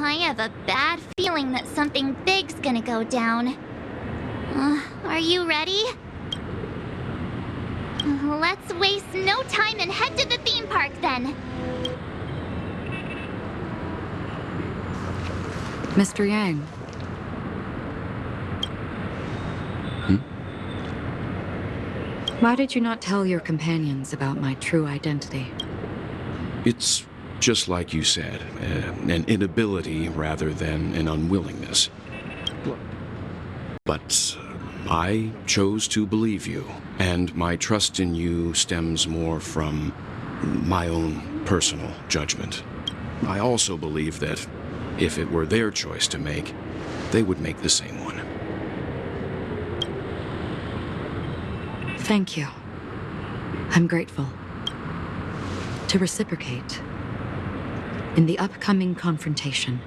I have a bad feeling that something big's gonna go down. Are you ready? Let's waste no time and head to the theme park then. Mr. Yang. Why did you not tell your companions about my true identity? It's just like you said, an inability rather than an unwillingness. But I chose to believe you, and my trust in you stems more from my own personal judgment. I also believe that if it were their choice to make, they would make the same one. Thank you. I'm grateful. To reciprocate, in the upcoming confrontation,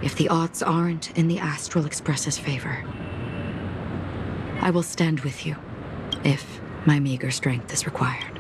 if the odds aren't in the Astral Express's favor, I will stand with you, if my meager strength is required.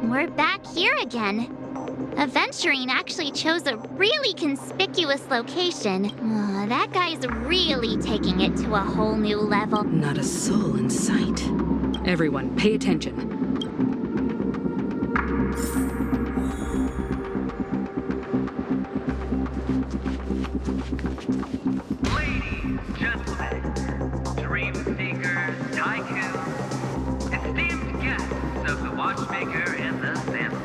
We're back here again. Aventurine actually chose a really conspicuous location. That guy's really taking it to a whole new level. Not a soul in sight. Everyone, pay attention. Ladies, gentlemen, dream seekers, tycoons, esteemed guests of the watchmaker and the family.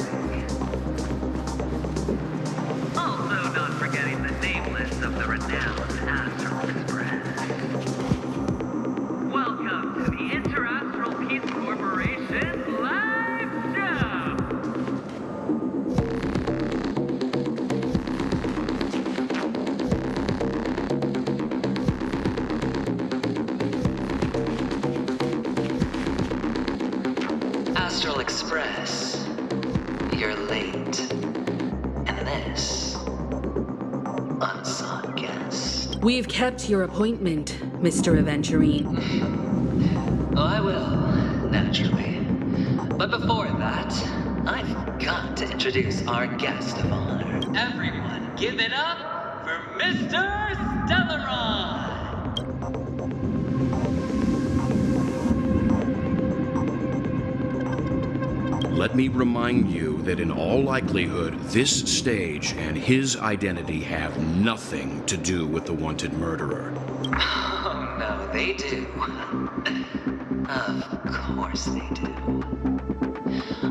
Also not forgetting the nameless of the renowned Astral Express. Welcome to the Interastral Peace Corporation live show! Astral Express, you're late. And this, unsought guest. We've kept your appointment, Mr. Aventurine. Oh, I will, naturally. But before that, I've got to introduce our guest of honor. Everyone, give it up for Mr. Stellaron! Let me remind you that in all likelihood, this stage and his identity have nothing to do with the wanted murderer. Oh, no, they do. Of course they do.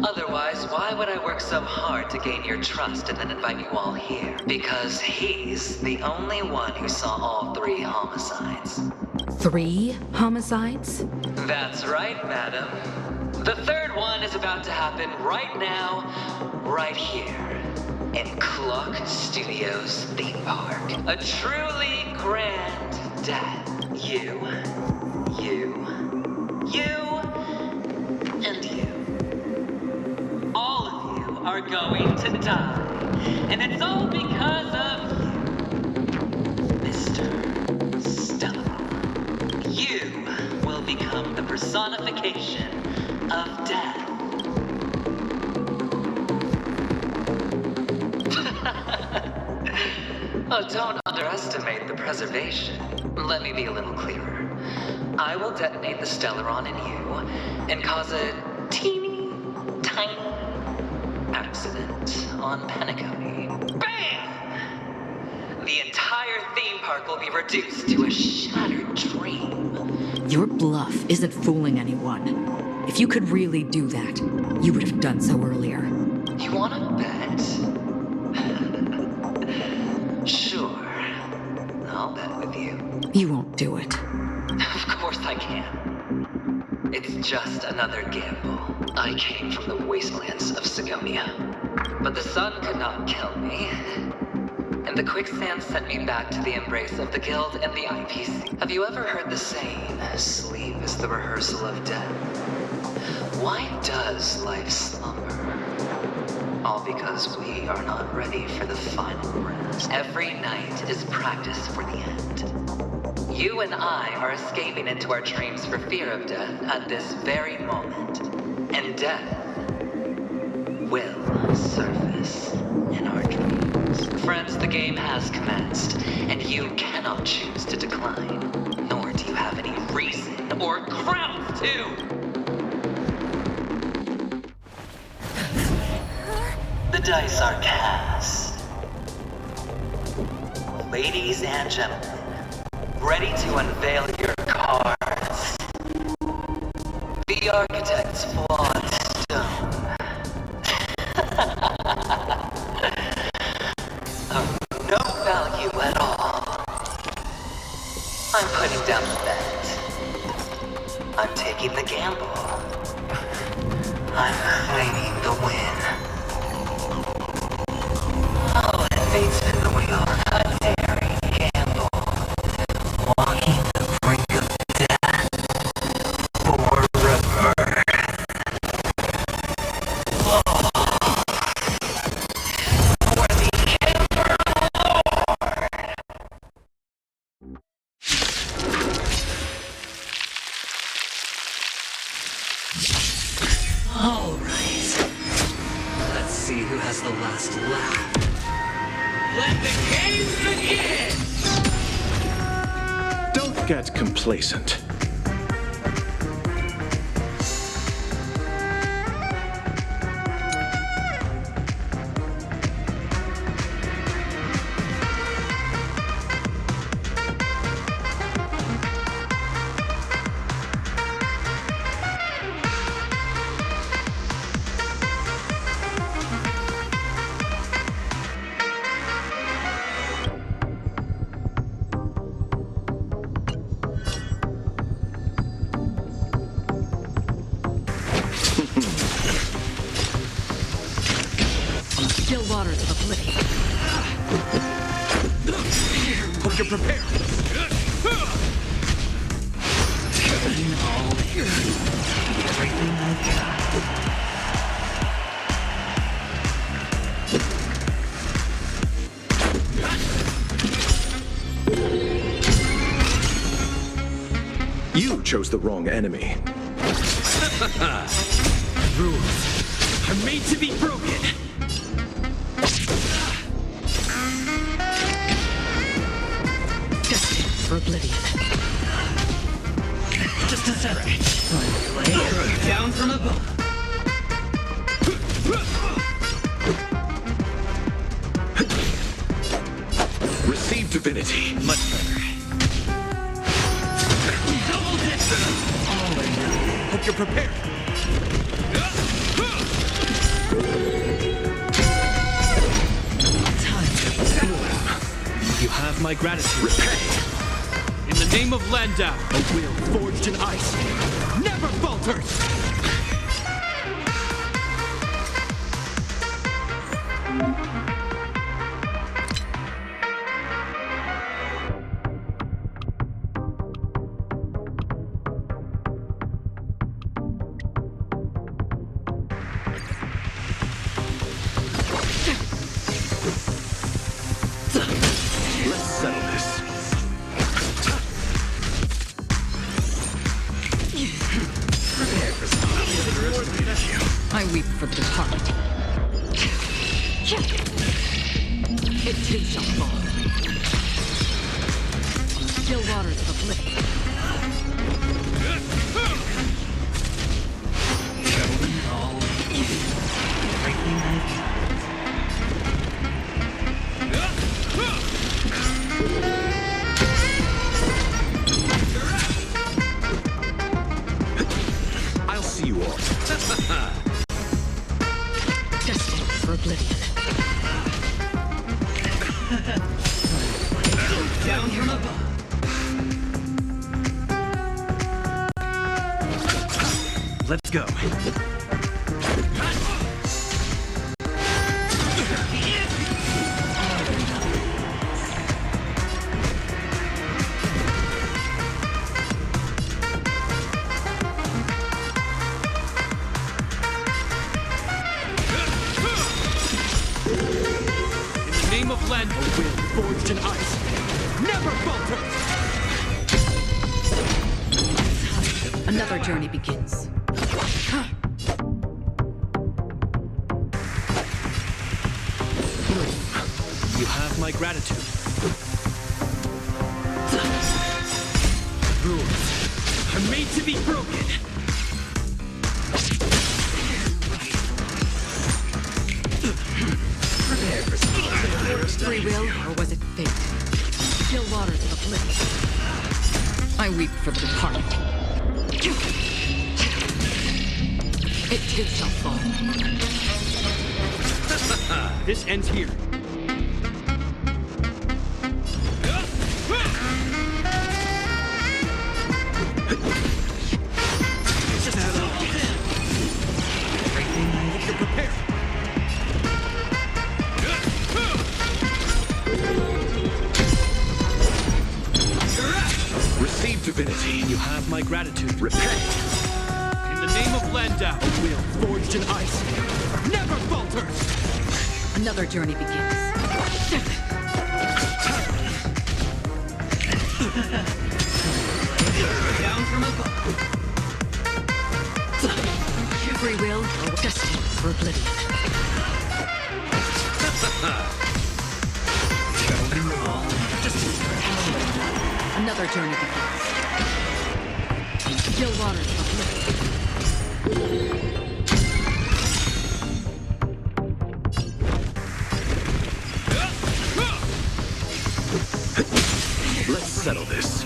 Otherwise, why would I work so hard to gain your trust and then invite you all here? Because he's the only one who saw all 3 homicides. 3 homicides? That's right, madam. The 3rd one is about to happen right now, right here, in Clock Studios theme park. A truly grand death. You, and you. All of you are going to die. And it's all because of you, Mr. Stellaron. You will become the personification of death. Oh, don't underestimate the preservation. Let me be a little clearer. I will detonate the Stellaron in you and cause a teeny, tiny accident on Penacony. Bam! The entire theme park will be reduced to a shattered dream. Your bluff isn't fooling anyone. If you could really do that, you would have done so earlier. You wanna bet? Sure. I'll bet with you. You won't do it. Of course I can. It's just another gamble. I came from the wastelands of Sigonia. But the sun could not kill me. and the quicksand sent me back to the embrace of the Guild and the IPC. Have you ever heard the saying, sleep is the rehearsal of death? Why does life slumber? All because we are not ready for the final rest. Every night is practice for the end. You and I are escaping into our dreams for fear of death at this very moment. And death will surface in our dreams. Friends, the game has commenced, and you cannot choose to decline, nor do you have any reason or grounds to. The dice are cast. Ladies and gentlemen, ready to unveil your cards. The Architect's flawed stone. Of no value at all. I'm putting down the bet. I'm taking the gamble. I'm claiming the win. All inmates in the wheel, a daring gamble. Walking the brink of death for rebirth. For the Emperor Lord. All right. Let's see who has the last laugh. Let the games begin! Don't get complacent. Still waters of oblivion. Hope you're prepared. Everything I've got. You chose the wrong enemy. Rules are made to be broken. Destined for oblivion. Just a second. Down from above. Receive divinity. Much better. Double dip. All or nothing. Hope you're prepared. You have my gratitude. Repay. In the name of Landau, a will forged in ice never falters! Let's settle this. I weep for the departed. It too shall fall. Still waters of oblivion. Everything I've got. I'll see you all. Destined for oblivion. Down from above. Let's go. forged in ice, never falter! Another journey begins. You have my gratitude. Rules are made to be broken. Free will, or was it fate? Still waters of oblivion. I weep for the departed. It too shall fall. This ends here. You're prepared. Receive divinity. You have my gratitude. Repent. In the name of Landau, a will forged in ice, never falters! Another journey begins. Down from above. Free will, or destiny for oblivion. Another journey begins. Still waters of oblivion. Let's settle this.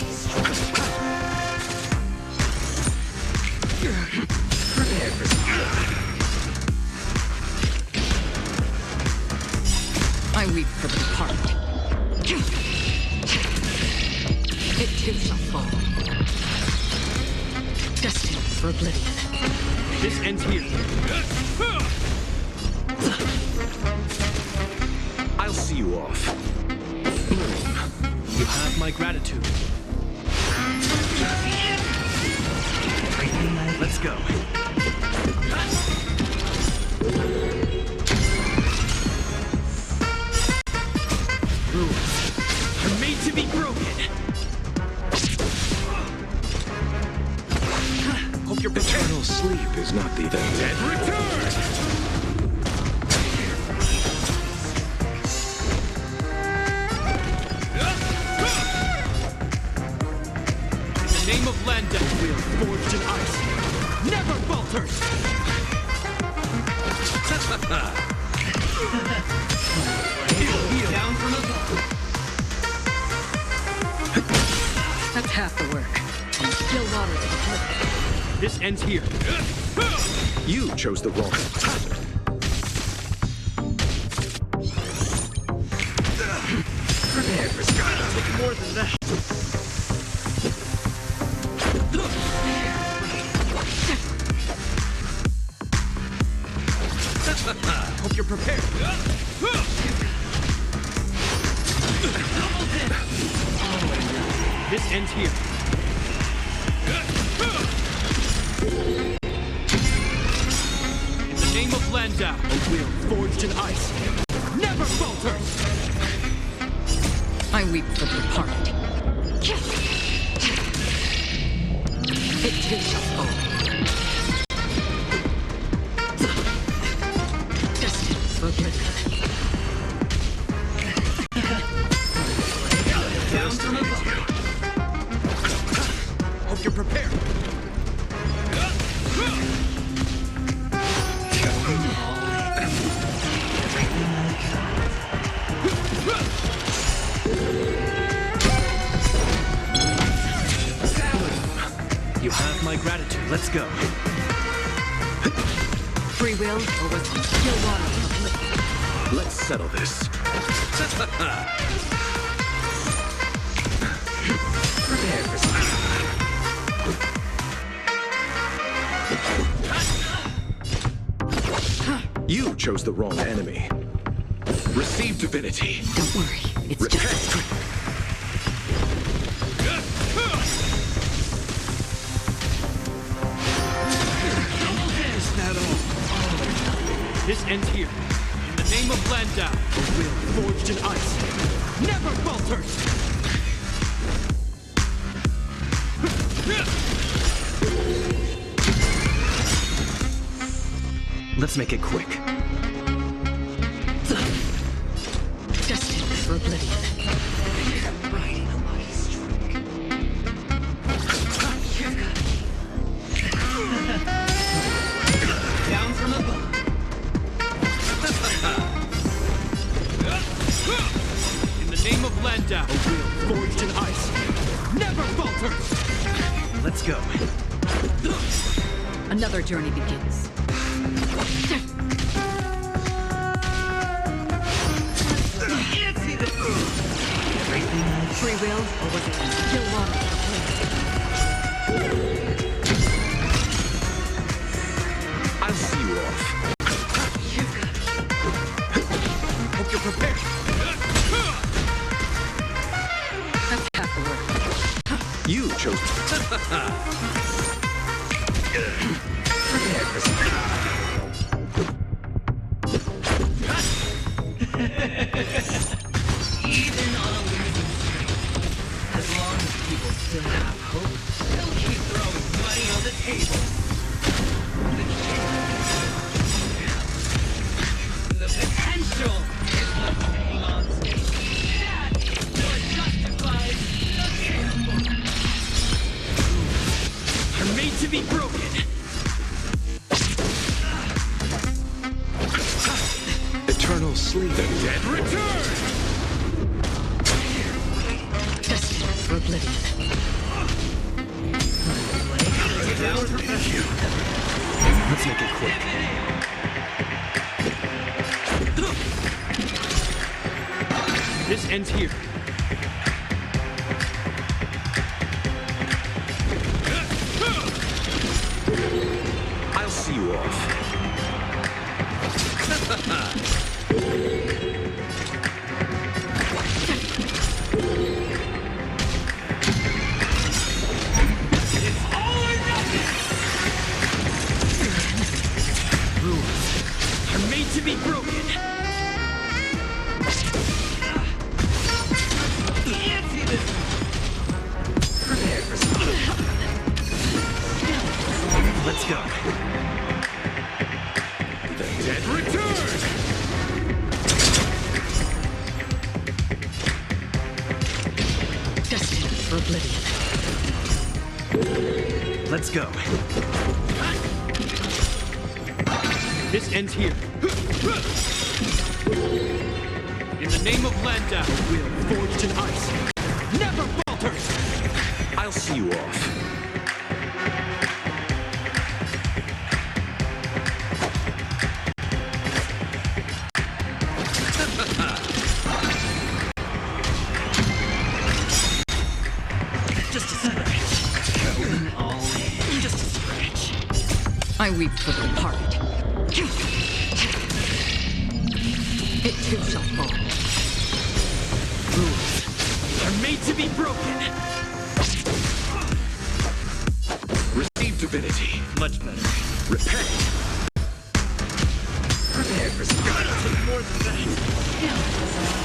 Prepare for I weep for the departed. It too shall fall. Destined for oblivion. This ends here. I'll see you off. You have my gratitude. Let's go. Rules are made to be broken. Hope your Eternal sleep is not the dead. return! In the name of Landau, will forged in ice, never falters! down from above. That's half the work. Still waters of oblivion. This ends here. You chose the wrong. Prepare for struggle. Take more than that. Hope you're prepared. This ends here. In the name of Landau, a will forged in ice, never falters! I weep for the departed. It too shall fall. Destined for oblivion. Down from above. Hope you're prepared. You have my gratitude. Let's go. Free will, or was it still waters of oblivion? Let's settle this. Prepare for struggle. You chose the wrong enemy. Receive divinity. Don't worry, it's Repent. just a trick. Is that all? This ends here. In the name of Landau, a will forged in ice, never falters! Let's make it quick. Destined for oblivion. Riding a lucky streak. Down from above. In the name of Landau, a will forged in ice never falters! Let's go. Another journey begins. Free will, or was it still water? I'll see you off. Hope you're prepared. That's half the work. You chose. Even on a losing streak, as long as people still have hope, they'll keep throwing money on the table. The potential is what's staying on stage. That is what justifies the gamble. Are made to be broken. Eternal sleep. The dead return! Destined for oblivion. Let's make it quick. This ends here. I'll see you off. Are made to be broken. Prepare for something. Let's go. The dead return! Destined for oblivion. Let's go. This ends here. In the name of Landau, a will forged in ice never falters! I'll see you off. Just a scratch. Going all in. Just a scratch. I weep for the departed. It too shall fall. Rules are made to be broken. Receive divinity. Much better. Repent. Prepare for something more than that.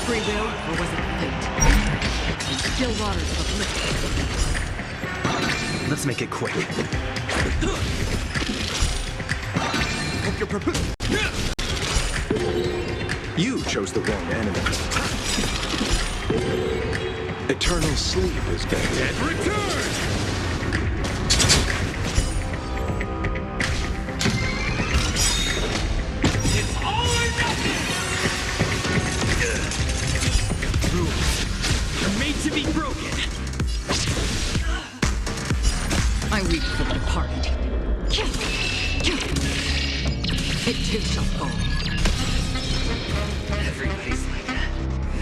Free will, or was it fate? Still waters of oblivion. Let's make it quick. Hope you're prepared. You chose the wrong enemy. Eternal sleep is dead. Dead return! It's all or nothing! Rules are made to be broken. I weep for the departed. It too shall fall. Everybody's like that.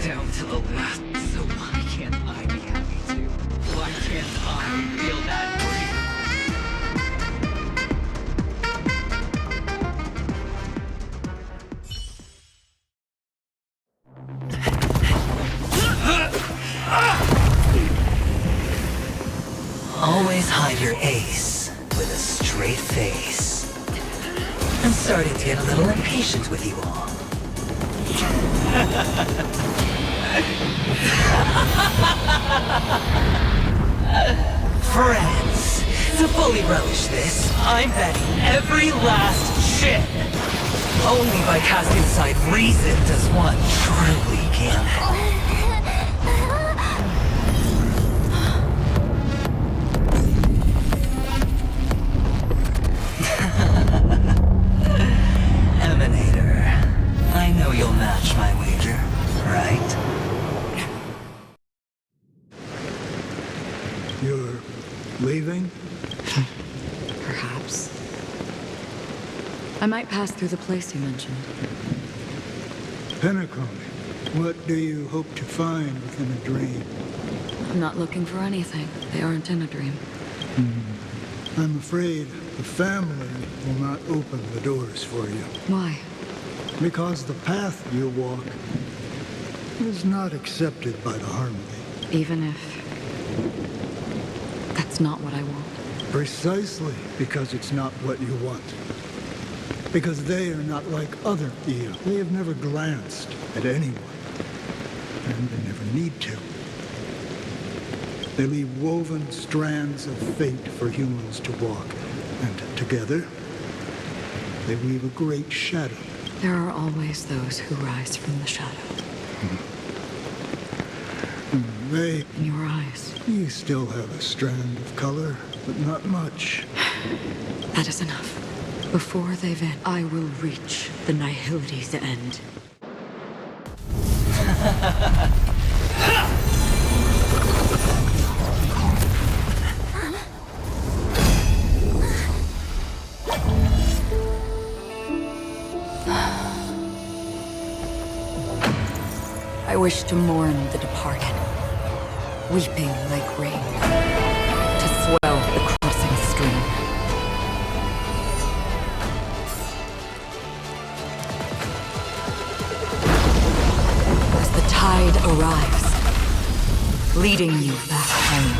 Down to the last. So why can't I be happy too? Why can't I feel that free? Always hide your ace with a straight face. I'm starting to get a little impatient with you all. Friends, to fully relish this, I'm betting every last chip. Only by casting aside reason does one truly gamble. Emanator, I know you'll match my wager, right? You're leaving? Perhaps. I might pass through the place you mentioned. Pinnacle, what do you hope to find within a dream? I'm not looking for anything. They aren't in a dream. I'm afraid the family will not open the doors for you. Why? Because the path you walk is not accepted by the Harmony. Even if... that's not what I want. Precisely because it's not what you want. Because they are not like other Eo. They have never glanced at anyone. And they never need to. They leave woven strands of fate for humans to walk. And together, they weave a great shadow. There are always those who rise from the shadow. They... In your eyes. You still have a strand of color, but not much. That is enough. Before they've end, I will reach the nihility's end. I wish to mourn the departed, weeping like rain, to swell the crossing stream. As the tide arrives, leading you back home.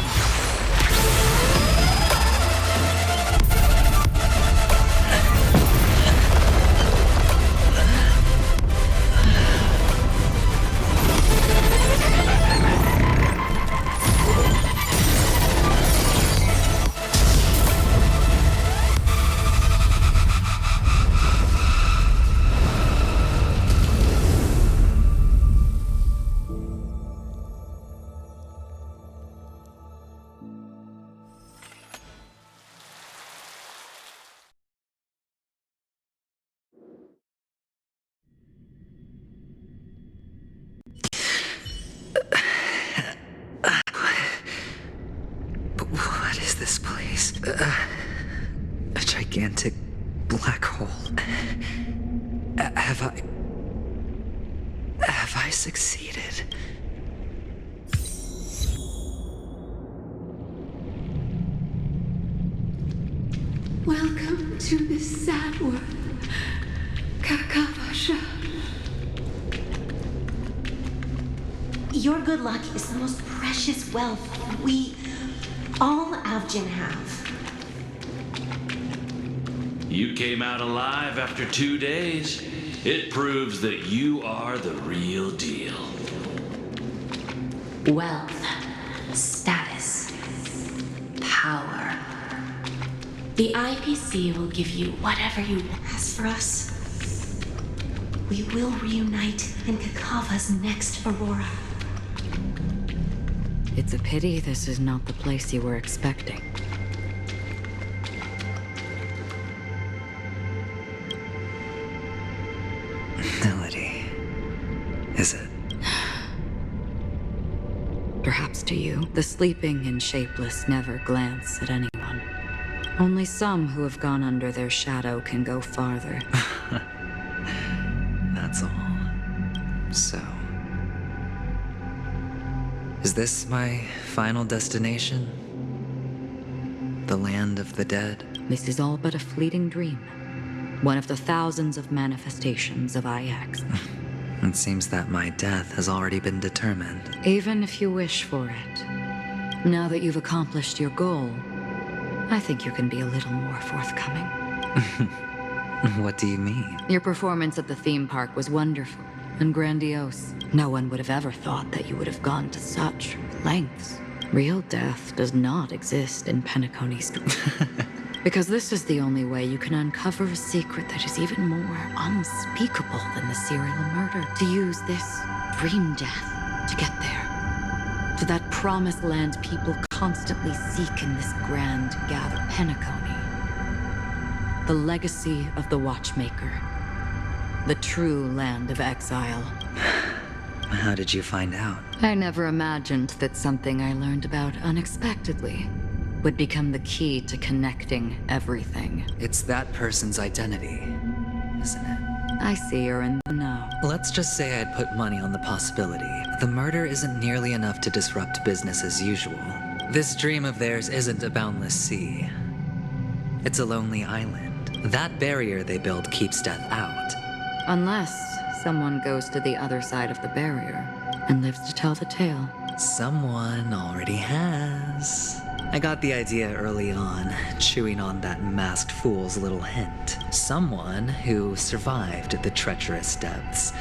What is this place? A gigantic black hole. Have I succeeded? Welcome to this sad world, Kakavasha. Your good luck is the most precious wealth we all Avgin have. You came out alive after 2 days. It proves that you are the real deal. Wealth, status, power. The IPC will give you whatever you want. As for us, we will reunite in Kakava's next Aurora. It's a pity this is not the place you were expecting. Melody. Is it? Perhaps to you, the sleeping and shapeless never glance at anyone. Only some who have gone under their shadow can go farther. That's all. So... is this my final destination? The land of the dead? This is all but a fleeting dream. One of the thousands of manifestations of IX. It seems that my death has already been determined. Even if you wish for it. Now that you've accomplished your goal, I think you can be a little more forthcoming. What do you mean? Your performance at the theme park was wonderful, and grandiose. No one would have ever thought that you would have gone to such lengths. Real death does not exist in Penacony's. Because this is the only way you can uncover a secret that is even more unspeakable than the serial murder. To use this dream death to get there. To that promised land people constantly seek in this grand gather. Penacony. The legacy of the Watchmaker. The true land of exile. How did you find out? I never imagined that something I learned about unexpectedly would become the key to connecting everything. It's that person's identity, isn't it? I see you're in the know. Let's just say I'd put money on the possibility. The murder isn't nearly enough to disrupt business as usual. This dream of theirs isn't a boundless sea. It's a lonely island. That barrier they build keeps death out. Unless someone goes to the other side of the barrier and lives to tell the tale. Someone already has. I got the idea early on, chewing on that masked fool's little hint. Someone who survived the treacherous depths,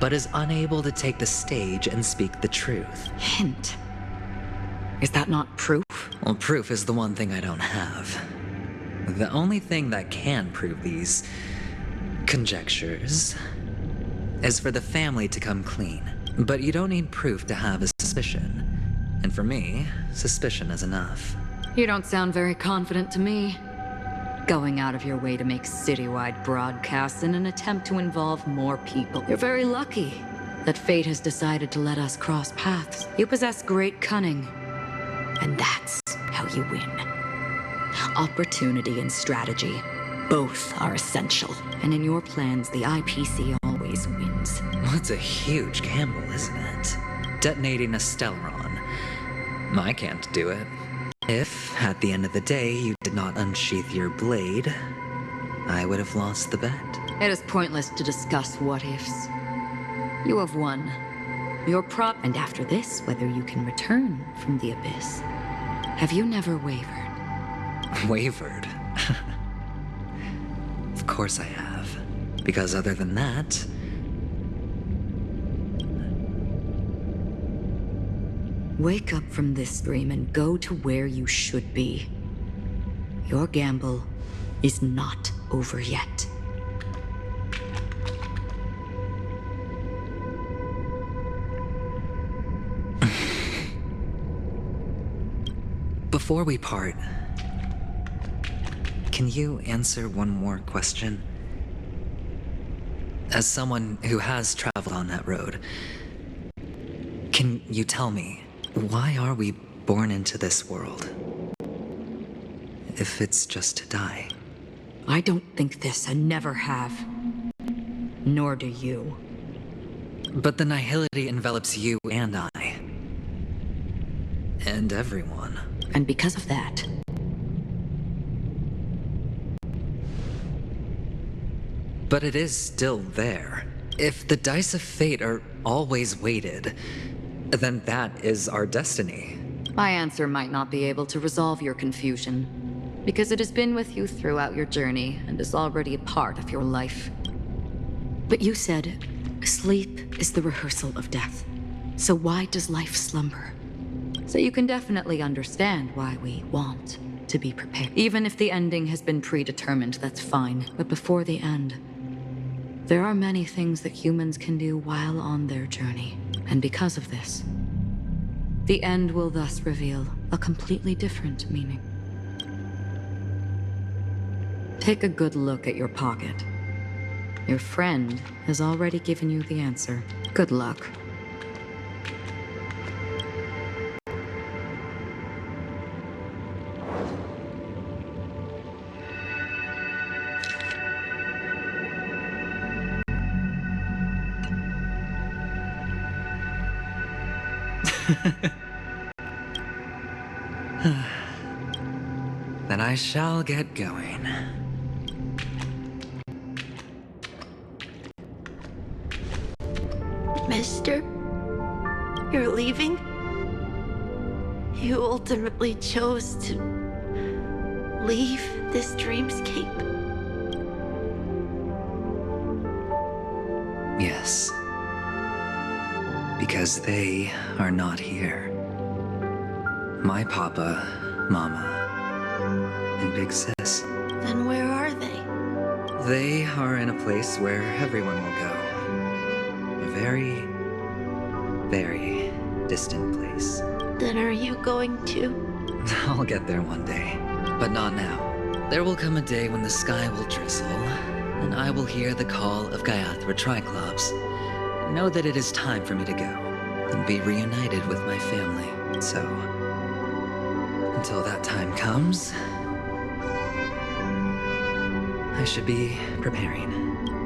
but is unable to take the stage and speak the truth. Hint? Is that not proof? Well, proof is the one thing I don't have. The only thing that can prove these conjectures is for the family to come clean. But you don't need proof to have a suspicion. And for me, suspicion is enough. You don't sound very confident to me. Going out of your way to make citywide broadcasts in an attempt to involve more people. You're very lucky that fate has decided to let us cross paths. You possess great cunning. And that's how you win. Opportunity and strategy. Both are essential. And in your plans, the IPC always wins. Well, it's a huge gamble, isn't it? Detonating a Stellaron. I can't do it. If, at the end of the day, you did not unsheath your blade, I would have lost the bet. It is pointless to discuss what-ifs. You have won. Your prop, and after this, whether you can return from the abyss. Have you never wavered? Wavered? Of course I have. Because other than that... Wake up from this dream and go to where you should be. Your gamble is not over yet. Before we part, can you answer one more question? As someone who has traveled on that road, can you tell me, why are we born into this world? If it's just to die. I don't think this and never have. Nor do you. But the nihility envelops you and I. And everyone. And because of that, but it is still there. If the dice of fate are always weighted, then that is our destiny. my answer might not be able to resolve your confusion, because it has been with you throughout your journey and is already a part of your life. But you said, sleep is the rehearsal of death. So why does life slumber? So you can definitely understand why we want to be prepared. Even if the ending has been predetermined, that's fine. But before the end, there are many things that humans can do while on their journey. And because of this, the end will thus reveal a completely different meaning. Take a good look at your pocket. Your friend has already given you the answer. Good luck. Then I shall get going. Mister, you're leaving? You ultimately chose to leave this dreamscape? Yes. Because they are not here. My papa, mama, and big sis. Then where are they? They are in a place where everyone will go. A very, very distant place. Then are you going to? I'll get there one day, but not now. There will come a day when the sky will drizzle, and I will hear the call of Gaiathra Triclops. Know that it is time for me to go, and be reunited with my family. So, until that time comes, I should be preparing.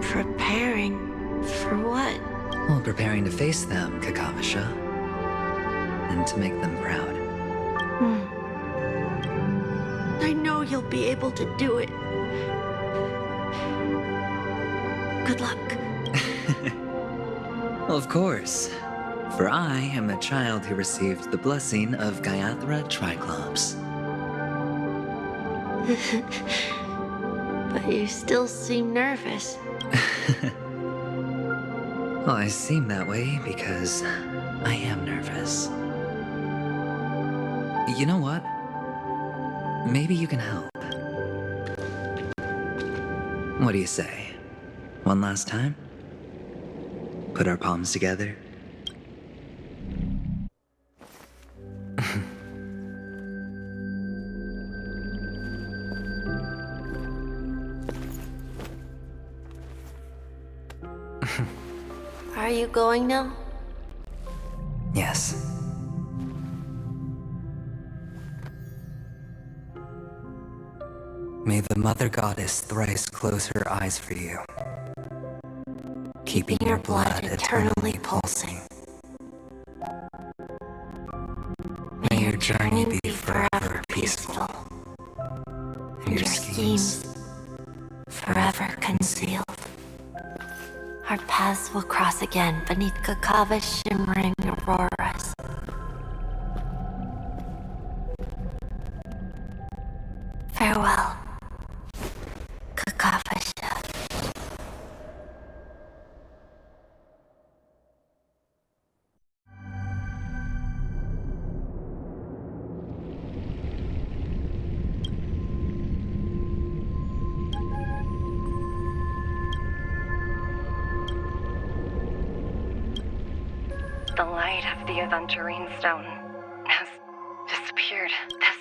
Preparing? For what? Well, preparing to face them, Kakavasha. And to make them proud. I know you'll be able to do it. Good luck. Well, of course. For I am the child who received the blessing of Gaiathra Triclops. But you still seem nervous. Well, I seem that way because I am nervous. You know what? Maybe you can help. What do you say? One last time? Put our palms together? Are you going now? Yes. May the Mother Goddess thrice close her eyes for you, keeping your blood eternally pulsing. May your journey be forever peaceful, and your schemes forever concealed. Our paths will cross again beneath Kakava's shimmering auroras. Farewell, Kakavasha. The light of the Aventurine Stone has disappeared. This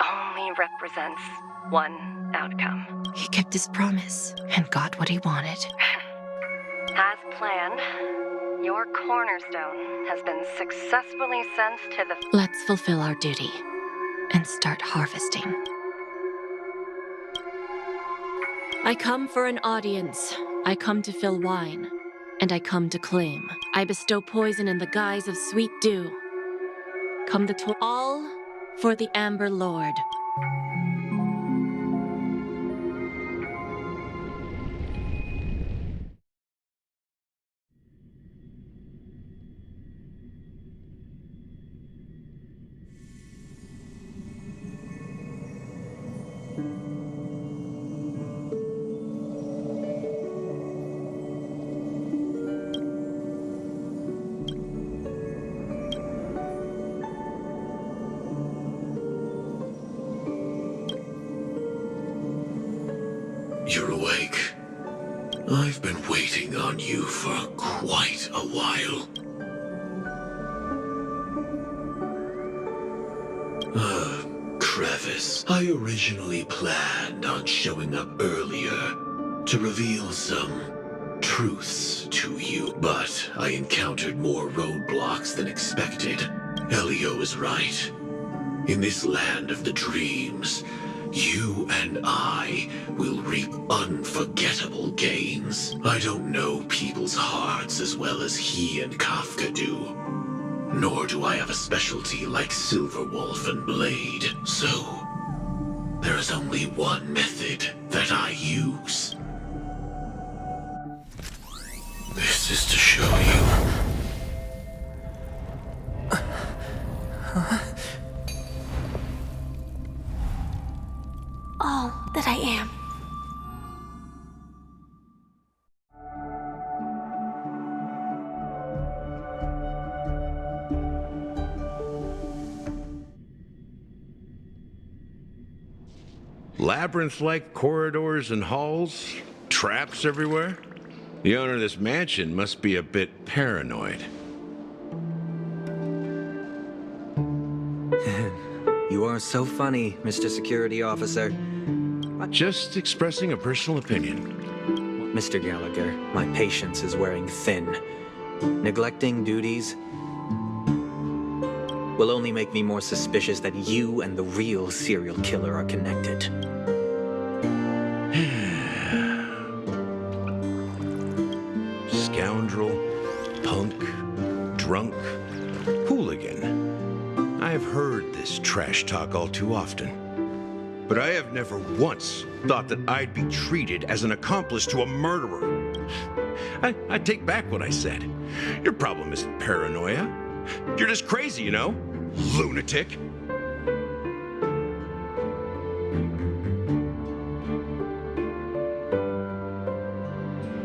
only represents one outcome. He kept his promise and got what he wanted. As planned, your cornerstone has been successfully sent to the... Let's fulfill our duty and start harvesting. I come for an audience. I come to fill wine. And I come to claim. I bestow poison in the guise of sweet dew. Come all for the Amber Lord. You're awake. I've been waiting on you for quite a while. Crevice. I originally planned on showing up earlier to reveal some truths to you, but I encountered more roadblocks than expected. Elio is right. In this land of the dreams, you and I will reap unforgettable gains. I don't know people's hearts as well as he and Kafka do. Nor do I have a specialty like Silverwolf and Blade. So, there is only one method that I use. This is to show you. All that I am. Labyrinth-like corridors and halls? Traps everywhere? The owner of this mansion must be a bit paranoid. You are so funny, Mr. Security Officer. Just expressing a personal opinion. Mr. Gallagher, my patience is wearing thin. Neglecting duties will only make me more suspicious that you and the real serial killer are connected. Scoundrel, punk, drunk, hooligan. I have heard this trash talk all too often. But I have never once thought that I'd be treated as an accomplice to a murderer. I take back what I said. Your problem isn't paranoia. You're just crazy, you know? Lunatic.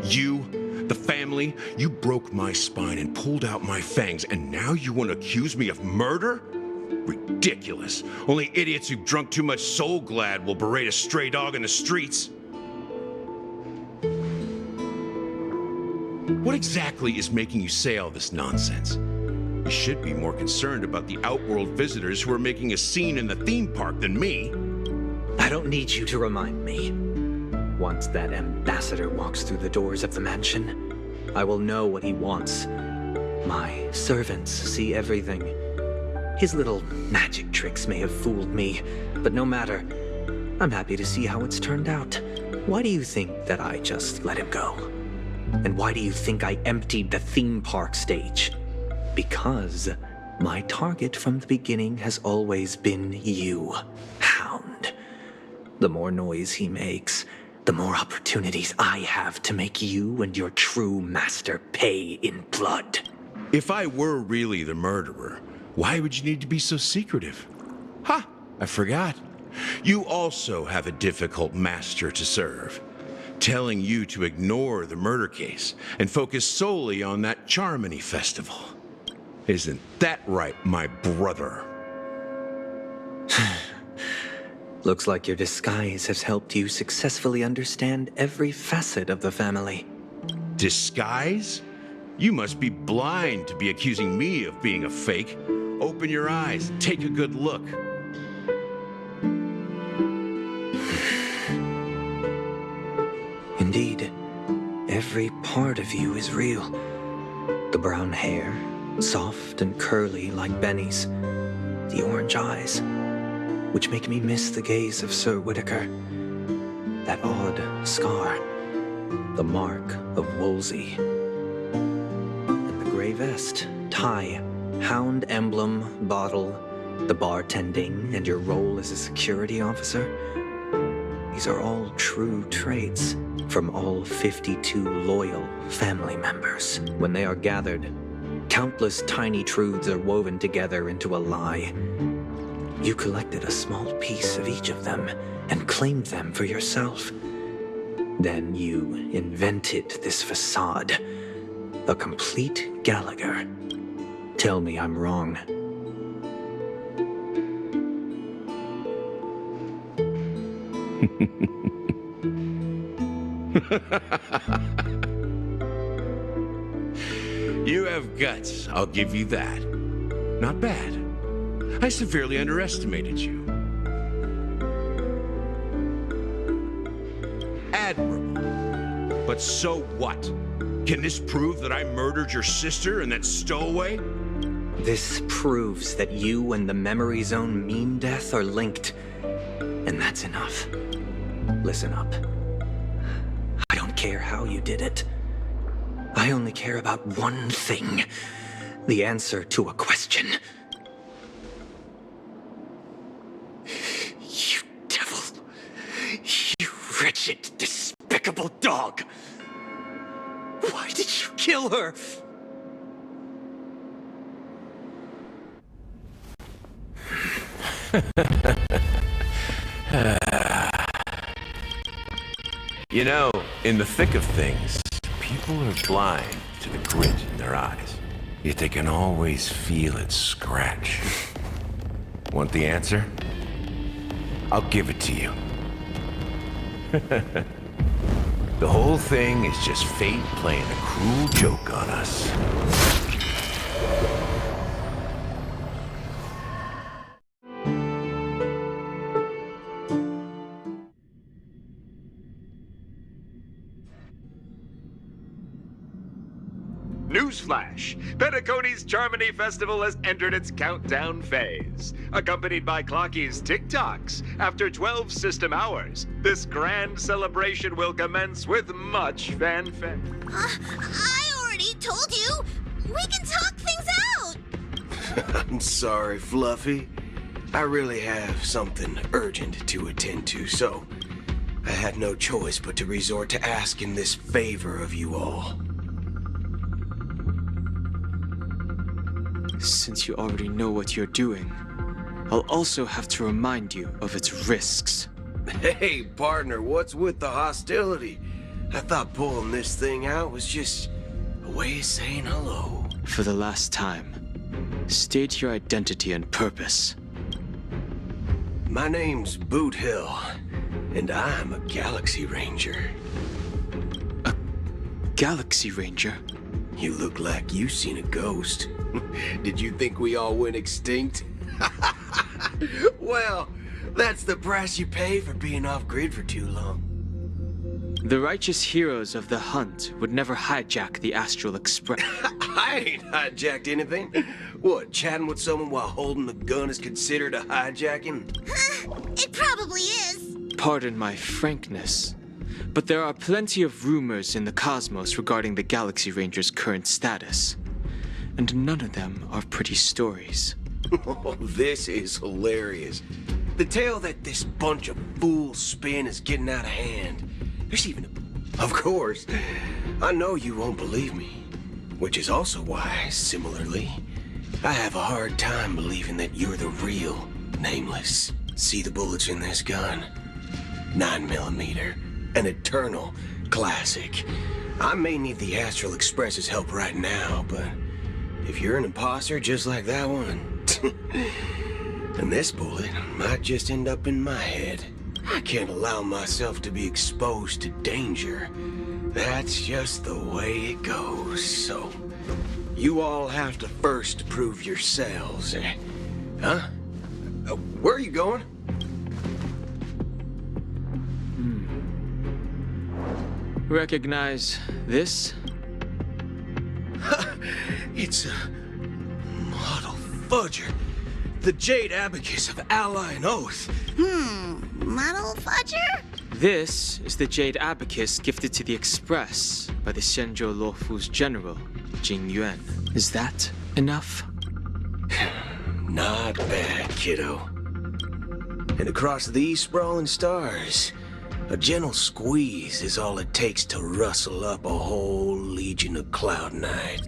You, the family, you broke my spine and pulled out my fangs, and now you want to accuse me of murder? Ridiculous. Only idiots who've drunk too much Soul Glad will berate a stray dog in the streets. What exactly is making you say all this nonsense? You should be more concerned about the Outworld visitors who are making a scene in the theme park than me. I don't need you to remind me. Once that ambassador walks through the doors of the mansion, I will know what he wants. My servants see everything. His little magic tricks may have fooled me, but no matter. I'm happy to see how it's turned out. Why do you think that I just let him go? And why do you think I emptied the theme park stage? Because my target from the beginning has always been you, Hound. The more noise he makes, the more opportunities I have to make you and your true master pay in blood. If I were really the murderer, why would you need to be so secretive? Ha! I forgot. You also have a difficult master to serve, telling you to ignore the murder case and focus solely on that Charmony festival. Isn't that right, my brother? Looks like your disguise has helped you successfully understand every facet of the family. Disguise? You must be blind to be accusing me of being a fake. Open your eyes, take a good look. Indeed, every part of you is real. The brown hair, soft and curly like Benny's. The orange eyes, which make me miss the gaze of Sir Whitaker. That odd scar, the mark of Wolsey. And the gray vest, tie, hound emblem, bottle, the bartending, and your role as a security officer. These are all true traits from all 52 loyal family members. When they are gathered, countless tiny truths are woven together into a lie. You collected a small piece of each of them and claimed them for yourself. Then you invented this facade, a complete Gallagher. Tell me I'm wrong. You have guts, I'll give you that. Not bad. I severely underestimated you. Admirable. But so what? Can this prove that I murdered your sister and that stowaway? This proves that you and the Memory Zone meme death are linked. And that's enough. Listen up. I don't care how you did it. I only care about one thing. The answer to a question. You devil. You wretched, despicable dog. Why did you kill her? You know, in the thick of things, people are blind to the grit in their eyes. Yet they can always feel it scratch. Want the answer? I'll give it to you. The whole thing is just fate playing a cruel joke on us. Newsflash! Penacony's Charmony Festival has entered its countdown phase. Accompanied by Clocky's TikToks, after 12 system hours, this grand celebration will commence with much fanfare. I already told you! We can talk things out! I'm sorry, Fluffy. I really have something urgent to attend to, so I had no choice but to resort to asking this favor of you all. Since you already know what you're doing, I'll also have to remind you of its risks. Hey, partner, what's with the hostility? I thought pulling this thing out was just a way of saying hello. For the last time, state your identity and purpose. My name's Boot Hill, and I'm a Galaxy Ranger. A Galaxy Ranger? You look like you've seen a ghost. Did you think we all went extinct? Well, that's the price you pay for being off-grid for too long. The righteous heroes of the hunt would never hijack the Astral Express. I ain't hijacked anything. What, chatting with someone while holding the gun is considered a hijacking? It probably is. Pardon my frankness, but there are plenty of rumors in the cosmos regarding the Galaxy Ranger's current status. And none of them are pretty stories. Oh, this is hilarious. The tale that this bunch of fools spin is getting out of hand. There's even a... Of course, I know you won't believe me. Which is also why, similarly, I have a hard time believing that you're the real Nameless. See the bullets in this gun? 9mm. An eternal classic. I may need the Astral Express's help right now, but... if you're an imposter just like that one, then this bullet might just end up in my head. I can't allow myself to be exposed to danger. That's just the way it goes, so... you all have to first prove yourselves, Huh? Where are you going? Recognize this? It's a model fudger. The Jade Abacus of Ally and Oath. Model fudger? This is the Jade Abacus gifted to the Express by the Xianzhou Luofu's general, Jing Yuan. Is that enough? Not bad, kiddo. And across these sprawling stars, a gentle squeeze is all it takes to rustle up a whole legion of Cloud Knight.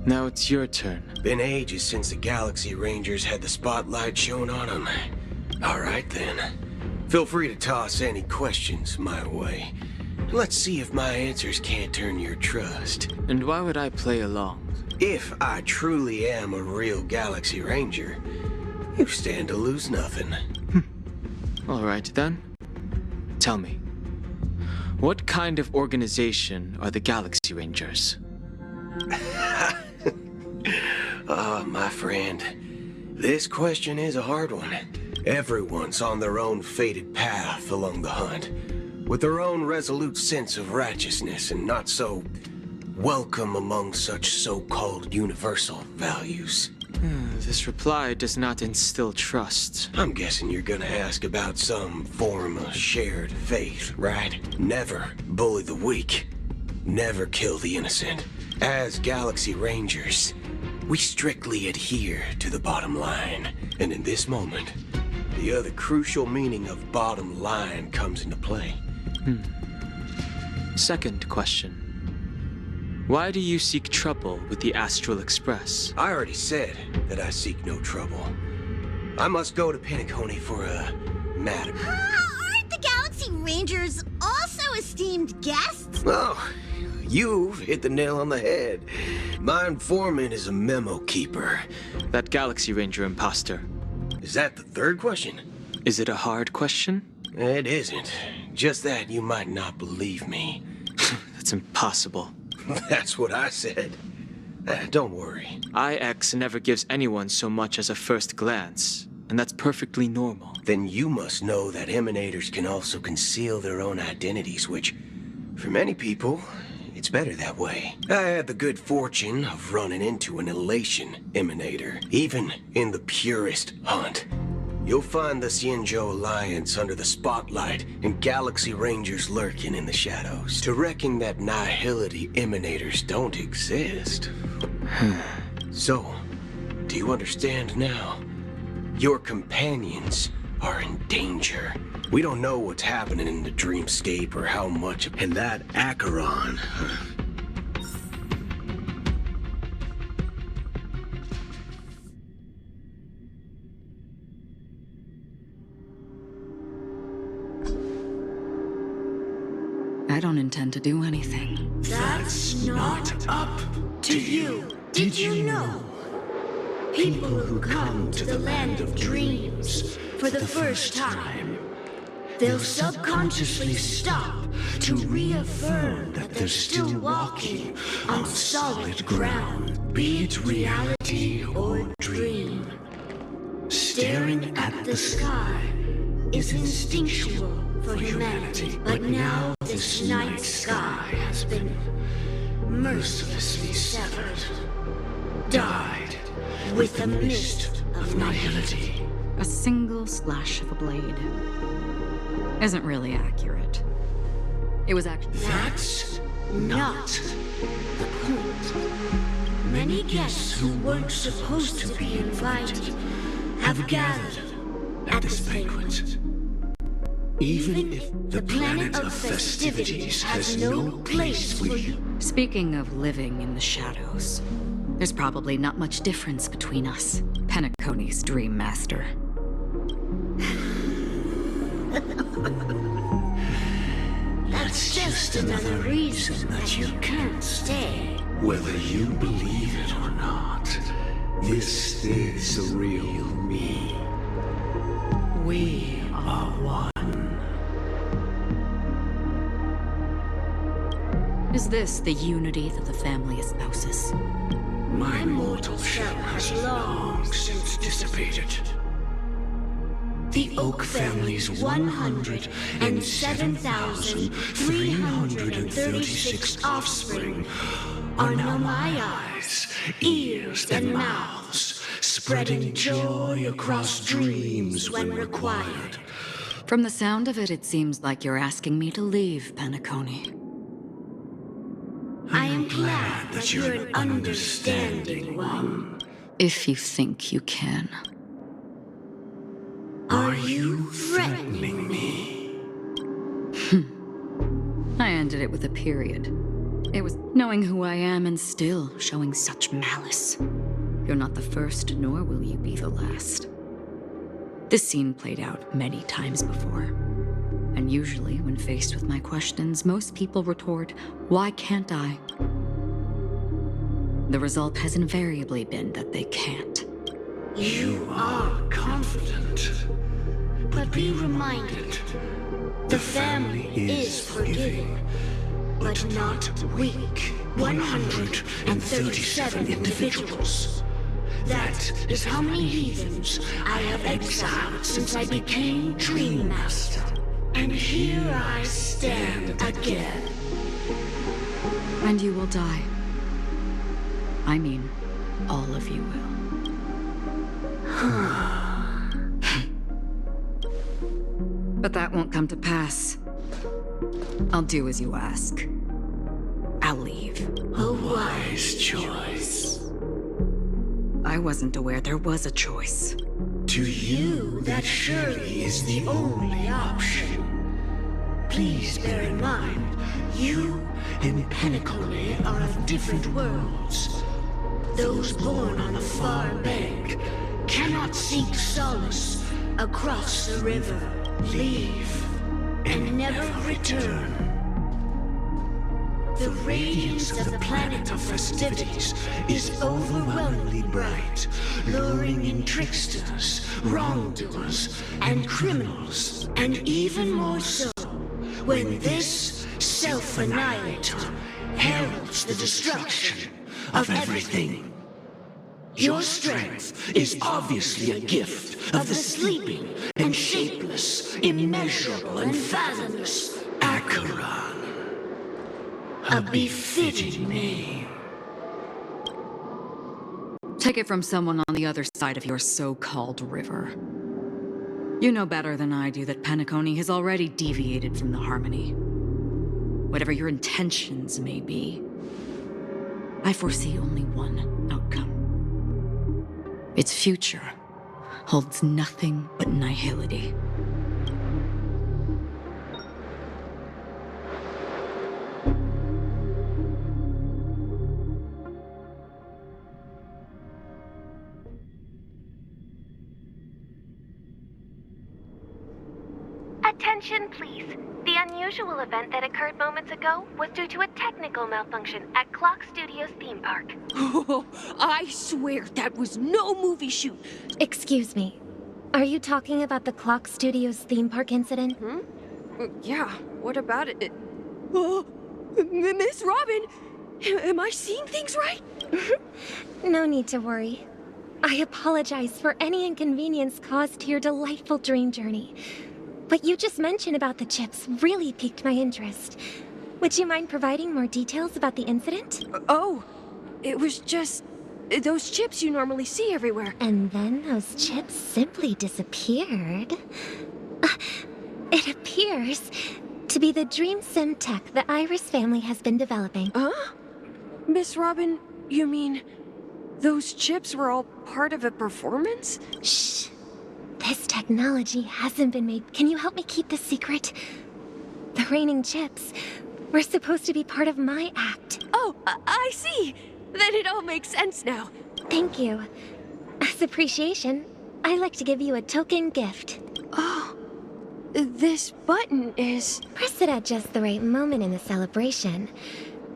Now it's your turn. Been ages since the Galaxy Rangers had the spotlight shown on them. All right then. Feel free to toss any questions my way. Let's see if my answers can't turn your trust. And why would I play along? If I truly am a real Galaxy Ranger, you stand to lose nothing. All right then. Tell me, what kind of organization are the Galaxy Rangers? Ah, my friend, this question is a hard one. Everyone's on their own fated path along the hunt, with their own resolute sense of righteousness and not so welcome among such so-called universal values. This reply does not instill trust. I'm guessing you're gonna ask about some form of shared faith, right? Never bully the weak. Never kill the innocent. As Galaxy Rangers, we strictly adhere to the bottom line. And in this moment, the other crucial meaning of bottom line comes into play. Second question. Why do you seek trouble with the Astral Express? I already said that I seek no trouble. I must go to Penacony for a matter. Aren't the Galaxy Rangers also esteemed guests? Oh, you've hit the nail on the head. My informant is a memo keeper. That Galaxy Ranger imposter. Is that the third question? Is it a hard question? It isn't. Just that you might not believe me. That's impossible. That's what I said. Don't worry. IX never gives anyone so much as a first glance, and that's perfectly normal. Then you must know that emanators can also conceal their own identities, which, for many people, it's better that way. I had the good fortune of running into an elation emanator, even in the purest hunt. You'll find the Xianzhou Alliance under the spotlight and Galaxy Rangers lurking in the shadows, directing that nihility emanators don't exist. So, do you understand now? Your companions are in danger. We don't know what's happening in the dreamscape or how much, and that Acheron. I don't intend to do anything. That's not up to you. Did you know? People who come to the land of dreams for the first time, they'll subconsciously stop to reaffirm that they're still walking on solid ground, be it reality or dream. Staring at the sky is instinctual for humanity, but now this night sky has been mercilessly severed, dyed with the mist of nihility. A single slash of a blade isn't really accurate. It was actually... That's not the point. Many guests who weren't supposed to be invited have gathered at this banquet. Even if the planet of festivities has no place for you. Speaking of living in the shadows, there's probably not much difference between us, Penacony's Dream Master. That's just another reason that you can't stay. Whether you believe it or not, this is the real me. We are one. Is this the unity that the family espouses? My mortal shell has long since dissipated. The Oak family's 107,336 offspring are now my eyes, ears, and mouths, spreading joy across dreams when required. From the sound of it, it seems like you're asking me to leave, Penacony. I am glad that you're an understanding one. If you think you can. Are you threatening me? I ended it with a period. It was knowing who I am and still showing such malice. You're not the first, nor will you be the last. This scene played out many times before. And usually, when faced with my questions, most people retort, "Why can't I?" The result has invariably been that they can't. You are confident. But be reminded, the family is forgiving, but not weak. 137 individuals. That is how many heathens I have exiled since I became Dream Master. And here I stand again. And you will die. I mean, all of you will. But that won't come to pass. I'll do as you ask. I'll leave. A wise choice. I wasn't aware there was a choice. To you, that surely is the only option. Please bear in mind, you and Penacony are of different worlds. Those born on the far bank cannot seek solace across the river, leave, and never return. the radiance of the planet of festivities is overwhelmingly bright, luring in tricksters, wrongdoers, and criminals, and even more so when this self-annihilator heralds the destruction of everything. Your strength is obviously a gift of the sleeping and shapeless, immeasurable and fathomless Acheron. A befitting name. Take it from someone on the other side of your so-called river. You know better than I do that Penacony has already deviated from the harmony. Whatever your intentions may be, I foresee only one outcome. Its future holds nothing but nihility. Attention, please. The unusual event that occurred moments ago was due to a technical malfunction at Clock Studios theme park. Oh, I swear that was no movie shoot. Excuse me. Are you talking about the Clock Studios theme park incident? Yeah, what about it? Oh, Miss Robin, am I seeing things right? No need to worry. I apologize for any inconvenience caused to your delightful dream journey. What you just mentioned about the chips really piqued my interest. Would you mind providing more details about the incident? Oh, it was just those chips you normally see everywhere. And then those chips simply disappeared. It appears to be the dream sim tech the Iris family has been developing. Huh? Miss Robin, you mean those chips were all part of a performance? Shh. This technology hasn't been made. Can you help me keep this secret? The raining chips were supposed to be part of my act. Oh, I see. Then it all makes sense now. Thank you. As appreciation, I'd like to give you a token gift. Oh, this button is... Press it at just the right moment in the celebration,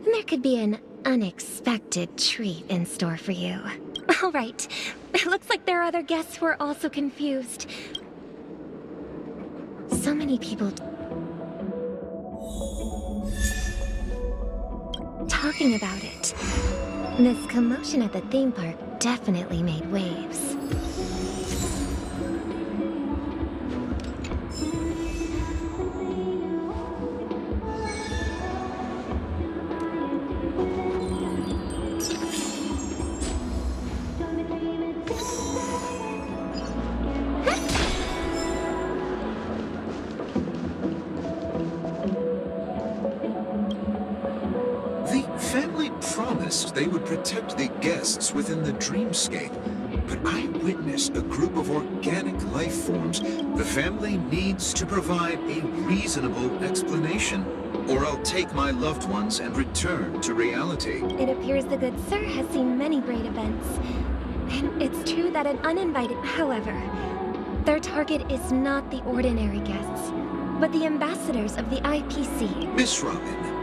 and there could be an unexpected treat in store for you. All right. It looks like there are other guests who are also confused. So many people talking about it. This commotion at the theme park definitely made waves. They would protect the guests within the dreamscape. But I witnessed a group of organic life forms. The family needs to provide a reasonable explanation, or I'll take my loved ones and return to reality. It appears the good sir has seen many great events. And it's true that an uninvited... However, their target is not the ordinary guests, but the ambassadors of the IPC. Miss Robin,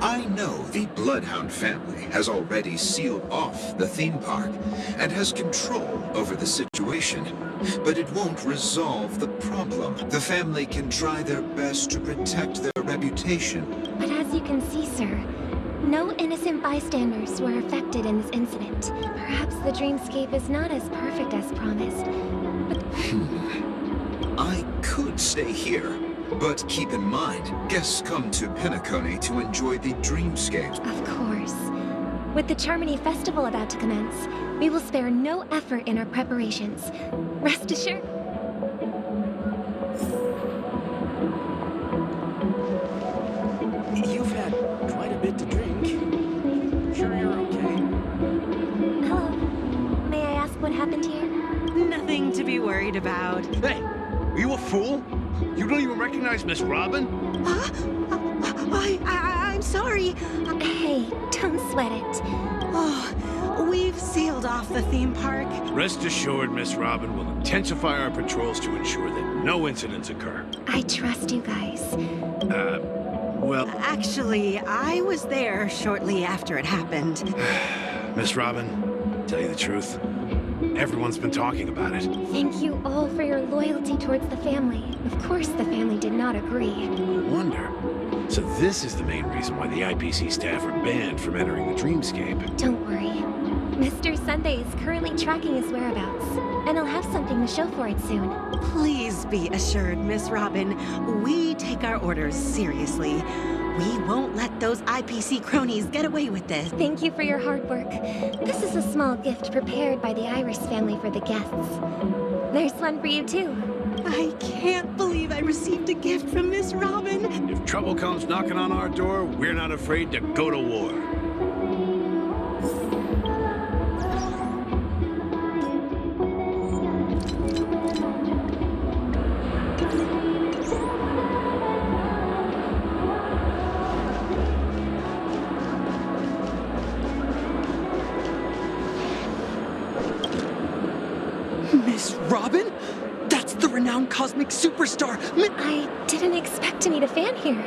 I know the Bloodhound family has already sealed off the theme park and has control over the situation, but it won't resolve the problem. The family can try their best to protect their reputation. But as you can see, sir, no innocent bystanders were affected in this incident. Perhaps the dreamscape is not as perfect as promised, but... I could stay here. But keep in mind, guests come to Penacony to enjoy the dreamscape. Of course. With the Charmony Festival about to commence, we will spare no effort in our preparations. Rest assured. You've had quite a bit to drink. Sure you're okay? Hello. May I ask what happened here? Nothing to be worried about. Hey, are you a fool? You don't even recognize Miss Robin? I'm sorry. Hey, don't sweat it. Oh, we've sealed off the theme park. Rest assured, Miss Robin will intensify our patrols to ensure that no incidents occur. I trust you guys. Well... Actually, I was there shortly after it happened. Miss Robin, tell you the truth, everyone's been talking about it. Thank you all for your loyalty towards the family. Of course, the family did not agree. I wonder. So this is the main reason why the IPC staff are banned from entering the dreamscape. Don't worry. Mr. Sunday is currently tracking his whereabouts, and he'll have something to show for it soon. Please be assured, Miss Robin, we take our orders seriously. We won't let those IPC cronies get away with this. Thank you for your hard work. This is a small gift prepared by the Iris family for the guests. There's one for you, too. I can't believe I received a gift from Miss Robin. If trouble comes knocking on our door, we're not afraid to go to war. Miss Robin? That's the renowned cosmic superstar! I didn't expect to meet a fan here.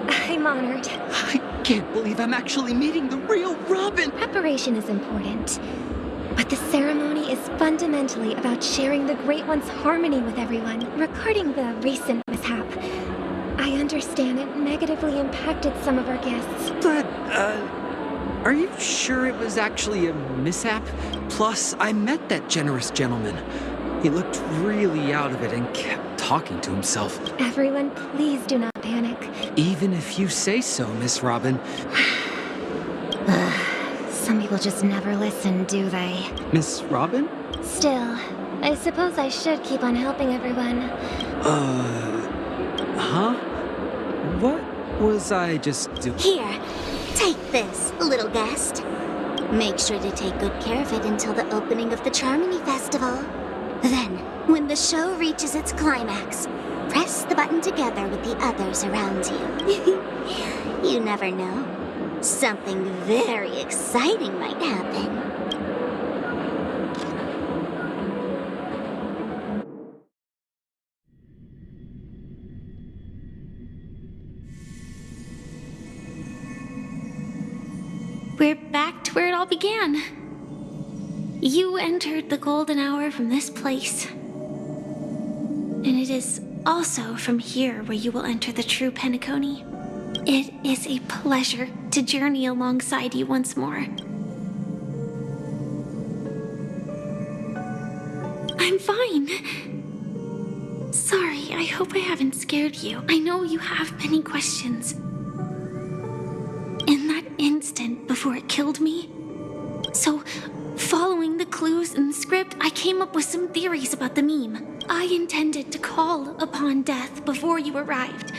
I'm honored. I can't believe I'm actually meeting the real Robin! Preparation is important, but the ceremony is fundamentally about sharing the Great One's harmony with everyone. Regarding the recent mishap, I understand it negatively impacted some of our guests. But, are you sure it was actually a mishap? Plus, I met that generous gentleman. He looked really out of it and kept talking to himself. Everyone, please do not panic. Even if you say so, Miss Robin. Some people just never listen, do they? Miss Robin? Still, I suppose I should keep on helping everyone. Huh? What was I just doing? Here, take this, little guest. Make sure to take good care of it until the opening of the Charmony Festival. Then, when the show reaches its climax, press the button together with the others around you. You never know. Something very exciting might happen. We're back to where it all began. You entered the golden hour from this place. And it is also from here where you will enter the true Penacony. It is a pleasure to journey alongside you once more. I'm fine. Sorry, I hope I haven't scared you. I know you have many questions. In that instant before it killed me, so following the clues in the script, I came up with some theories about the meme. I intended to call upon death before you arrived,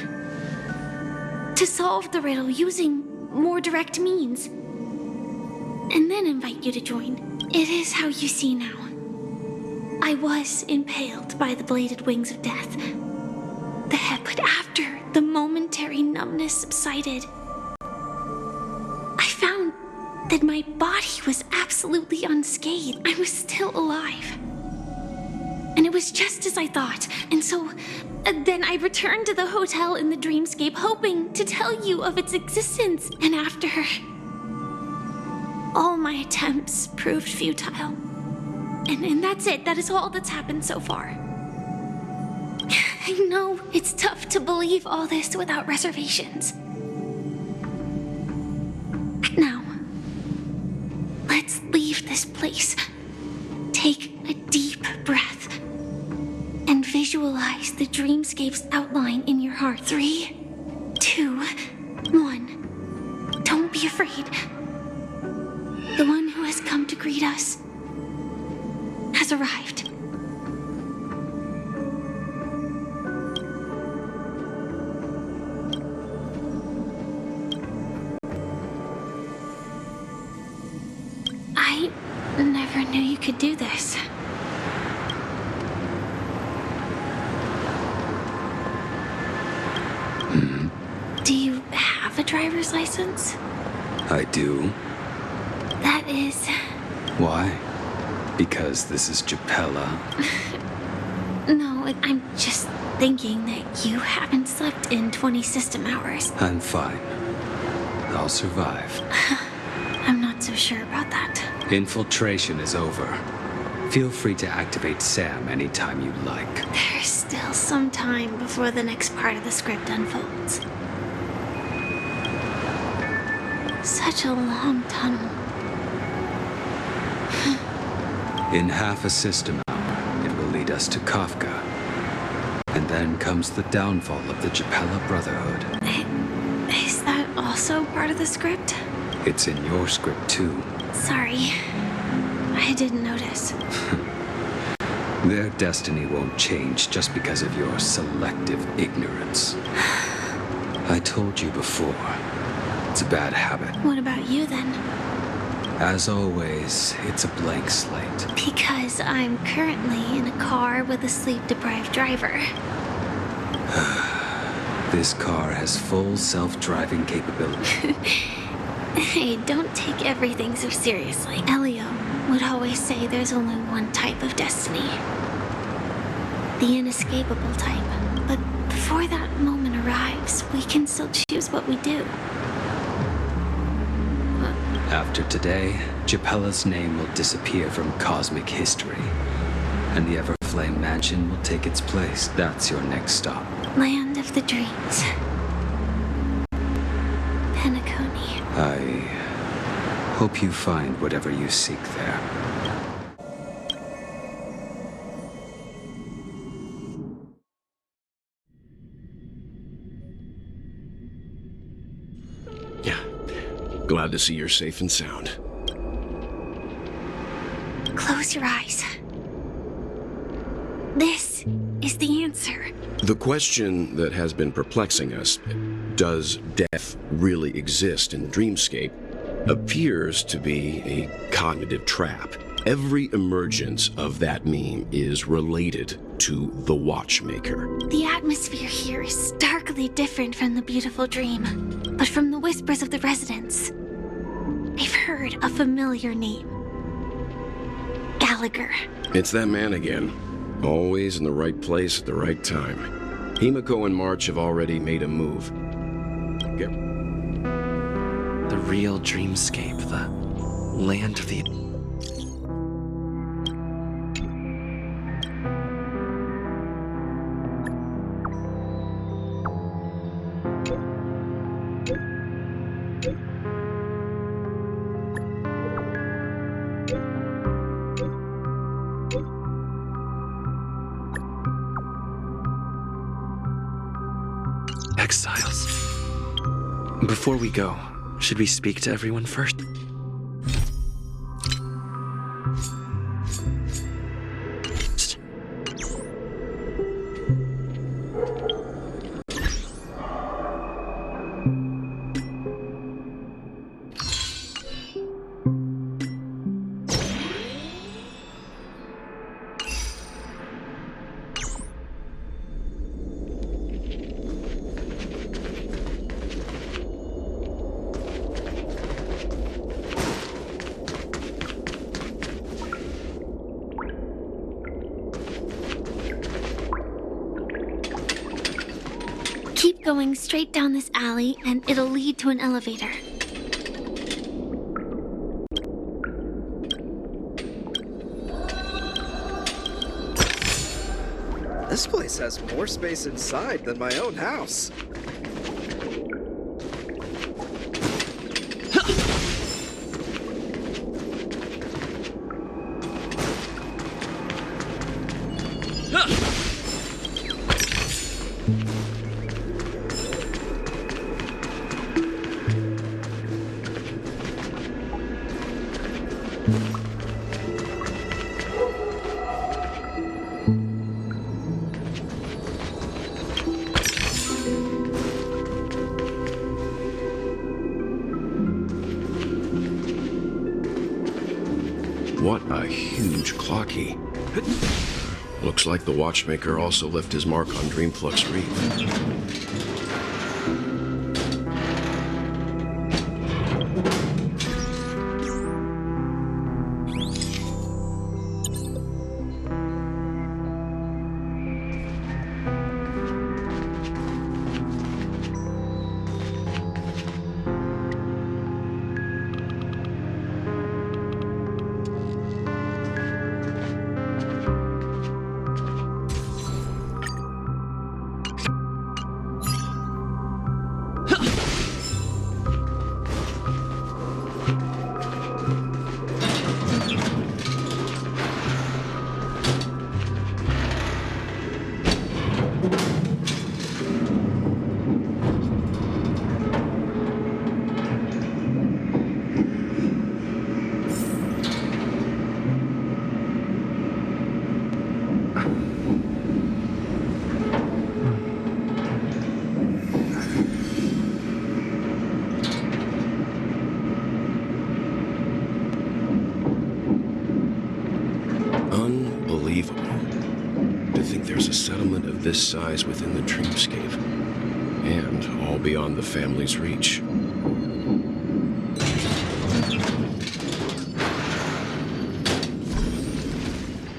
to solve the riddle using more direct means, and then invite you to join. It is how you see now. I was impaled by the bladed wings of death. But after the momentary numbness subsided, I found that my body was absolutely unscathed. I was still alive. And it was just as I thought. And so, then I returned to the hotel in the dreamscape, hoping to tell you of its existence. And after, all my attempts proved futile. And that's it. That is all that's happened so far. I know it's tough to believe all this without reservations. Now, let's leave this place. Take a deep breath and visualize the dreamscape's outline in your heart. 3, 2, 1. Don't be afraid. The one who has come to greet us has arrived. I never knew you could do this. Do you have a driver's license? I do. That is... Why? Because this is Japella. No, I'm just thinking that you haven't slept in 20 system hours. I'm fine. I'll survive. I'm not so sure about that. Infiltration is over. Feel free to activate Sam anytime you like. There's still some time before the next part of the script unfolds. Such a long tunnel. In half a system hour, it will lead us to Kafka. And then comes the downfall of the Japella Brotherhood. Is that also part of the script? It's in your script too. Sorry. I didn't notice. Their destiny won't change just because of your selective ignorance. I told you before, it's a bad habit. What about you then? As always, it's a blank slate. Because I'm currently in a car with a sleep-deprived driver. This car has full self-driving capability. Hey, don't take everything so seriously. Elio would always say there's only one type of destiny. The inescapable type. But before that moment arrives, we can still choose what we do. After today, Japella's name will disappear from cosmic history, and the Everflame Mansion will take its place. That's your next stop. Land of the Dreams. Penacony. I hope you find whatever you seek there. Glad to see you're safe and sound. Close your eyes. This is the answer. The question that has been perplexing us, does death really exist in the dreamscape, appears to be a cognitive trap. Every emergence of that meme is related to the Watchmaker. The atmosphere here is starkly different from the beautiful dream, but from the whispers of the residents, I've heard a familiar name. Gallagher. It's that man again. Always in the right place at the right time. Himiko and March have already made a move. The real dreamscape, the land of the... Exiles. Before we go, should we speak to everyone first? Keep going straight down this alley, and it'll lead to an elevator. This place has more space inside than my own house. What a huge clock key. Looks like the Watchmaker also left his mark on Dreamflux Reef. this size within the dreamscape, and all beyond the family's reach.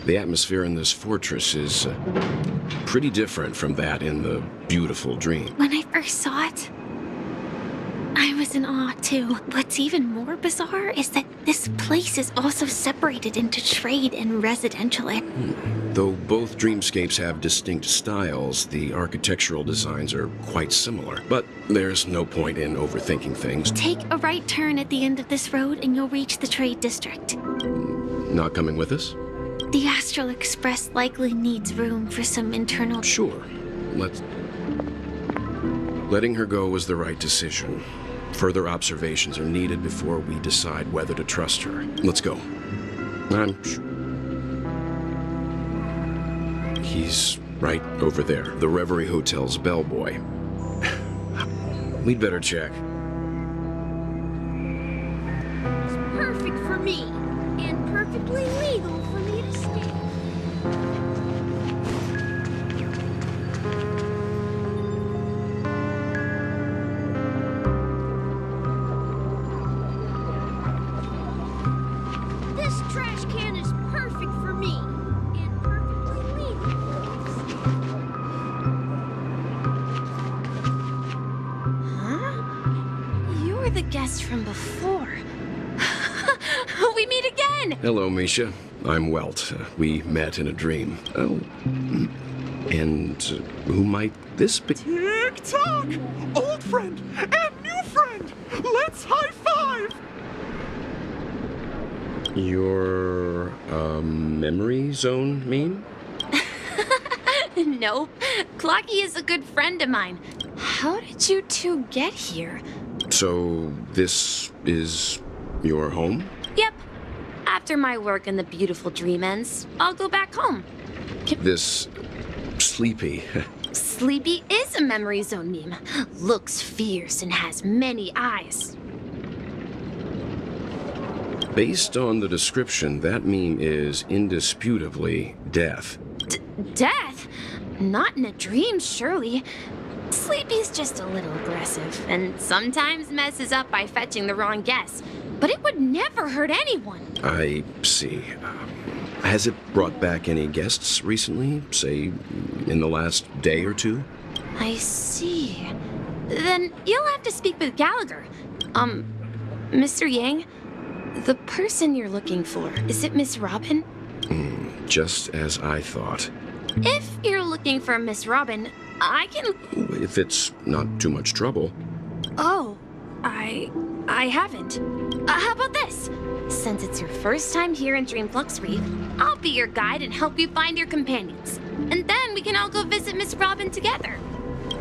The atmosphere in this fortress is pretty different from that in the beautiful dream. When I first saw it, I was in awe too. What's even more bizarre is that this place is also separated into trade and residential areas. Though both dreamscapes have distinct styles, the architectural designs are quite similar. But there's no point in overthinking things. Take a right turn at the end of this road and you'll reach the trade district. Not coming with us? The Astral Express likely needs room for some internal... Sure. Letting her go was the right decision. Further observations are needed before we decide whether to trust her. Let's go. He's right over there. The Reverie Hotel's bellboy. We'd better check. It's perfect for me, and perfectly legal for me to stay. This trash can is perfect for me, and perfectly legal for me to stay. Huh? You're the guest from before. We meet again! Hello, Misha. I'm Welt. We met in a dream. Oh. And who might this be? Tick-tock! Old friend and new friend! Let's high-five! Your, memory zone meme? Nope. Clocky is a good friend of mine. How did you two get here? So, this is your home? Yep. After my work in the beautiful dream ends, I'll go back home. This Sleepy. Sleepy is a memory zone meme. Looks fierce and has many eyes. Based on the description, that meme is indisputably death. Death? Not in a dream, surely. Sleepy's just a little aggressive, and sometimes messes up by fetching the wrong guess. But it would never hurt anyone. I see. Has it brought back any guests recently? Say, in the last day or two? I see. Then you'll have to speak with Gallagher. Mr. Yang, the person you're looking for, is it Miss Robin? Just as I thought. If you're looking for Miss Robin, I can... If it's not too much trouble. Oh, I haven't. How about this? Since it's your first time here in Dreamflux Reef, I'll be your guide and help you find your companions. And then we can all go visit Miss Robin together.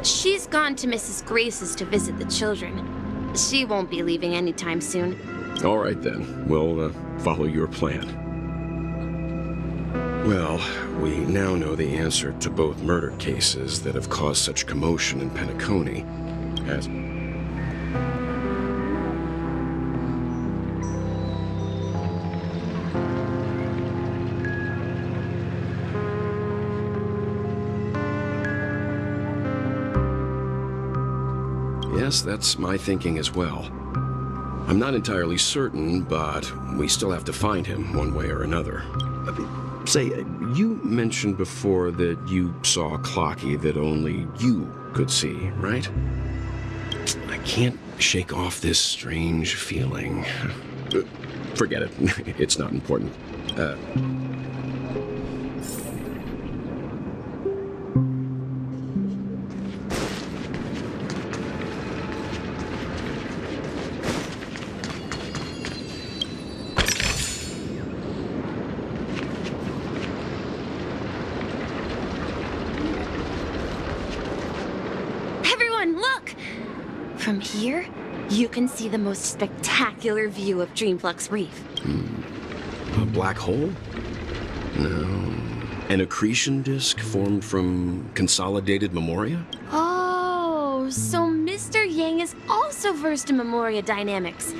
She's gone to Mrs. Grace's to visit the children. She won't be leaving anytime soon. All right then, we'll follow your plan. Well, we now know the answer to both murder cases that have caused such commotion in Penacony. As... Yes, that's my thinking as well. I'm not entirely certain, but we still have to find him one way or another. Say, you mentioned before that you saw Clocky that only you could see, right? I can't shake off this strange feeling. Forget it. It's not important. From here, you can see the most spectacular view of Dreamflux Reef. A black hole? No. An accretion disk formed from consolidated memoria? Oh, so Mr. Yang is also versed in memoria dynamics.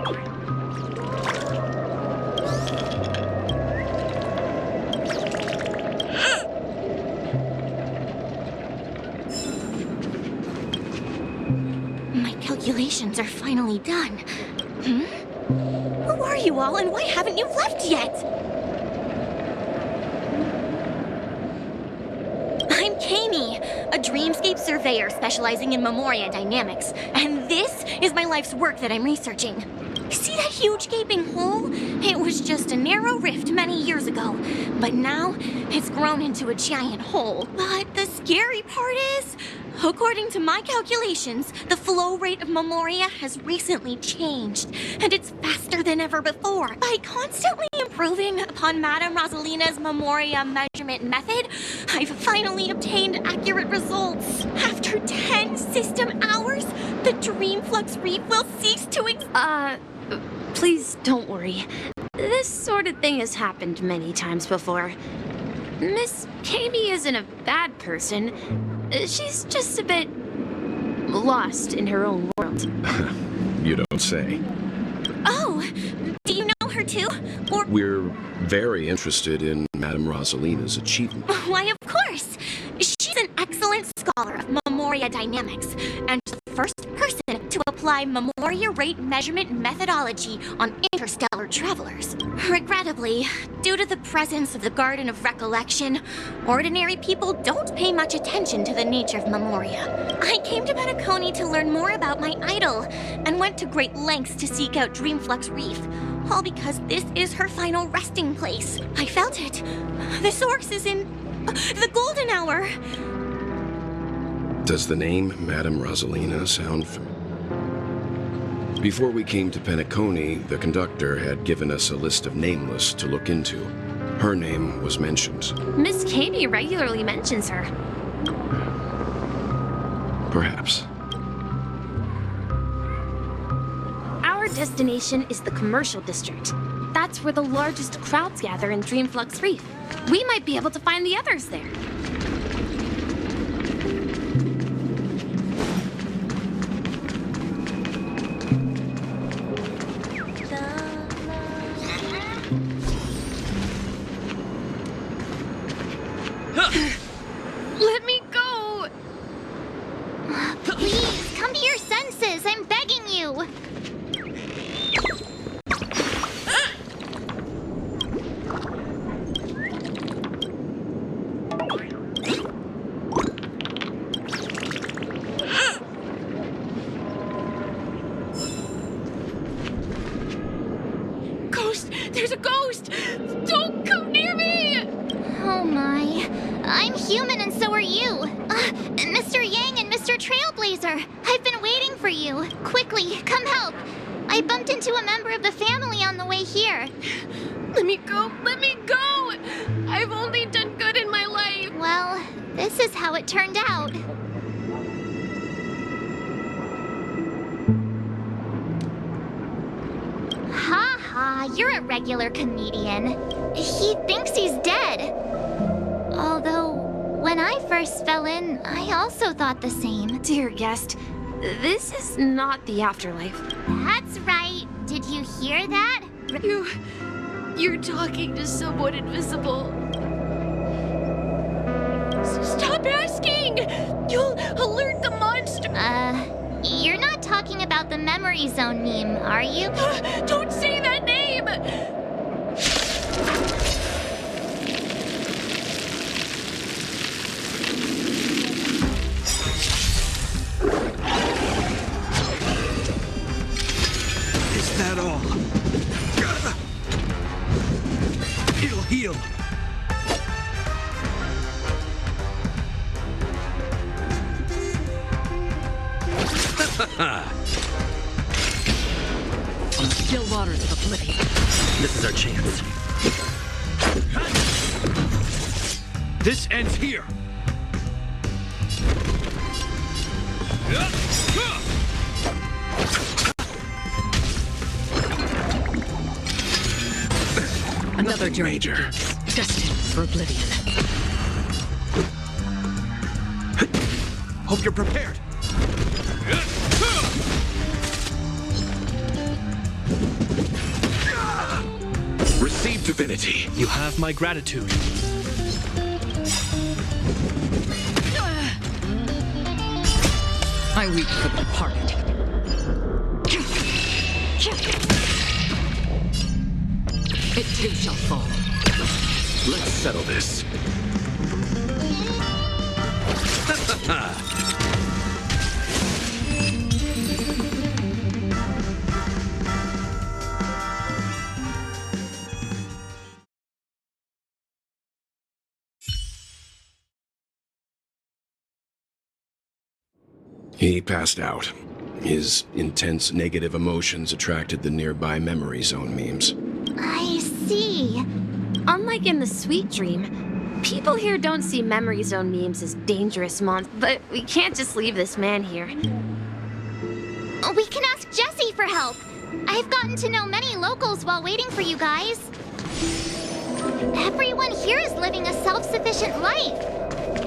My calculations are finally done. Who are you all, and why haven't you left yet? I'm Kami, a dreamscape surveyor specializing in Memoria dynamics, and this is my life's work that I'm researching. See that huge gaping hole? It was just a narrow rift many years ago, but now it's grown into a giant hole. But the scary part is, according to my calculations, the flow rate of Memoria has recently changed, and it's faster than ever before. By constantly improving upon Madame Rosalina's Memoria measurement method, I've finally obtained accurate results. After 10 system hours, the Dreamflux Reef will cease to exist. Please don't worry. This sort of thing has happened many times before. Miss Kami isn't a bad person. She's just a bit lost in her own world. You don't say. Oh, do you know her too? Or We're very interested in Madame Rosalina's achievement. why, of course. She's an excellent scholar of Memoria dynamics, and the first person to apply Memoria rate measurement methodology on interstellar travelers. Regrettably, due to the presence of the Garden of Recollection, ordinary people don't pay much attention to the nature of Memoria. I came to Penacony to learn more about my idol, and went to great lengths to seek out Dreamflux Reef, all because this is her final resting place. I felt it. The source is in the golden hour. Does the name Madame Rosalina sound familiar? Before we came to Penacony, the conductor had given us a list of nameless to look into. Her name was mentioned. Miss Kami regularly mentions her. Perhaps. Our destination is the commercial district. That's where the largest crowds gather in Dreamflux Reef. We might be able to find the others there. Let me go! Please, come to your senses. I'm begging you. Ghost! There's a ghost! Don't come near me! Oh my. I'm human and so are you. Mr. Yang and Mr. Trailblazer, I've been waiting for you. Quickly, come help. I bumped into a member of the family on the way here. Let me go! Let me go! I've only done good in my life! Well, this is how it turned out. Ha ha, you're a regular comedian. He thinks he's dead. Although, when I first fell in, I also thought the same. Dear guest, this is not the afterlife. That's right. Did you hear that? You're talking to someone invisible. Stop asking! You'll alert the monster! You're not talking about the memory zone meme, are you? Don't say that name! Is that all? It'll heal. On the still waters of oblivion. This is our chance. This ends here. Another journey begins, destined for oblivion. Hope you're prepared. perceived divinity. You have my gratitude. I weep for the departed. It too shall fall. Let's settle this. He passed out. His intense negative emotions attracted the nearby memory zone memes. I see. Unlike in the Sweet Dream, people here don't see memory zone memes as dangerous monsters, but we can't just leave this man here. We can ask Jessie for help. I've gotten to know many locals while waiting for you guys. Everyone here is living a self-sufficient life.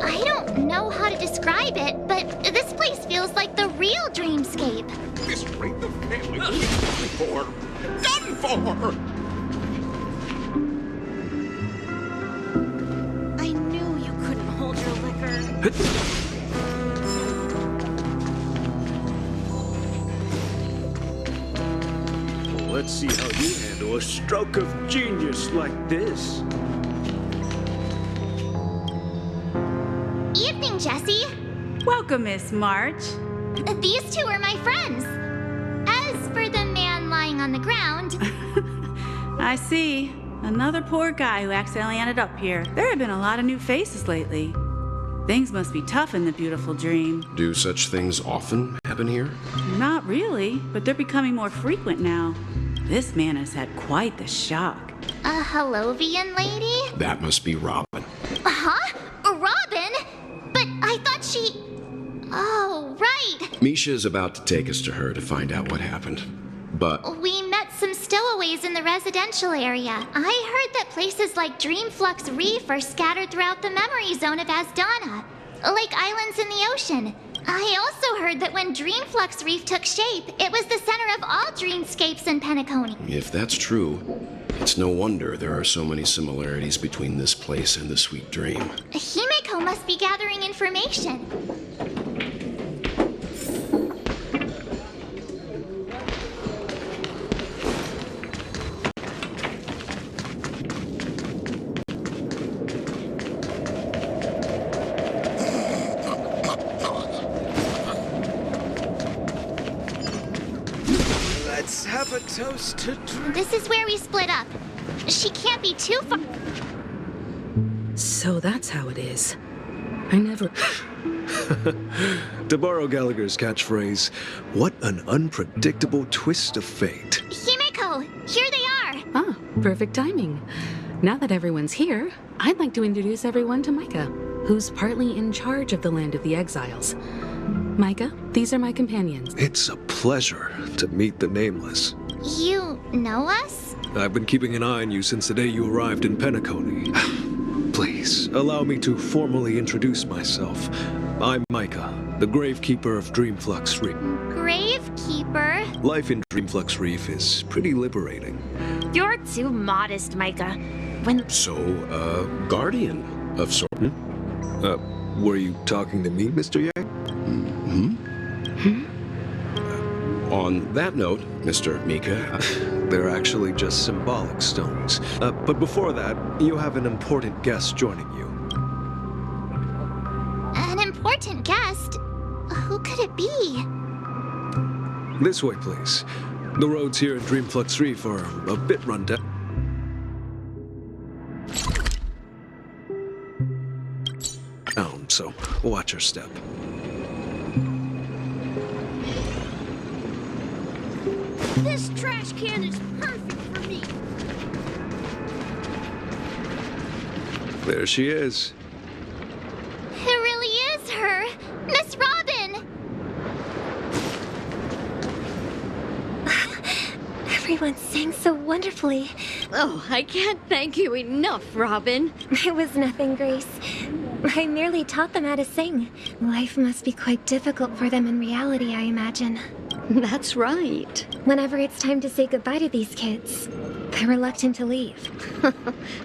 I don't know how to describe it, but this place feels like the real dreamscape. This wraith of family will be done for! Done for! I knew you couldn't hold your liquor. Well, let's see how you handle a stroke of genius like this. Evening, Jessie. Welcome, Miss March. These two are my friends. As for the man lying on the ground... I see. Another poor guy who accidentally ended up here. There have been a lot of new faces lately. Things must be tough in the beautiful dream. Do such things often happen here? Not really, but they're becoming more frequent now. This man has had quite the shock. A Hellovian lady? That must be Robin. Huh? Robin? But I thought she... Oh, right. Misha's about to take us to her to find out what happened. But We met some stowaways in the residential area. I heard that places like Dreamflux Reef are scattered throughout the memory zone of Asdana, like islands in the ocean. I also heard that when Dreamflux Reef took shape, it was the center of all dreamscapes in Penacony. if that's true, it's no wonder there are so many similarities between this place and the Sweet Dream. Himeko must be gathering information. Let's have a toast to This is where we split up. She can't be too far. So that's how it is. I never... To borrow Gallagher's catchphrase, what an unpredictable twist of fate. Himeko, here they are. Ah, perfect timing. Now that everyone's here, I'd like to introduce everyone to Micah, who's partly in charge of the Land of the Exiles. Micah, these are my companions. It's a pleasure to meet the Nameless. You know us? I've been keeping an eye on you since the day you arrived in Penacony. Please, allow me to formally introduce myself. I'm Micah, the Gravekeeper of Dreamflux Reef. Gravekeeper? Life in Dreamflux Reef is pretty liberating. You're too modest, Micah. Guardian of sort. Were you talking to me, Mr. Yang? On that note, Mr. Mika, they're actually just symbolic stones. But before that, you have an important guest joining you. An important guest? Who could it be? This way, please. The roads here in Dreamflux Reef are a bit run down. So watch your step. This trash can is perfect for me. There she is. It really is her. Miss Robin! Everyone sang so wonderfully. Oh, I can't thank you enough, Robin. It was nothing, Grace. I merely taught them how to sing. Life must be quite difficult for them in reality, I imagine. That's right. Whenever it's time to say goodbye to these kids, They're reluctant to leave.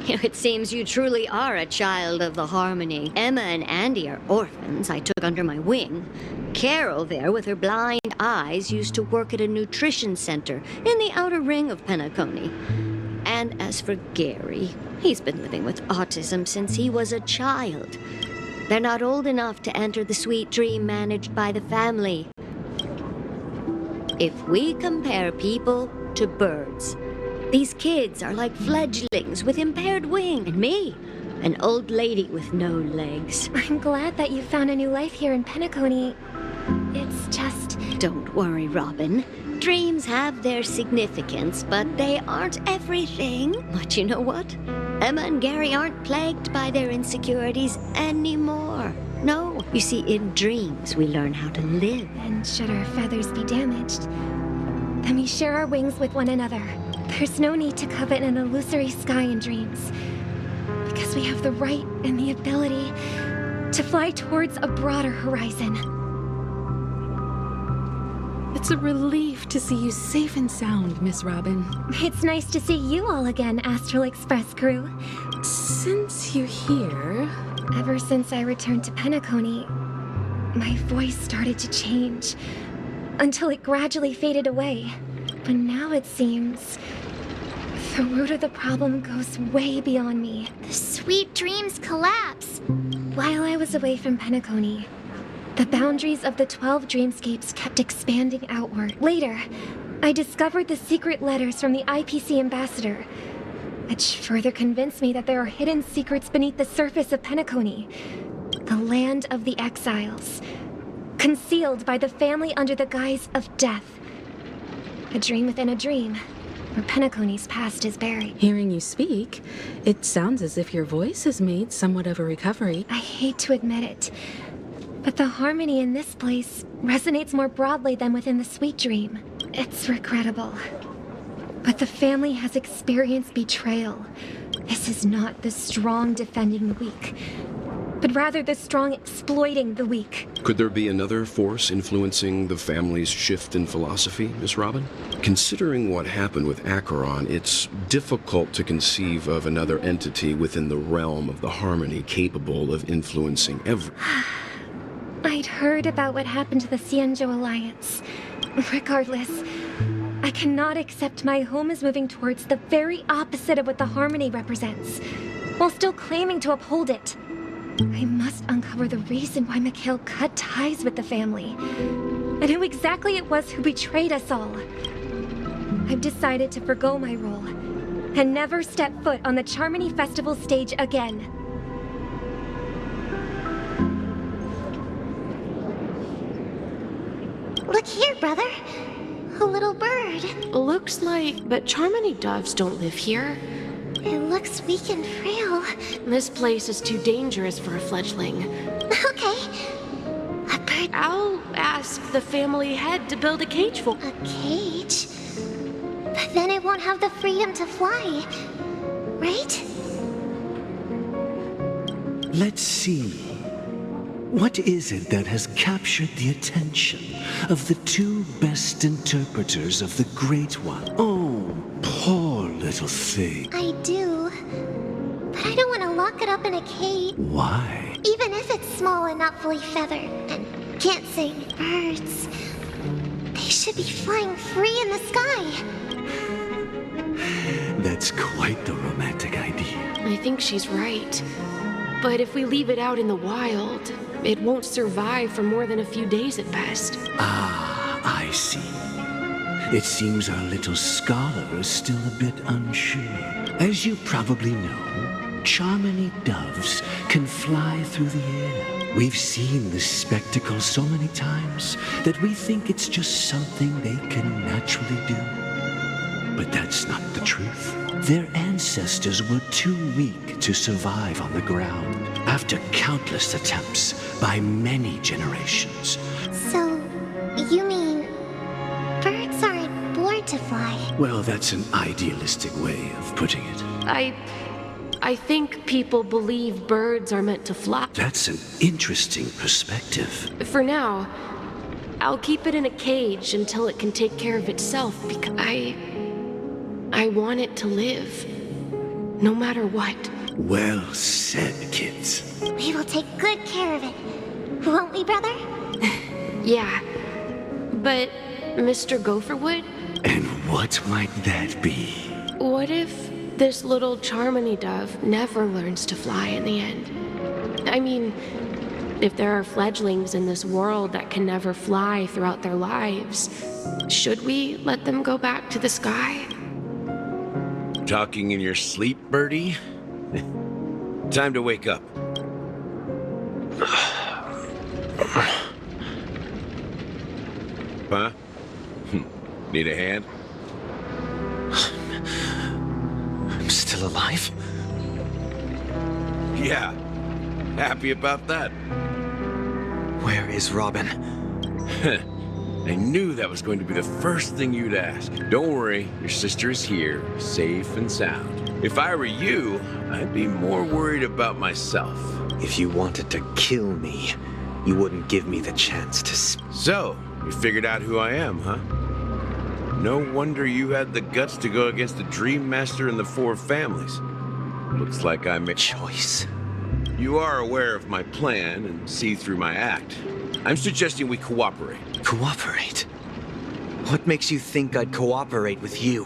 It seems you truly are a child of the Harmony. Emma and Andy are orphans I took under my wing. Carol there, with her blind eyes, used to work at a nutrition center in the outer ring of Penacony. And as for Gary, he's been living with autism since he was a child. They're not old enough to enter the sweet dream managed by the family. If we compare people to birds, these kids are like fledglings with impaired wing, and me, an old lady with no legs. I'm glad that you found a new life here in Penacony. It's just... Don't worry, Robin. Dreams have their significance, but they aren't everything. But you know what? Emma and Gary aren't plagued by their insecurities anymore. No, you see, in dreams we learn how to live. And should our feathers be damaged, then we share our wings with one another. There's no need to covet an illusory sky in dreams, because we have the right and the ability to fly towards a broader horizon. It's a relief to see you safe and sound, Miss Robin. It's nice to see you all again, Astral Express crew. Since you're here... Ever since I returned to Penacony, my voice started to change, until it gradually faded away. But now it seems the root of the problem goes way beyond me. The sweet dreams collapse. While I was away from Penacony, the boundaries of the 12 dreamscapes kept expanding outward. Later, I discovered the secret letters from the IPC ambassador, which further convinced me that there are hidden secrets beneath the surface of Penacony, the land of the exiles, concealed by the family under the guise of death. A dream within a dream, where Penacony's past is buried. Hearing you speak, it sounds as if your voice has made somewhat of a recovery. I hate to admit it, but the harmony in this place resonates more broadly than within the sweet dream. It's regrettable, but the family has experienced betrayal. This is not the strong defending the weak, but rather the strong exploiting the weak. Could there be another force influencing the family's shift in philosophy, Miss Robin? Considering what happened with Acheron, it's difficult to conceive of another entity within the realm of the Harmony capable of influencing everything. I'd heard about what happened to the Cienjo Alliance. Regardless, I cannot accept my home is moving towards the very opposite of what the Harmony represents, while still claiming to uphold it. I must uncover the reason why Mikhail cut ties with the family, and who exactly it was who betrayed us all. I've decided to forgo my role, and never step foot on the Charmony Festival stage again. Look here, brother. A little bird. Looks like... but Charmony doves don't live here. It looks weak and frail. This place is too dangerous for a fledgling. Okay. A bird... I'll ask the family head to build a cage for... A cage? But then it won't have the freedom to fly, right? Let's see. What is it that has captured the attention of the two best interpreters of the Great One? Oh, poor little thing. I do. But I don't want to lock it up in a cage. Why? Even if it's small and not fully feathered and can't sing birds, they should be flying free in the sky. That's quite the romantic idea. I think she's right. But if we leave it out in the wild, it won't survive for more than a few days at best. Ah, I see. It seems our little scholar is still a bit unsure. As you probably know, Charmony doves can fly through the air. We've seen this spectacle so many times that we think it's just something they can naturally do. But that's not the truth. Their ancestors were too weak to survive on the ground after countless attempts by many generations. So, you mean birds aren't born to fly? Well, that's an idealistic way of putting it. I think people believe birds are meant to fly. That's an interesting perspective. For now, I'll keep it in a cage until it can take care of itself, because I want it to live. No matter what. Well said, kids. We will take good care of it. Won't we, brother? Yeah. But, Mr. Gopherwood? And what might that be? What if this little Charmony dove never learns to fly in the end? I mean, if there are fledglings in this world that can never fly throughout their lives, should we let them go back to the sky? Talking in your sleep, Birdie? Time to wake up. Huh? Need a hand? I'm still alive? Yeah. Happy about that. Where is Robin? I knew that was going to be the first thing you'd ask. Don't worry, your sister is here, safe and sound. If I were you, I'd be more worried about myself. If you wanted to kill me, you wouldn't give me the chance to So, you figured out who I am, huh? No wonder you had the guts to go against the Dream Master and the Four Families. Looks like I made choice. You are aware of my plan and see through my act. I'm suggesting we cooperate. Cooperate? What makes you think I'd cooperate with you?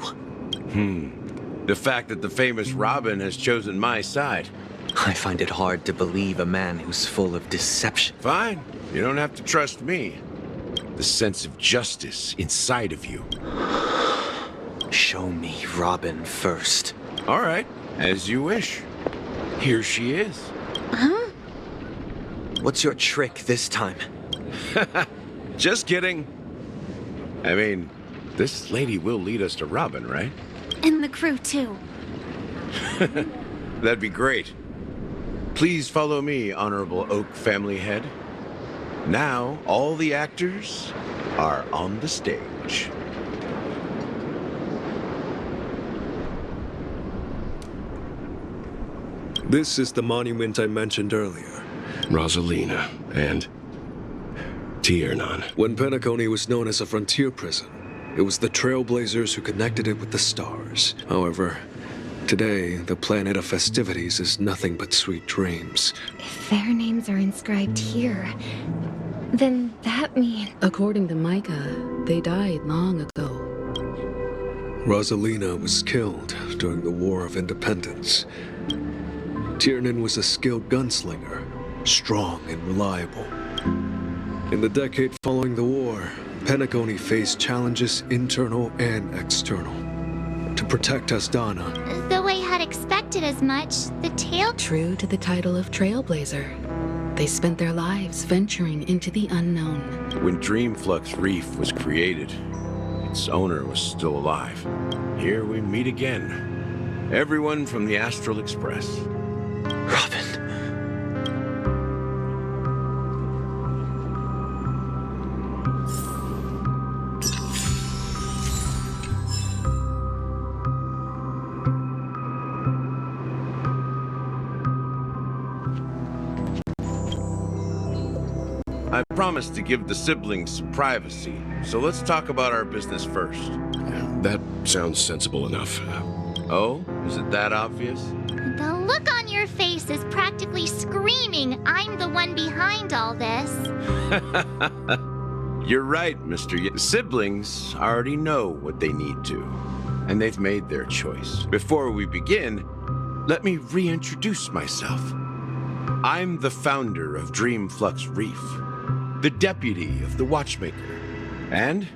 The fact that the famous Robin has chosen my side. I find it hard to believe a man who's full of deception. Fine. You don't have to trust me. The sense of justice inside of you. Show me Robin first. All right, as you wish. Here she is. Huh? What's your trick this time? Just kidding. I mean, this lady will lead us to Robin, right? And the crew, too. That'd be great. Please follow me, Honorable Oak Family Head. Now, all the actors are on the stage. This is the monument I mentioned earlier. Rosalina and Tiernan. When Penacony was known as a frontier prison, it was the Trailblazers who connected it with the stars. However, today, the planet of festivities is nothing but sweet dreams. If their names are inscribed here, then that means... According to Micah, they died long ago. Rosalina was killed during the War of Independence. Tiernan was a skilled gunslinger, strong and reliable. In the decade following the war, Penacony faced challenges internal and external. To protect Asdana, Though I had expected as much, the tale... True to the title of Trailblazer, they spent their lives venturing into the unknown. When Dreamflux Reef was created, its owner was still alive. Here we meet again. Everyone from the Astral Express. Robin. I promised to give the siblings some privacy, so let's talk about our business first. That sounds sensible enough. Oh? Is it that obvious? The look on your face is practically screaming, I'm the one behind all this. You're right, Mr. The siblings already know what they need to, and they've made their choice. Before we begin, let me reintroduce myself. I'm the founder of Dreamflux Reef, the deputy of the Watchmaker, and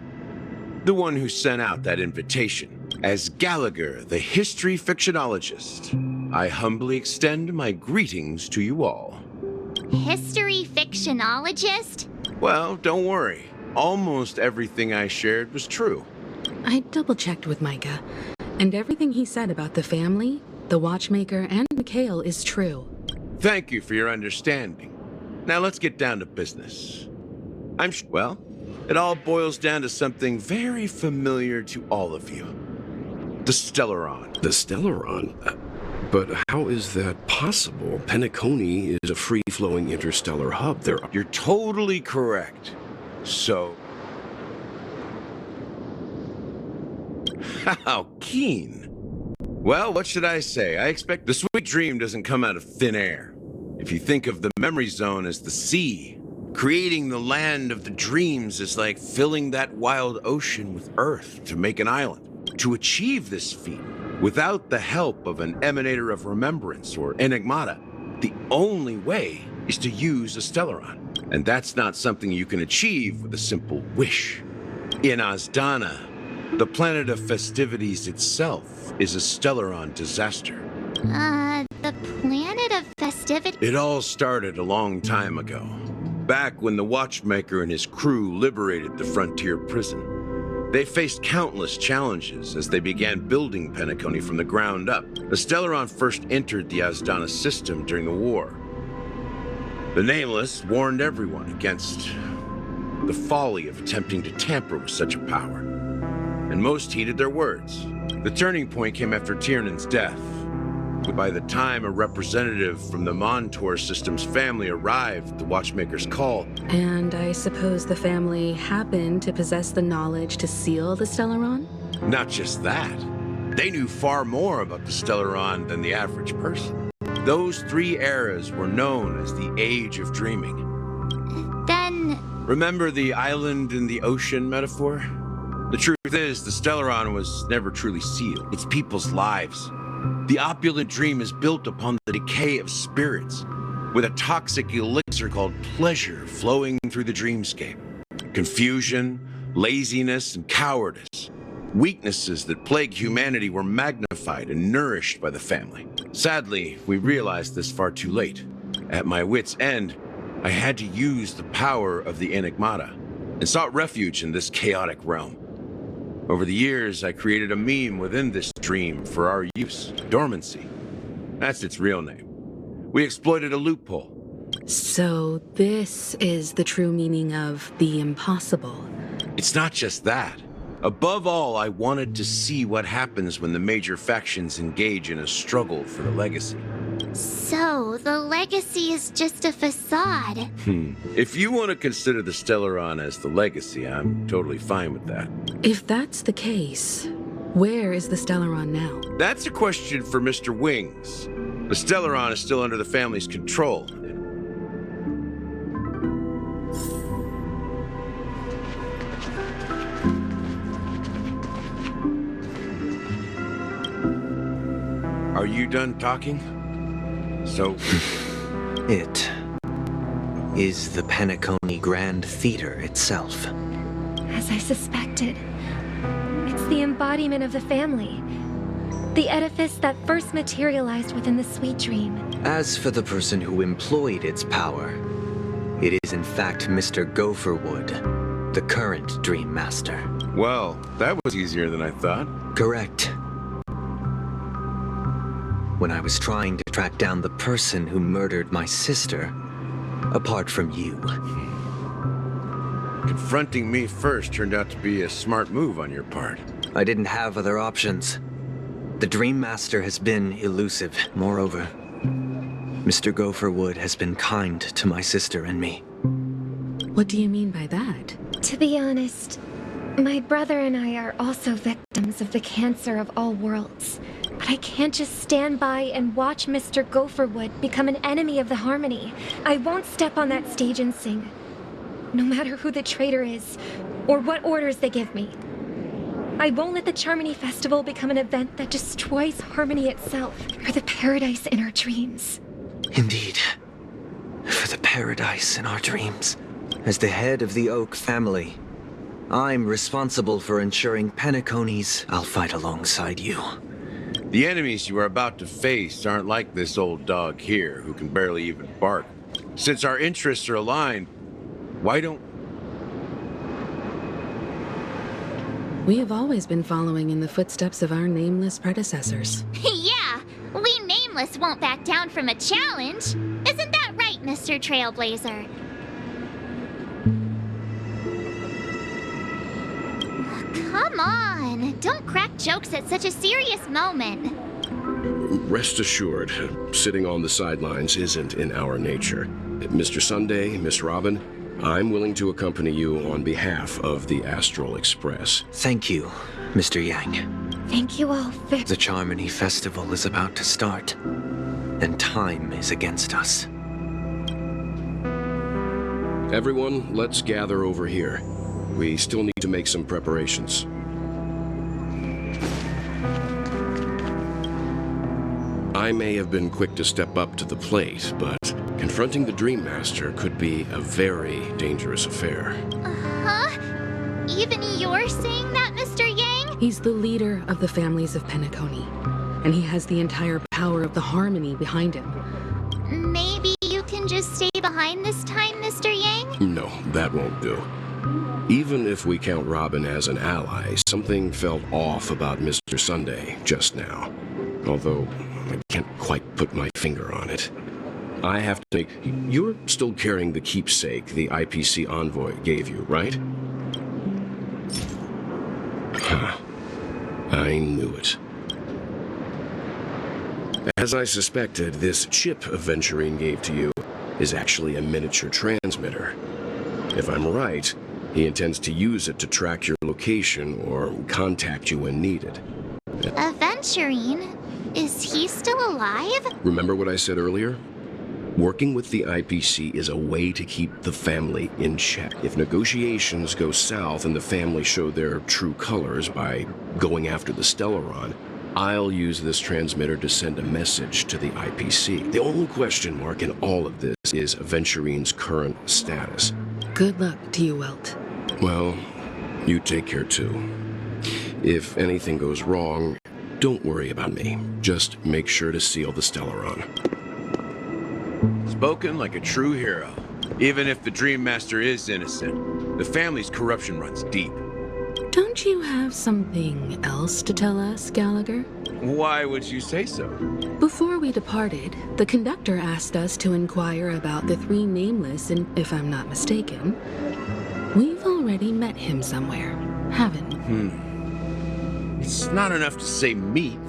the one who sent out that invitation. As Gallagher, the history fictionologist, I humbly extend my greetings to you all. History fictionologist? Well, don't worry. Almost everything I shared was true. I double-checked with Micah, and everything he said about the family, the Watchmaker, and Mikhail is true. Thank you for your understanding. Now let's get down to business. Well, it all boils down to something very familiar to all of you. The Stellaron. The Stellaron? But how is that possible? Penacony is a free-flowing interstellar hub. You're totally correct. So... How keen. Well, what should I say? I expect the sweet dream doesn't come out of thin air. If you think of the memory zone as the sea, creating the land of the dreams is like filling that wild ocean with earth to make an island. To achieve this feat, without the help of an emanator of remembrance or enigmata, the only way is to use a Stellaron. And that's not something you can achieve with a simple wish. In Azdana, the planet of festivities itself is a Stellaron disaster. The planet of festivity? It all started a long time ago, back when the Watchmaker and his crew liberated the frontier prison. They faced countless challenges as they began building Penacony from the ground up. The Stellaron first entered the Azdana system during the war. The Nameless warned everyone against the folly of attempting to tamper with such a power, and most heeded their words. The turning point came after Tiernan's death. By the time a representative from the Montour System's family arrived at the Watchmaker's call... And I suppose the family happened to possess the knowledge to seal the Stellaron? Not just that. They knew far more about the Stellaron than the average person. Those 3 eras were known as the Age of Dreaming. Then... Remember the island in the ocean metaphor? The truth is, the Stellaron was never truly sealed. It's people's lives. The opulent dream is built upon the decay of spirits, with a toxic elixir called pleasure flowing through the dreamscape. Confusion, laziness, and cowardice. Weaknesses that plague humanity were magnified and nourished by the family. Sadly, we realized this far too late. At my wit's end, I had to use the power of the Enigmata, and sought refuge in this chaotic realm. Over the years, I created a meme within this dream for our use. Dormancy. That's its real name. We exploited a loophole. So this is the true meaning of the impossible. It's not just that. Above all, I wanted to see what happens when the major factions engage in a struggle for the legacy. So, the legacy is just a facade. If you want to consider the Stellaron as the legacy, I'm totally fine with that. If that's the case, where is the Stellaron now? That's a question for Mr. Wings. The Stellaron is still under the family's control. Are you done talking? So... It is the Penacony Grand Theater itself. As I suspected, it's the embodiment of the family. The edifice that first materialized within the sweet dream. As for the person who employed its power, it is in fact Mr. Gopherwood, the current Dream Master. Well, that was easier than I thought. Correct. When I was trying to track down the person who murdered my sister, apart from you. Confronting me first turned out to be a smart move on your part. I didn't have other options. The Dream Master has been elusive. Moreover, Mr. Gopherwood has been kind to my sister and me. What do you mean by that? To be honest, my brother and I are also victims of the cancer of all worlds. But I can't just stand by and watch Mr. Gopherwood become an enemy of the Harmony. I won't step on that stage and sing. No matter who the traitor is, or what orders they give me. I won't let the Charmony Festival become an event that destroys Harmony itself, or the paradise in our dreams. Indeed. For the paradise in our dreams. As the head of the Oak family, I'm responsible for ensuring Penacony's. I'll fight alongside you. The enemies you are about to face aren't like this old dog here, who can barely even bark. Since our interests are aligned, why don't... We have always been following in the footsteps of our nameless predecessors. Yeah, we Nameless won't back down from a challenge. Isn't that right, Mr. Trailblazer? Come on, don't crack jokes at such a serious moment. Rest assured, sitting on the sidelines isn't in our nature. Mr. Sunday, Miss Robin, I'm willing to accompany you on behalf of the Astral Express. Thank you, Mr. Yang. Thank you all very... The Charmony Festival is about to start, and time is against us. Everyone, let's gather over here. We still need to make some preparations. I may have been quick to step up to the plate, but confronting the Dream Master could be a very dangerous affair. Uh-huh? Even you're saying that, Mr. Yang? He's the leader of the families of Penacony, and he has the entire power of the Harmony behind him. Maybe you can just stay behind this time, Mr. Yang? No, that won't do. Even if we count Robin as an ally, something felt off about Mr. Sunday just now. Although, I can't quite put my finger on it. I have to make... You're still carrying the keepsake the IPC envoy gave you, right? Huh. I knew it. As I suspected, this chip Aventurine gave to you is actually a miniature transmitter. If I'm right, he intends to use it to track your location or contact you when needed. Aventurine? Is he still alive? Remember what I said earlier? Working with the IPC is a way to keep the family in check. If negotiations go south and the family show their true colors by going after the Stellaron, I'll use this transmitter to send a message to the IPC. The only question mark in all of this is Aventurine's current status. Good luck to you, Welt. Well, you take care too. If anything goes wrong, don't worry about me. Just make sure to seal the Stellaron. Spoken like a true hero. Even if the Dream Master is innocent, the family's corruption runs deep. Don't you have something else to tell us, Gallagher? Why would you say so? Before we departed, the conductor asked us to inquire about the three nameless, and if I'm not mistaken, we've already met him somewhere, haven't we? It's not enough to say meet,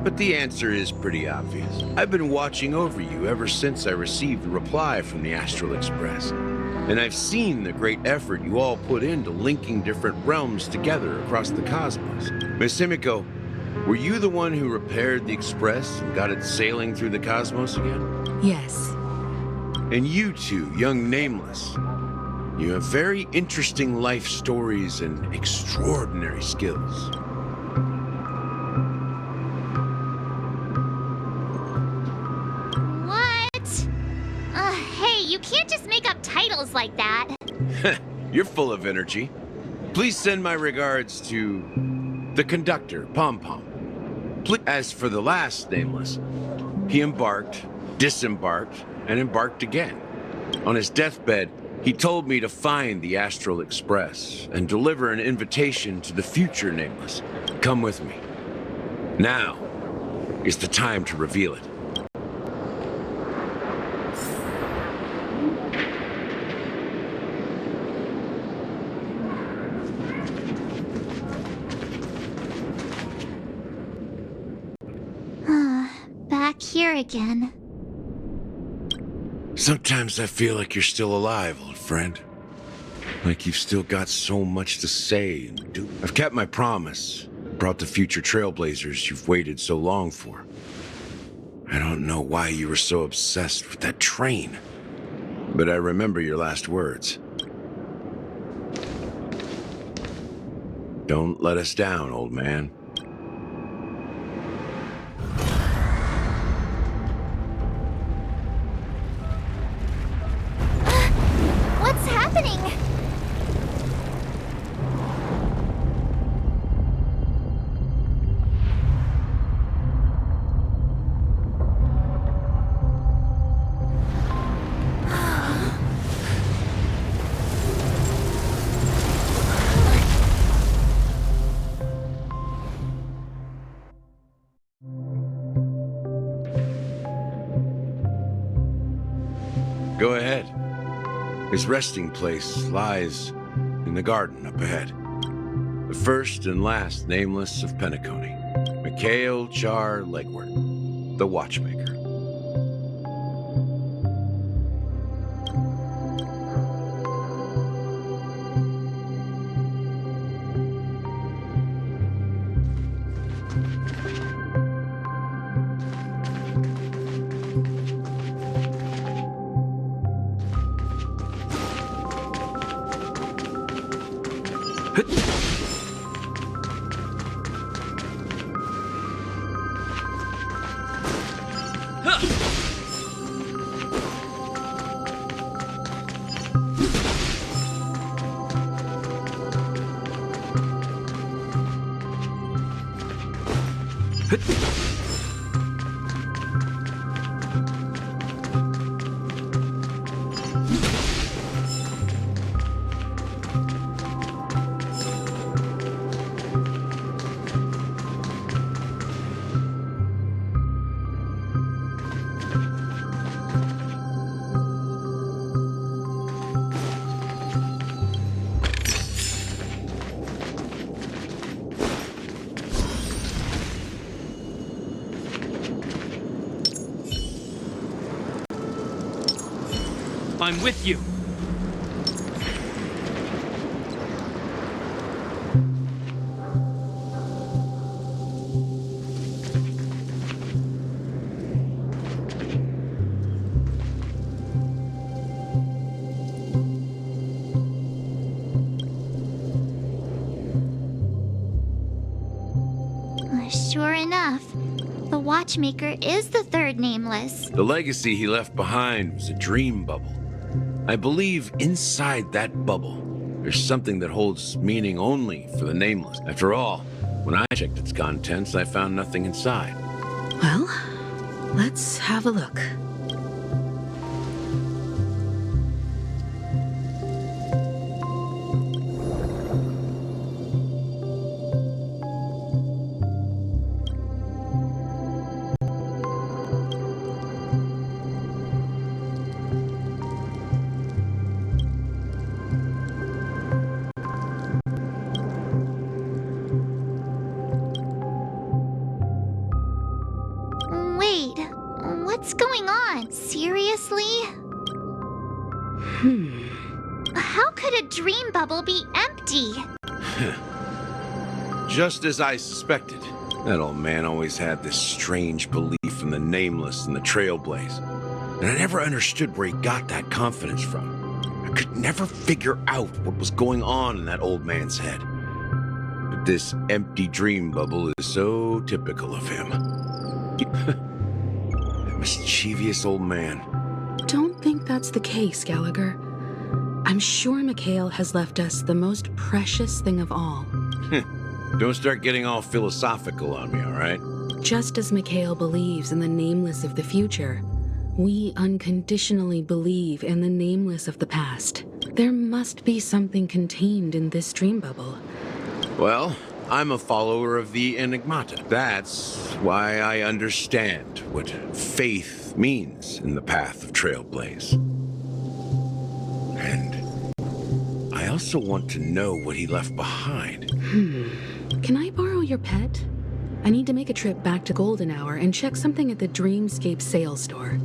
but the answer is pretty obvious. I've been watching over you ever since I received the reply from the Astral Express, and I've seen the great effort you all put into linking different realms together across the cosmos. Miss Himiko, were you the one who repaired the Express and got it sailing through the cosmos again? Yes. And you two, young Nameless, you have very interesting life stories and extraordinary skills. You can't just make up titles like that. You're full of energy. Please send my regards to the conductor, Pom Pom. As for the last Nameless, he embarked, disembarked, and embarked again. On his deathbed, he told me to find the Astral Express and deliver an invitation to the future Nameless. Come with me. Now is the time to reveal it. Back here again. Sometimes I feel like you're still alive, old friend. Like you've still got so much to say and do. I've kept my promise. Brought the future trailblazers you've waited so long for. I don't know why you were so obsessed with that train. But I remember your last words. Don't let us down, old man. What's happening? Go ahead. His resting place lies in the garden up ahead. The first and last Nameless of Penacony, Mikhail Char Legwart, the Watchmaker. I'm with you. Sure enough, the watchmaker is the third nameless. The legacy he left behind was a dream bubble. I believe inside that bubble, there's something that holds meaning only for the nameless. After all, when I checked its contents, I found nothing inside. Well, let's have a look. Wait, what's going on? Seriously? How could a dream bubble be empty? Just as I suspected. That old man always had this strange belief in the nameless and the trailblaze. And I never understood where he got that confidence from. I could never figure out what was going on in that old man's head. But this empty dream bubble is so typical of him. That mischievous old man. Don't think that's the case, Gallagher. I'm sure Mikhail has left us the most precious thing of all. Don't start getting all philosophical on me, all right? Just as Mikhail believes in the nameless of the future, we unconditionally believe in the nameless of the past. There must be something contained in this dream bubble. Well, I'm a follower of the Enigmata. That's why I understand what faith means in the path of Trailblaze. And I also want to know what he left behind. Can I borrow your pet? I need to make a trip back to Golden Hour and check something at the Dreamscape sales store.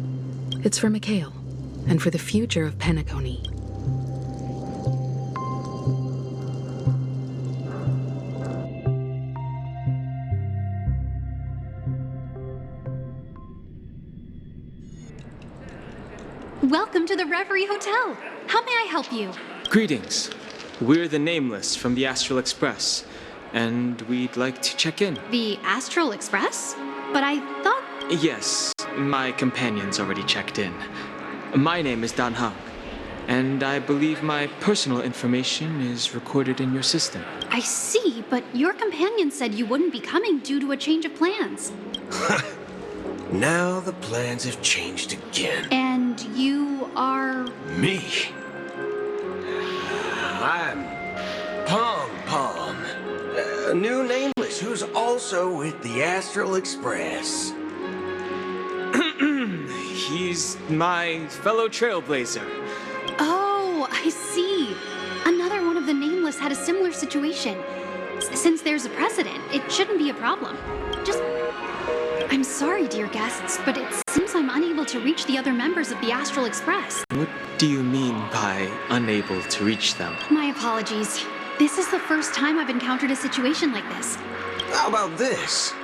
It's for Mikhail, and for the future of Penacony. Welcome to the Reverie Hotel. How may I help you? Greetings. We're the Nameless from the Astral Express, and we'd like to check in. The Astral Express? But I thought... Yes, my companion's already checked in. My name is Dan Hung, and I believe my personal information is recorded in your system. I see, but your companion said you wouldn't be coming due to a change of plans. Now the plans have changed again. And you are... Me? I'm Pom Pom, a new nameless who's also with the Astral Express. He's my fellow trailblazer. Oh, I see. Another one of the Nameless had a similar situation. Since there's a precedent, it shouldn't be a problem. Just... I'm sorry, dear guests, but it seems I'm unable to reach the other members of the Astral Express. What do you mean by unable to reach them? My apologies. This is the first time I've encountered a situation like this. How about this?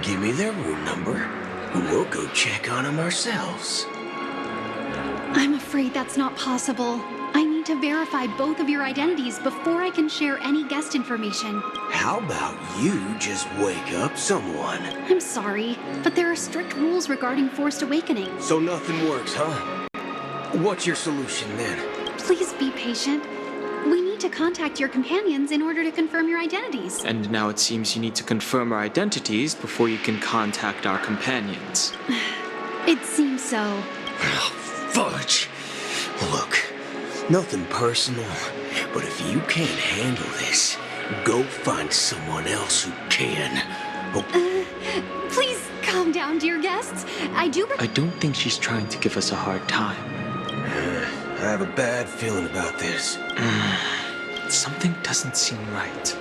give me their room number, and we'll go check on them ourselves. I'm afraid that's not possible. I need to verify both of your identities before I can share any guest information. How about you just wake up someone? I'm sorry, but there are strict rules regarding forced awakening. So nothing works, huh? What's your solution then? Please be patient. We need to contact your companions in order to confirm your identities. And now it seems you need to confirm our identities before you can contact our companions. It seems so. Oh, fudge. Look, nothing personal, but if you can't handle this, go find someone else who can. Please calm down, dear guests. I don't think she's trying to give us a hard time. I have a bad feeling about this. Something doesn't seem right.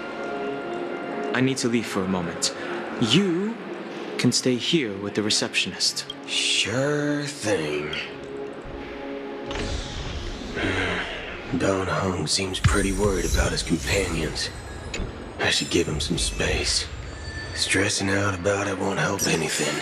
I need to leave for a moment. You can stay here with the receptionist. Sure thing. Don Hung seems pretty worried about his companions. I should give him some space. Stressing out about it won't help anything.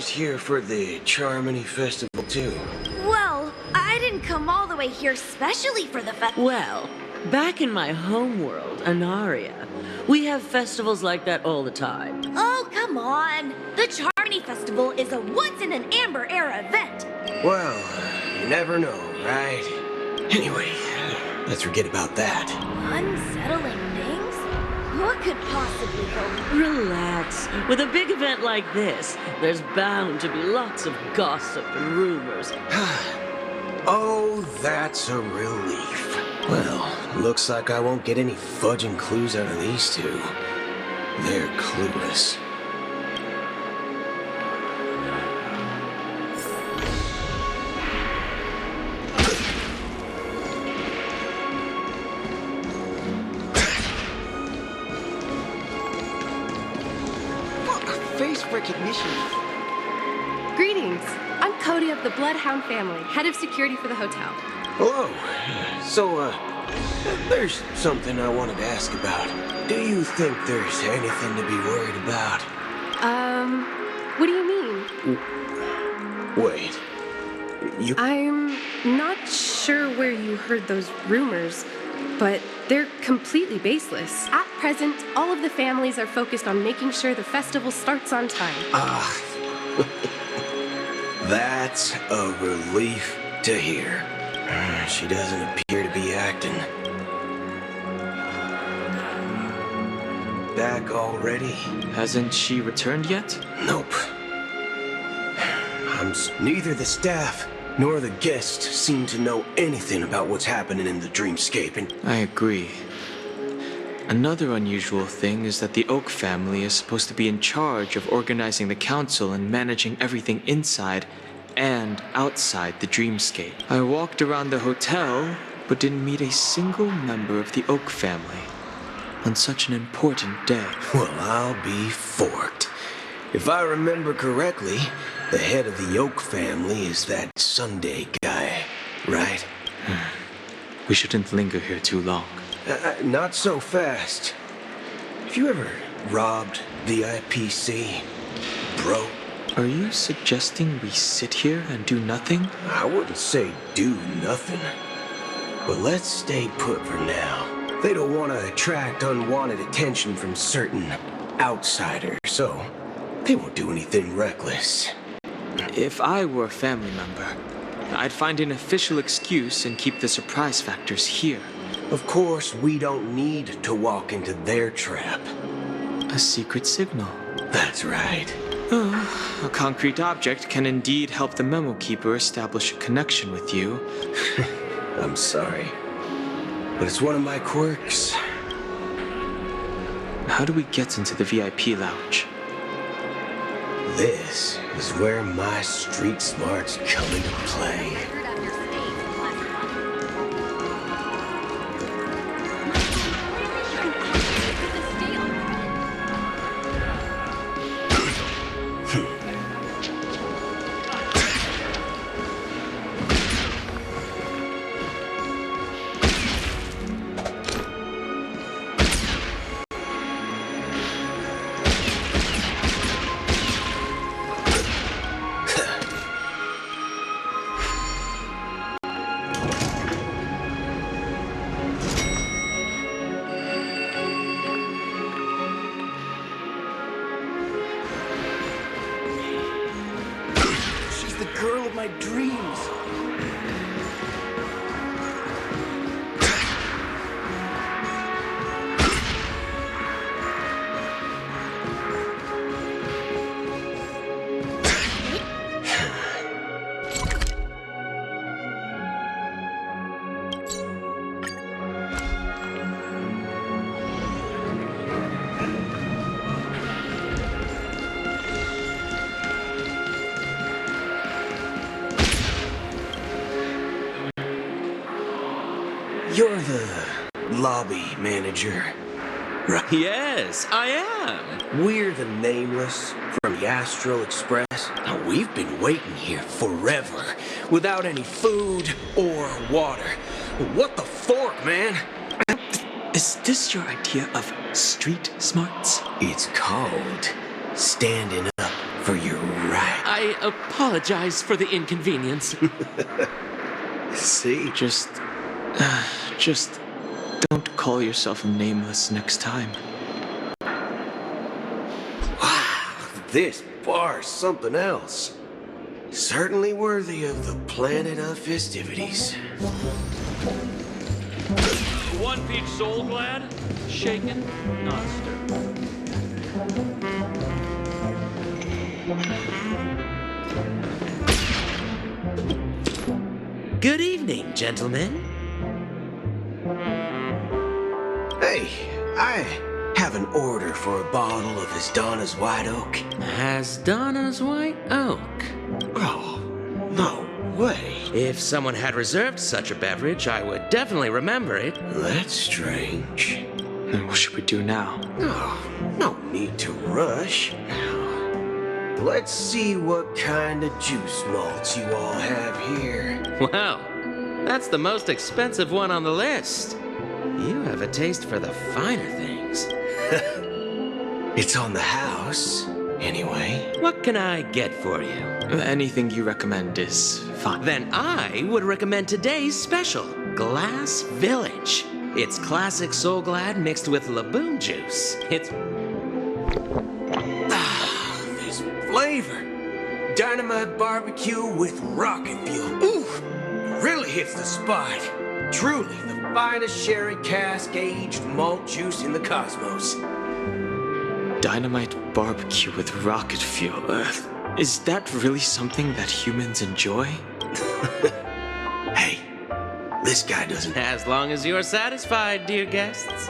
Here for the Charmony Festival too. Well, I didn't come all the way here specially for the festival. Well, back in my homeworld, Anaria, we have festivals like that all the time. Oh, come on. The Charmony Festival is a once-in-an-Amber Era event. Well, you never know, right? Anyway, let's forget about that. Unsettling things? What could possibly go? Relax. With a big event like this, there's bound to be lots of gossip and rumors. Oh, that's a relief. Well, looks like I won't get any fudging clues out of these two. They're clueless. Recognition. Greetings. I'm Cody of the Bloodhound family, head of security for the hotel. Hello. So, there's something I wanted to ask about. Do you think there's anything to be worried about? What do you mean? Wait. I'm not sure where you heard those rumors, but they're completely baseless. At present, all of the families are focused on making sure the festival starts on time. That's a relief to hear. She doesn't appear to be acting. Back already? Hasn't she returned yet? Nope. Neither the staff nor the guests seem to know anything about what's happening in the dreamscape, and I agree. Another unusual thing is that the Oak family is supposed to be in charge of organizing the council and managing everything inside and outside the dreamscape. I walked around the hotel, but didn't meet a single member of the Oak family on such an important day. Well, I'll be forked. If I remember correctly, the head of the Oak family is that Sunday guy, right? We shouldn't linger here too long. Not so fast. Have you ever robbed the IPC, bro? Are you suggesting we sit here and do nothing? I wouldn't say do nothing. But let's stay put for now. They don't want to attract unwanted attention from certain outsiders, so they won't do anything reckless. If I were a family member, I'd find an official excuse and keep the surprise factors here. Of course, we don't need to walk into their trap. A secret signal. That's right. A concrete object can indeed help the memo keeper establish a connection with you. I'm sorry, but it's one of my quirks. How do we get into the VIP lounge? This is where my street smarts come into play. Girl of my dreams. You're the lobby manager, right? Yes, I am. We're the Nameless from the Astral Express. Now, we've been waiting here forever without any food or water. What the fork, man? Is this your idea of street smarts? It's called standing up for your right. I apologize for the inconvenience. See? Just don't call yourself a Nameless next time. Wow, this bar's something else. Certainly worthy of the planet of festivities. One peach soul glad, shaken, not stirred. Good evening, gentlemen. Hey, I have an order for a bottle of Hasdana's White Oak. Hasdana's White Oak? Oh, no way. If someone had reserved such a beverage, I would definitely remember it. That's strange. Then what should we do now? Oh, no need to rush. Let's see what kind of juice malts you all have here. Wow, that's the most expensive one on the list. You have a taste for the finer things. It's on the house, anyway. What can I get for you? Anything you recommend is fine. Then I would recommend today's special, Glass Village. It's classic Soul Glad mixed with Laboon juice. It's... this flavor. Dynamite barbecue with rocket fuel. Ooh, really hits the spot. Truly the finest sherry cask-aged malt juice in the cosmos. Dynamite barbecue with rocket fuel. Is that really something that humans enjoy? Hey, this guy doesn't... As long as you're satisfied, dear guests.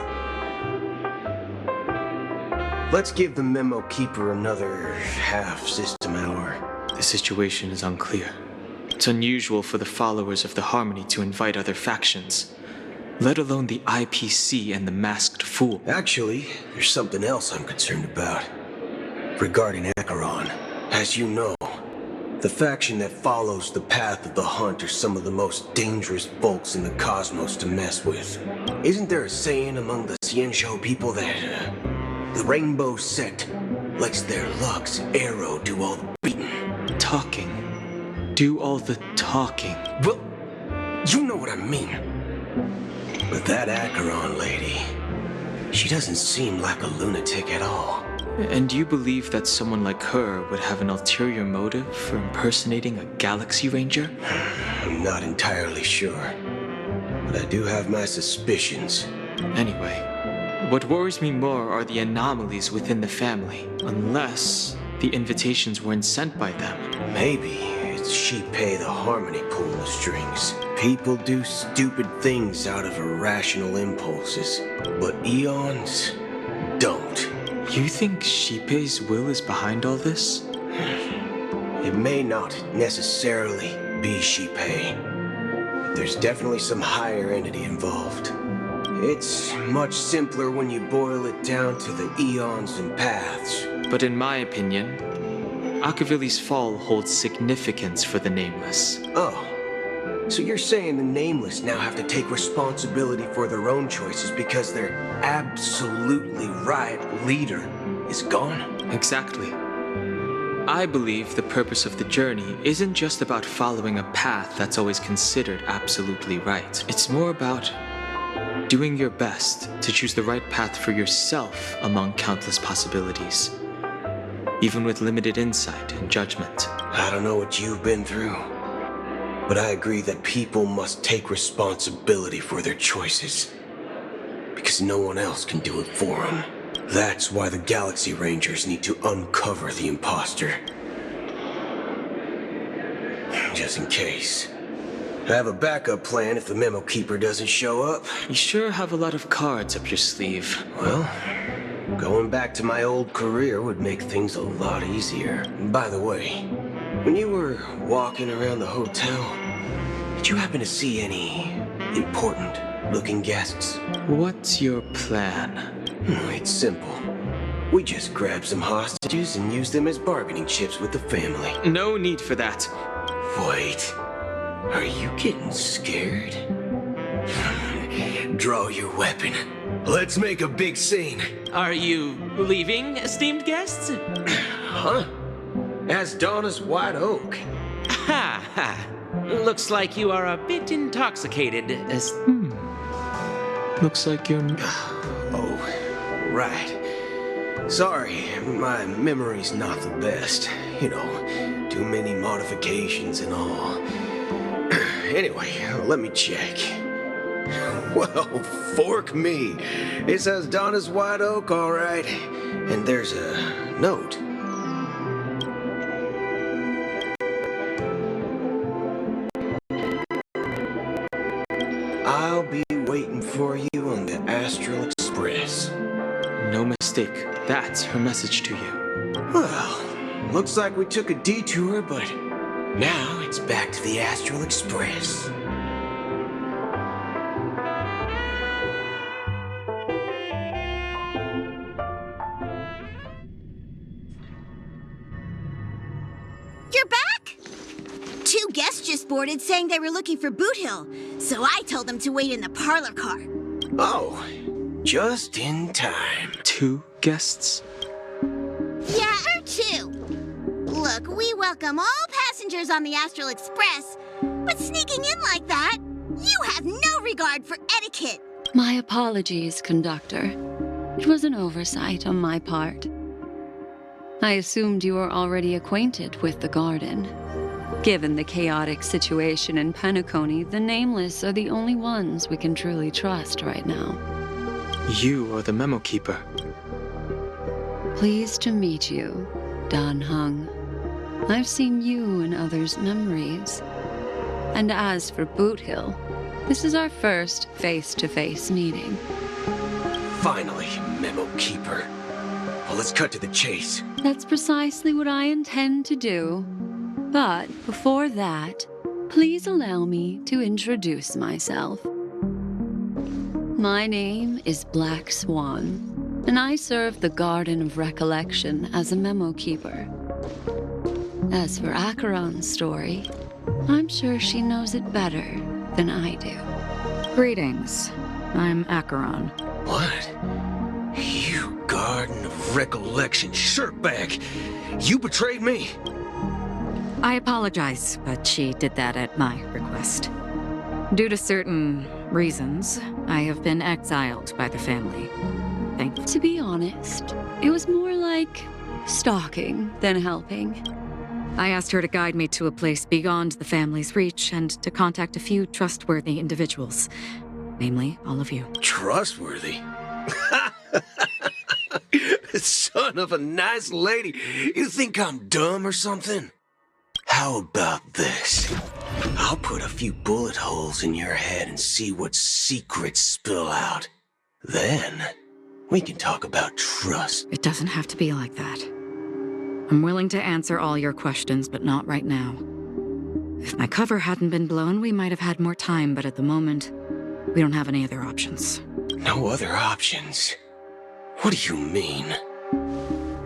Let's give the memo keeper another half-system hour. The situation is unclear. It's unusual for the followers of the Harmony to invite other factions, let alone the IPC and the Masked Fool. Actually, there's something else I'm concerned about. Regarding Acheron. As you know, the faction that follows the path of the Hunt are some of the most dangerous folks in the cosmos to mess with. Isn't there a saying among the Xianzhou people that the Rainbow Sect lets their Lux Arrow do all the beating? Talking. Do all the talking. Well, you know what I mean. But that Acheron lady, she doesn't seem like a lunatic at all. And you believe that someone like her would have an ulterior motive for impersonating a Galaxy Ranger? I'm not entirely sure, but I do have my suspicions. Anyway, What worries me more are the anomalies within the family, unless the invitations weren't sent by them. Maybe it's Shipei the Harmony pulling the strings. People do stupid things out of irrational impulses, but Eons don't. You think Shipei's will is behind all this? It may not necessarily be Shipei, but there's definitely some higher entity involved. It's much simpler when you boil it down to the eons and paths. But in my opinion, Akavili's fall holds significance for the Nameless. Oh, so you're saying the Nameless now have to take responsibility for their own choices because their absolutely right leader is gone? Exactly. I believe the purpose of the journey isn't just about following a path that's always considered absolutely right. It's more about doing your best to choose the right path for yourself among countless possibilities, even with limited insight and judgment. I don't know what you've been through, but I agree that people must take responsibility for their choices, because no one else can do it for them. That's why the Galaxy Rangers need to uncover the imposter. Just in case. I have a backup plan if the Memo Keeper doesn't show up. You sure have a lot of cards up your sleeve. Well, going back to my old career would make things a lot easier. By the way, when you were walking around the hotel, did you happen to see any important-looking guests? What's your plan? It's simple. We just grab some hostages and use them as bargaining chips with the family. No need for that. Wait. Are you getting scared? Draw your weapon. Let's make a big scene. Are you leaving, esteemed guests? Huh? As Donna's White Oak. Ha ha. Looks like you are a bit intoxicated. Looks like you're... Oh, right. Sorry, my memory's not the best. You know, too many modifications and all. Anyway, let me check. Well, fork me. It says Donna's White Oak, all right. And there's a note. I'll be waiting for you on the Astral Express. No mistake. That's her message to you. Well, looks like we took a detour, but now it's back to the Astral Express. You're back? Two guests just boarded saying they were looking for Boot Hill, so I told them to wait in the parlor car. Oh, just in time. 2 guests? Yeah, or 2. Look, we welcome all passengers on the Astral Express, but sneaking in like that, you have no regard for etiquette. My apologies, conductor. It was an oversight on my part. I assumed you were already acquainted with the garden. Given the chaotic situation in Penacony, the Nameless are the only ones we can truly trust right now. You are the Memo Keeper. Pleased to meet you, Dan Hung. I've seen you in others' memories. And as for Boot Hill, this is our first face-to-face meeting. Finally, Memo Keeper. Well, let's cut to the chase. That's precisely what I intend to do. But before that, please allow me to introduce myself. My name is Black Swan, and I serve the Garden of Recollection as a Memo Keeper. As for Acheron's story, I'm sure she knows it better than I do. Greetings. I'm Acheron. What? You Garden of Recollection shirtbag! You betrayed me! I apologize, but she did that at my request. Due to certain reasons, I have been exiled by the family. To be honest, it was more like stalking than helping. I asked her to guide me to a place beyond the family's reach and to contact a few trustworthy individuals. Namely, all of you. Trustworthy? Son of a nice lady. You think I'm dumb or something? How about this? I'll put a few bullet holes in your head and see what secrets spill out. Then, we can talk about trust. It doesn't have to be like that. I'm willing to answer all your questions, but not right now. If my cover hadn't been blown, we might have had more time, but at the moment, we don't have any other options. No other options? What do you mean?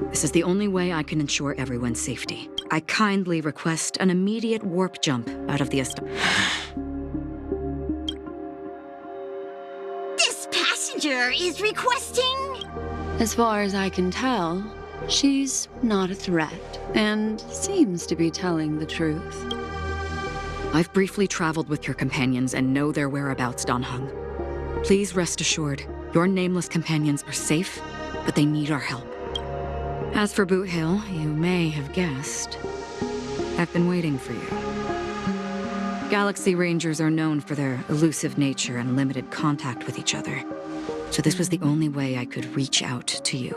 This is the only way I can ensure everyone's safety. I kindly request an immediate warp jump out of the This passenger is requesting... As far as I can tell, she's not a threat, and seems to be telling the truth. I've briefly traveled with your companions and know their whereabouts, Dan Heng. Please rest assured, your nameless companions are safe, but they need our help. As for Boot Hill, you may have guessed, I've been waiting for you. Galaxy Rangers are known for their elusive nature and limited contact with each other, so this was the only way I could reach out to you.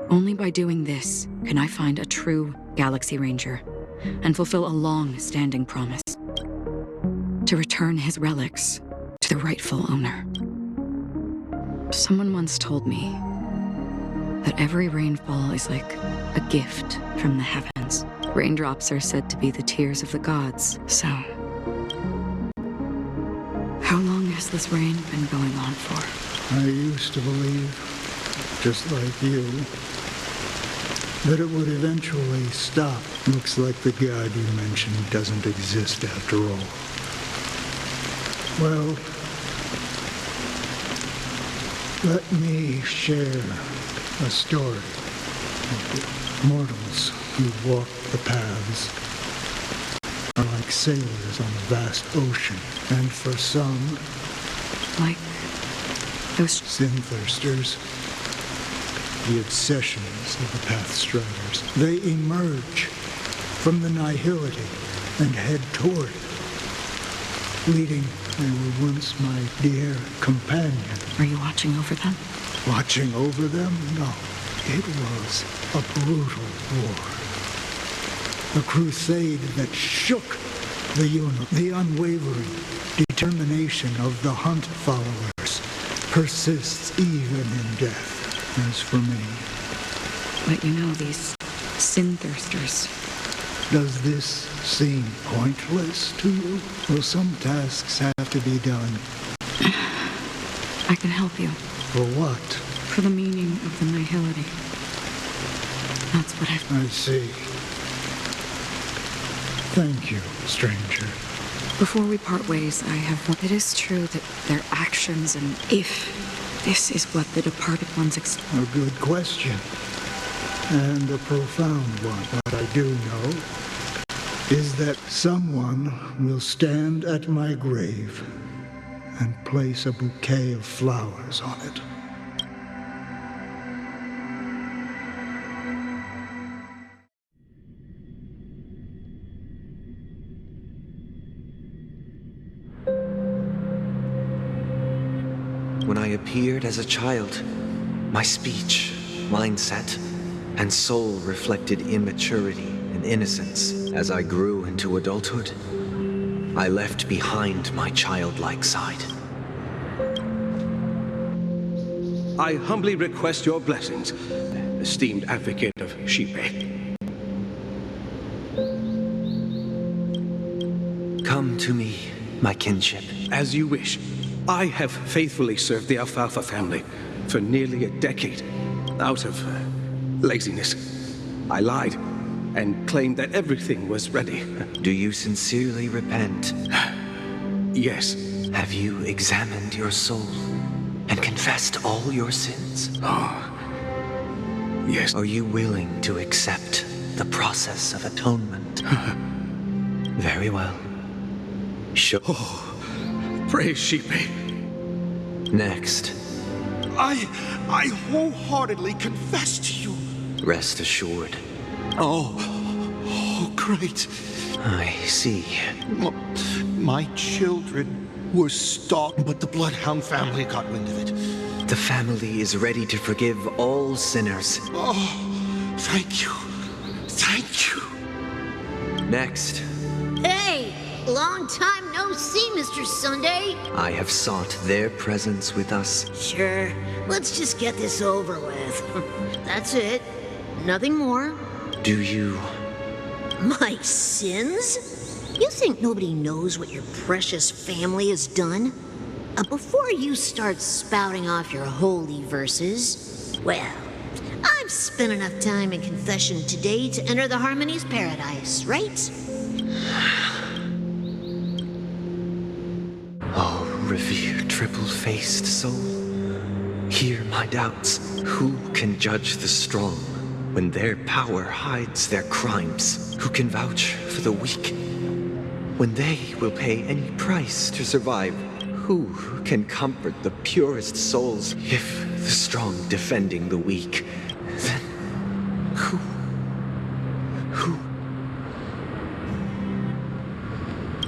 Only by doing this can I find a true Galaxy Ranger and fulfill a long-standing promise to return his relics to the rightful owner. Someone once told me that every rainfall is like a gift from the heavens. Raindrops are said to be the tears of the gods, so... How long has this rain been going on for? I used to believe, just like you, that it would eventually stop. Looks like the god you mentioned doesn't exist after all. Well, let me share a story of the mortals who walk the paths are like sailors on a vast ocean, and for some, like those sin-thirsters, the obsessions of the Pathstriders. They emerge from the nihility and head toward it, leading they were once my dear companion. Are you watching over them? Watching over them? No. It was a brutal war. A crusade that shook the unit. The unwavering determination of the Hunt followers persists even in death. As for me... But you know, these sin-thirsters... Does this seem pointless to you? Well, some tasks have to be done. I can help you. For what? For the meaning of the nihility. That's what I see. Thank you, stranger. Before we part ways, I have... It is true that their actions and if this is what the departed ones expect. A good question. And a profound one. What I do know is that someone will stand at my grave and place a bouquet of flowers on it. When I appeared as a child, my speech, mindset, and soul reflected immaturity and innocence. As I grew into adulthood, I left behind my childlike side. I humbly request your blessings, esteemed advocate of Shipe. Come to me, my kinship. As you wish. I have faithfully served the Alfalfa family for nearly a decade, out of laziness. I lied and claimed that everything was ready. Do you sincerely repent? Yes. Have you examined your soul and confessed all your sins? Oh, yes. Are you willing to accept the process of atonement? Very well. Sure. Oh, praise Shipe. Next. I wholeheartedly confess to you. Rest assured. Oh, great. I see. My children were stalked, but the Bloodhound family got wind of it. The family is ready to forgive all sinners. Oh, thank you. Thank you. Next, Hey! Long time no see, Mr. Sunday. I have sought their presence with us. Sure. Let's just get this over with. That's it. Nothing more. Do you? My sins? You think nobody knows what your precious family has done? Before you start spouting off your holy verses, well, I've spent enough time in confession today to enter the Harmony's paradise, right? Oh, revered triple-faced soul, hear my doubts. Who can judge the strong when their power hides their crimes? Who can vouch for the weak when they will pay any price to survive? Who can comfort the purest souls if the strong defending the weak? Then who?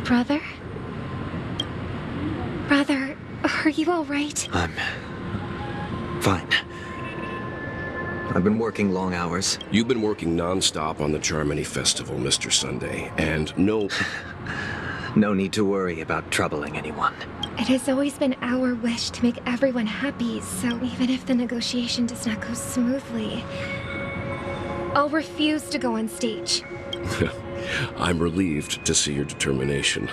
Brother? Brother, are you all right? I'm fine. I've been working long hours. You've been working non-stop on the Charmony Festival, Mr. Sunday, and no need to worry about troubling anyone. It has always been our wish to make everyone happy, so even if the negotiation does not go smoothly, I'll refuse to go on stage. I'm relieved to see your determination.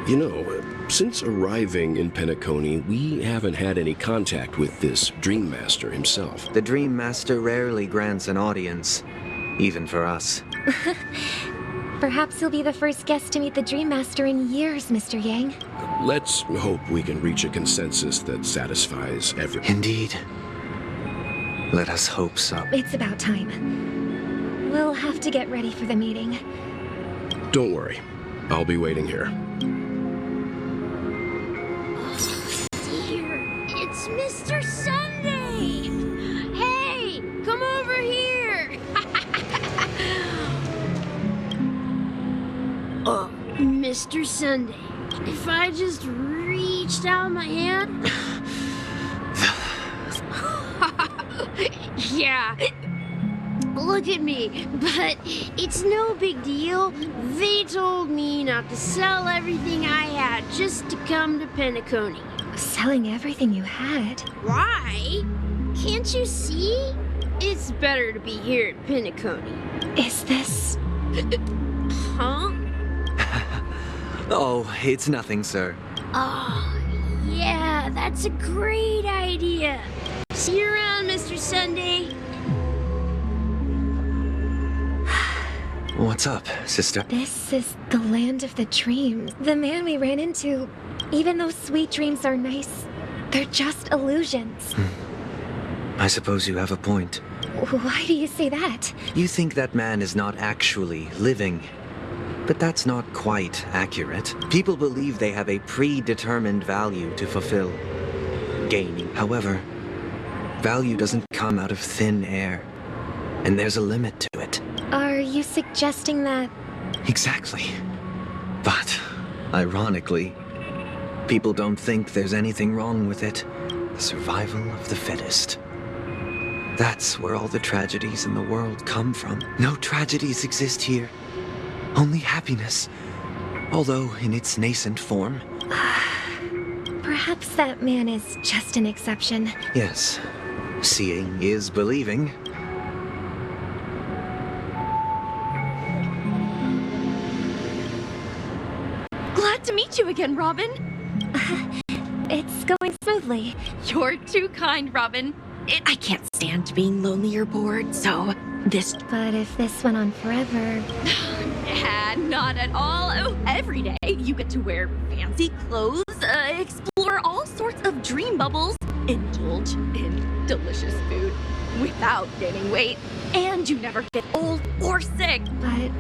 You know, since arriving in Penacony, we haven't had any contact with this Dream Master himself. The Dream Master rarely grants an audience, even for us. Perhaps you'll be the first guest to meet the Dream Master in years, Mr. Yang. Let's hope we can reach a consensus that satisfies everyone. Indeed. Let us hope so. It's about time. We'll have to get ready for the meeting. Don't worry. I'll be waiting here. Dear, it's Mr. Sunday! Hey, come over here! Mr. Sunday, if I just reached out my hand... Yeah, look at me, but it's no big deal. They told me not to sell everything I had just to come to Penacony. Selling everything you had? Why? Can't you see? It's better to be here at Penacony. Is this... Huh? Oh, it's nothing, sir. Oh, yeah, that's a great idea. See you around, Mr. Sunday. What's up, sister? This is the land of the dreams. The man we ran into, even though sweet dreams are nice, they're just illusions. I suppose you have a point. Why do you say that? You think that man is not actually living. But that's not quite accurate. People believe they have a predetermined value to fulfill. Gaining. However, value doesn't come out of thin air. And there's a limit to it. Are you suggesting that... Exactly. But, ironically, people don't think there's anything wrong with it. The survival of the fittest. That's where all the tragedies in the world come from. No tragedies exist here. Only happiness. Although in its nascent form. Perhaps that man is just an exception. Yes. Seeing is believing. Glad to meet you again, Robin. It's going smoothly. You're too kind, Robin. I can't stand being lonely or bored, so this... But if this went on forever... Not at all. Oh, every day you get to wear fancy clothes, explore all sorts of dream bubbles, indulge in delicious food without gaining weight, and you never get old or sick. But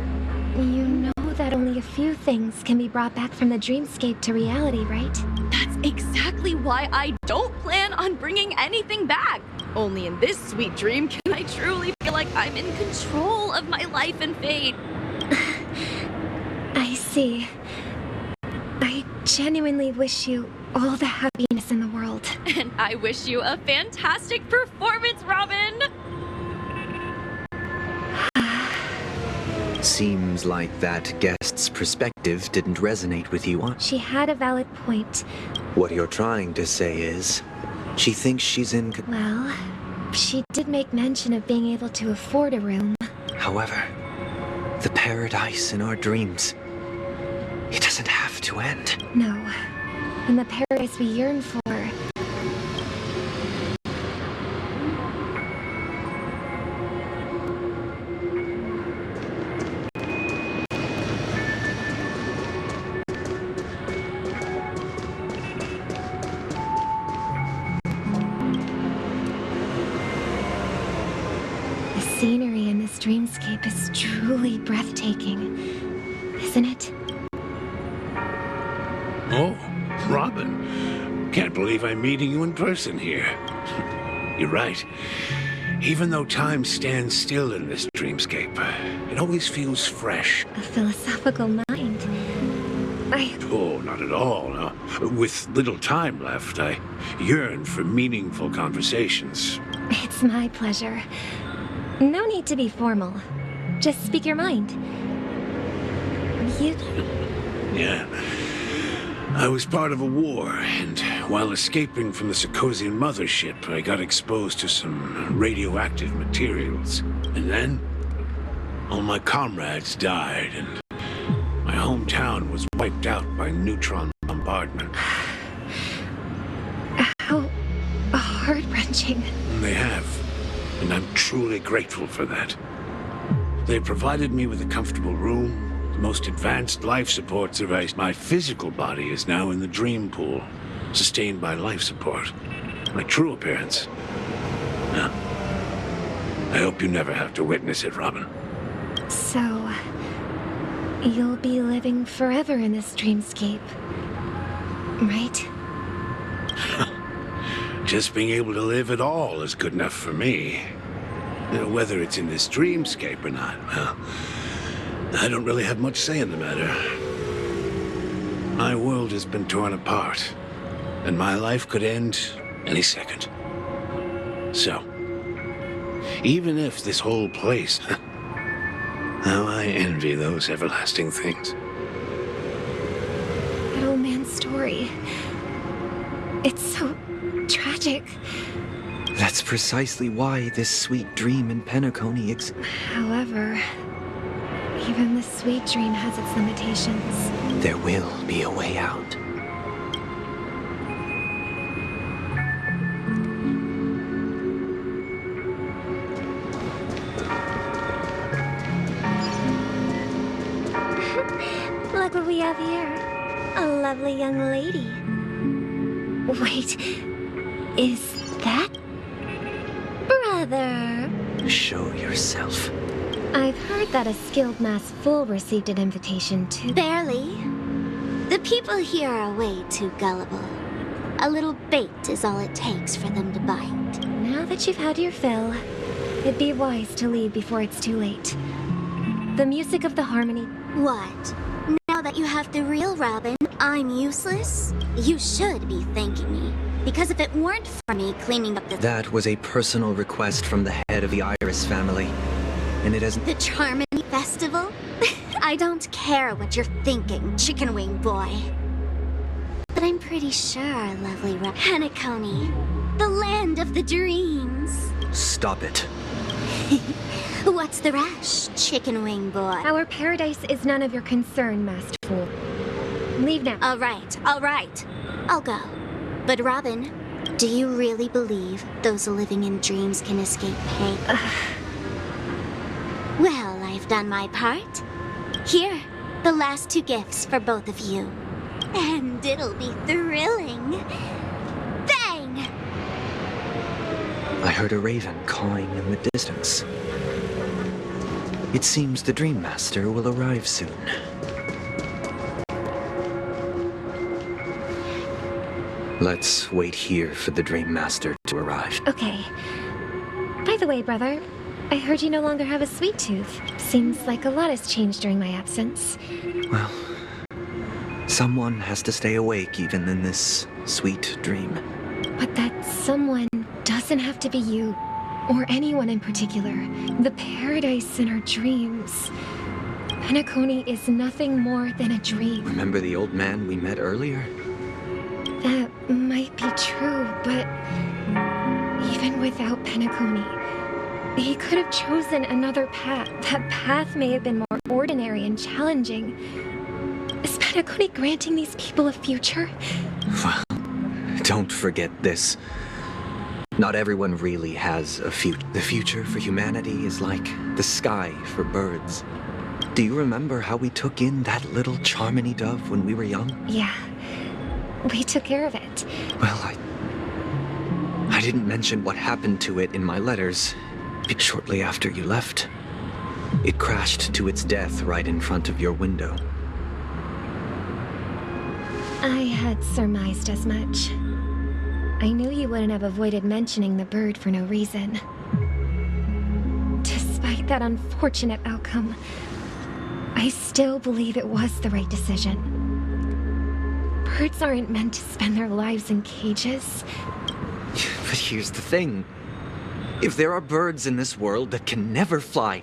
you know that only a few things can be brought back from the dreamscape to reality, right? That's exactly why I don't plan on bringing anything back. Only in this sweet dream can I truly feel like I'm in control of my life and fate. I see. I genuinely wish you all the happiness in the world. And I wish you a fantastic performance, Robin! Seems like that guest's perspective didn't resonate with you, huh? She had a valid point. What you're trying to say is, she thinks she's in... Well, she did make mention of being able to afford a room. However, the paradise in our dreams, it doesn't have to end. No. And the paradise we yearn for. The scenery in this dreamscape is truly breathtaking, isn't it? Oh, Robin. Can't believe I'm meeting you in person here. You're right. Even though time stands still in this dreamscape, it always feels fresh. A philosophical mind. Oh, not at all. No. With little time left, I yearn for meaningful conversations. It's my pleasure. No need to be formal. Just speak your mind. Yeah. I was part of a war, and while escaping from the Sarkosian mothership, I got exposed to some radioactive materials. And then, all my comrades died, and my hometown was wiped out by neutron bombardment. How heart-wrenching. They have, and I'm truly grateful for that. They provided me with a comfortable room, the most advanced life support device. My physical body is now in the dream pool, sustained by life support. My true appearance. Now, I hope you never have to witness it, Robin. So, you'll be living forever in this dreamscape, right? Just being able to live at all is good enough for me. Whether it's in this dreamscape or not, well, I don't really have much say in the matter. My world has been torn apart, and my life could end any second. So, even if this whole place... how I envy those everlasting things. That old man's story. It's so tragic. That's precisely why this sweet dream in Penacony exists. However, even the sweet dream has its limitations. There will be a way out. Look what we have here. A lovely young lady. Wait, is that... Brother? Show yourself. I've heard that a skilled mass fool received an invitation to... Barely. The people here are way too gullible. A little bait is all it takes for them to bite. Now that you've had your fill, it'd be wise to leave before it's too late. The music of the harmony... What? Now that you have the real Robin, I'm useless? You should be thanking me. Because if it weren't for me cleaning up the... That was a personal request from the head of the Iris family. And it hasn't... The Charmony Festival? I don't care what you're thinking, chicken wing boy. But I'm pretty sure our lovely Penacony, the land of the dreams. Stop it. What's the rush, chicken wing boy? Our paradise is none of your concern, masked fool. Leave now. All right. I'll go. But Robin, do you really believe those living in dreams can escape pain? Well, I've done my part. Here, the last two gifts for both of you. And it'll be thrilling. Bang! I heard a raven cawing in the distance. It seems the Dream Master will arrive soon. Let's wait here for the Dream Master to arrive. Okay. By the way, brother, I heard you no longer have a sweet tooth. Seems like a lot has changed during my absence. Well, Someone has to stay awake even in this sweet dream. But that someone doesn't have to be you, or anyone in particular. The paradise in our dreams. Penacony is nothing more than a dream. Remember the old man we met earlier? That might be true, but even without Penacony, he could have chosen another path. That path may have been more ordinary and challenging. Is Penacony granting these people a future? Well, don't forget this. Not everyone really has a future. The future for humanity is like the sky for birds. Do you remember how we took in that little Charmony dove when we were young? Yeah, we took care of it. Well, I didn't mention what happened to it in my letters. Shortly after you left, it crashed to its death right in front of your window. I had surmised as much. I knew you wouldn't have avoided mentioning the bird for no reason. Despite that unfortunate outcome, I still believe it was the right decision. Birds aren't meant to spend their lives in cages. But here's the thing. If there are birds in this world that can never fly,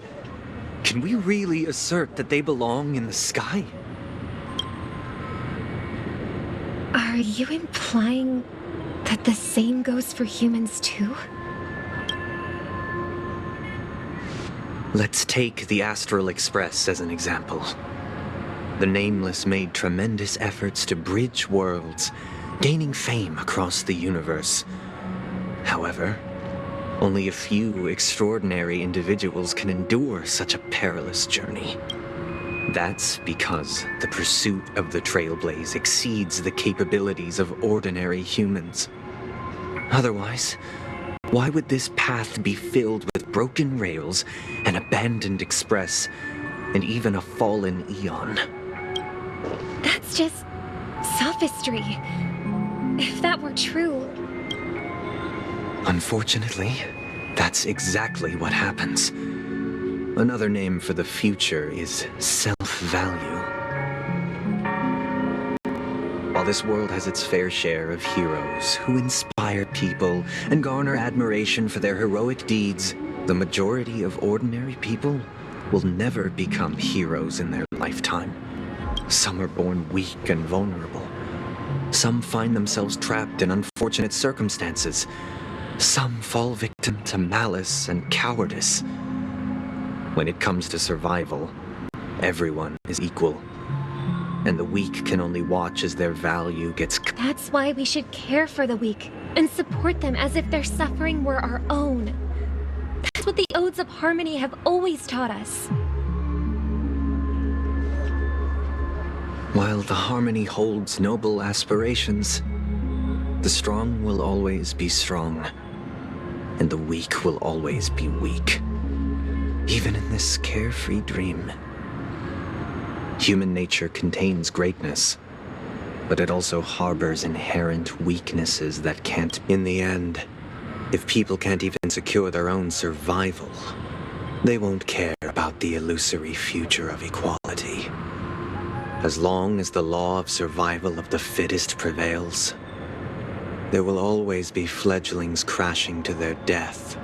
can we really assert that they belong in the sky? Are you implying that the same goes for humans too? Let's take the Astral Express as an example. The Nameless made tremendous efforts to bridge worlds, gaining fame across the universe. However, only a few extraordinary individuals can endure such a perilous journey. That's because the pursuit of the Trailblaze exceeds the capabilities of ordinary humans. Otherwise, why would this path be filled with broken rails, an abandoned express, and even a fallen Eon? That's just sophistry. If that were true... Unfortunately, that's exactly what happens. Another name for the future is self-value. While this world has its fair share of heroes who inspire people and garner admiration for their heroic deeds, the majority of ordinary people will never become heroes in their lifetime. Some are born weak and vulnerable. Some find themselves trapped in unfortunate circumstances. Some fall victim to malice and cowardice. When it comes to survival, everyone is equal. And the weak can only watch as their value gets... That's why we should care for the weak and support them as if their suffering were our own. That's what the Odes of Harmony have always taught us. While the Harmony holds noble aspirations, the strong will always be strong, and the weak will always be weak. Even in this carefree dream. Human nature contains greatness, but it also harbors inherent weaknesses that can't... In the end, if people can't even secure their own survival, they won't care about the illusory future of equality. As long as the law of survival of the fittest prevails, there will always be fledglings crashing to their death.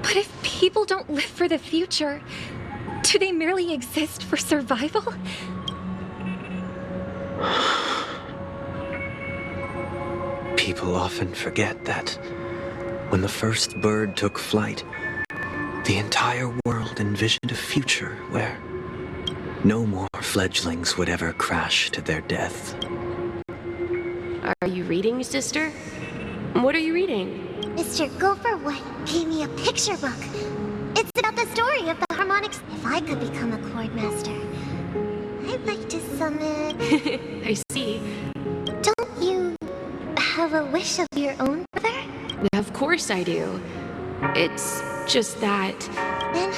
But if people don't live for the future, do they merely exist for survival? People often forget that when the first bird took flight, the entire world envisioned a future where no more fledglings would ever crash to their death. Are you reading, sister? What are you reading? Mr. Gopherwood gave me a picture book. It's about the story of the harmonics. If I could become a chord master, I'd like to summon... I see. Don't you have a wish of your own, brother? Of course I do. It's just that... Then,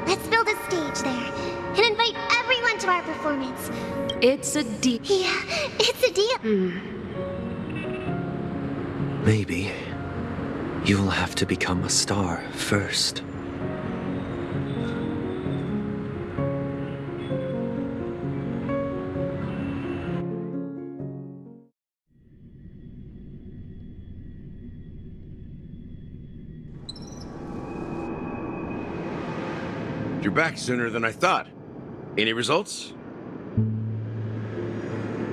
let's build a stage there and invite everyone to our performance. It's a deal. Yeah, it's a deal. Maybe you'll have to become a star first. You're back sooner than I thought. Any results?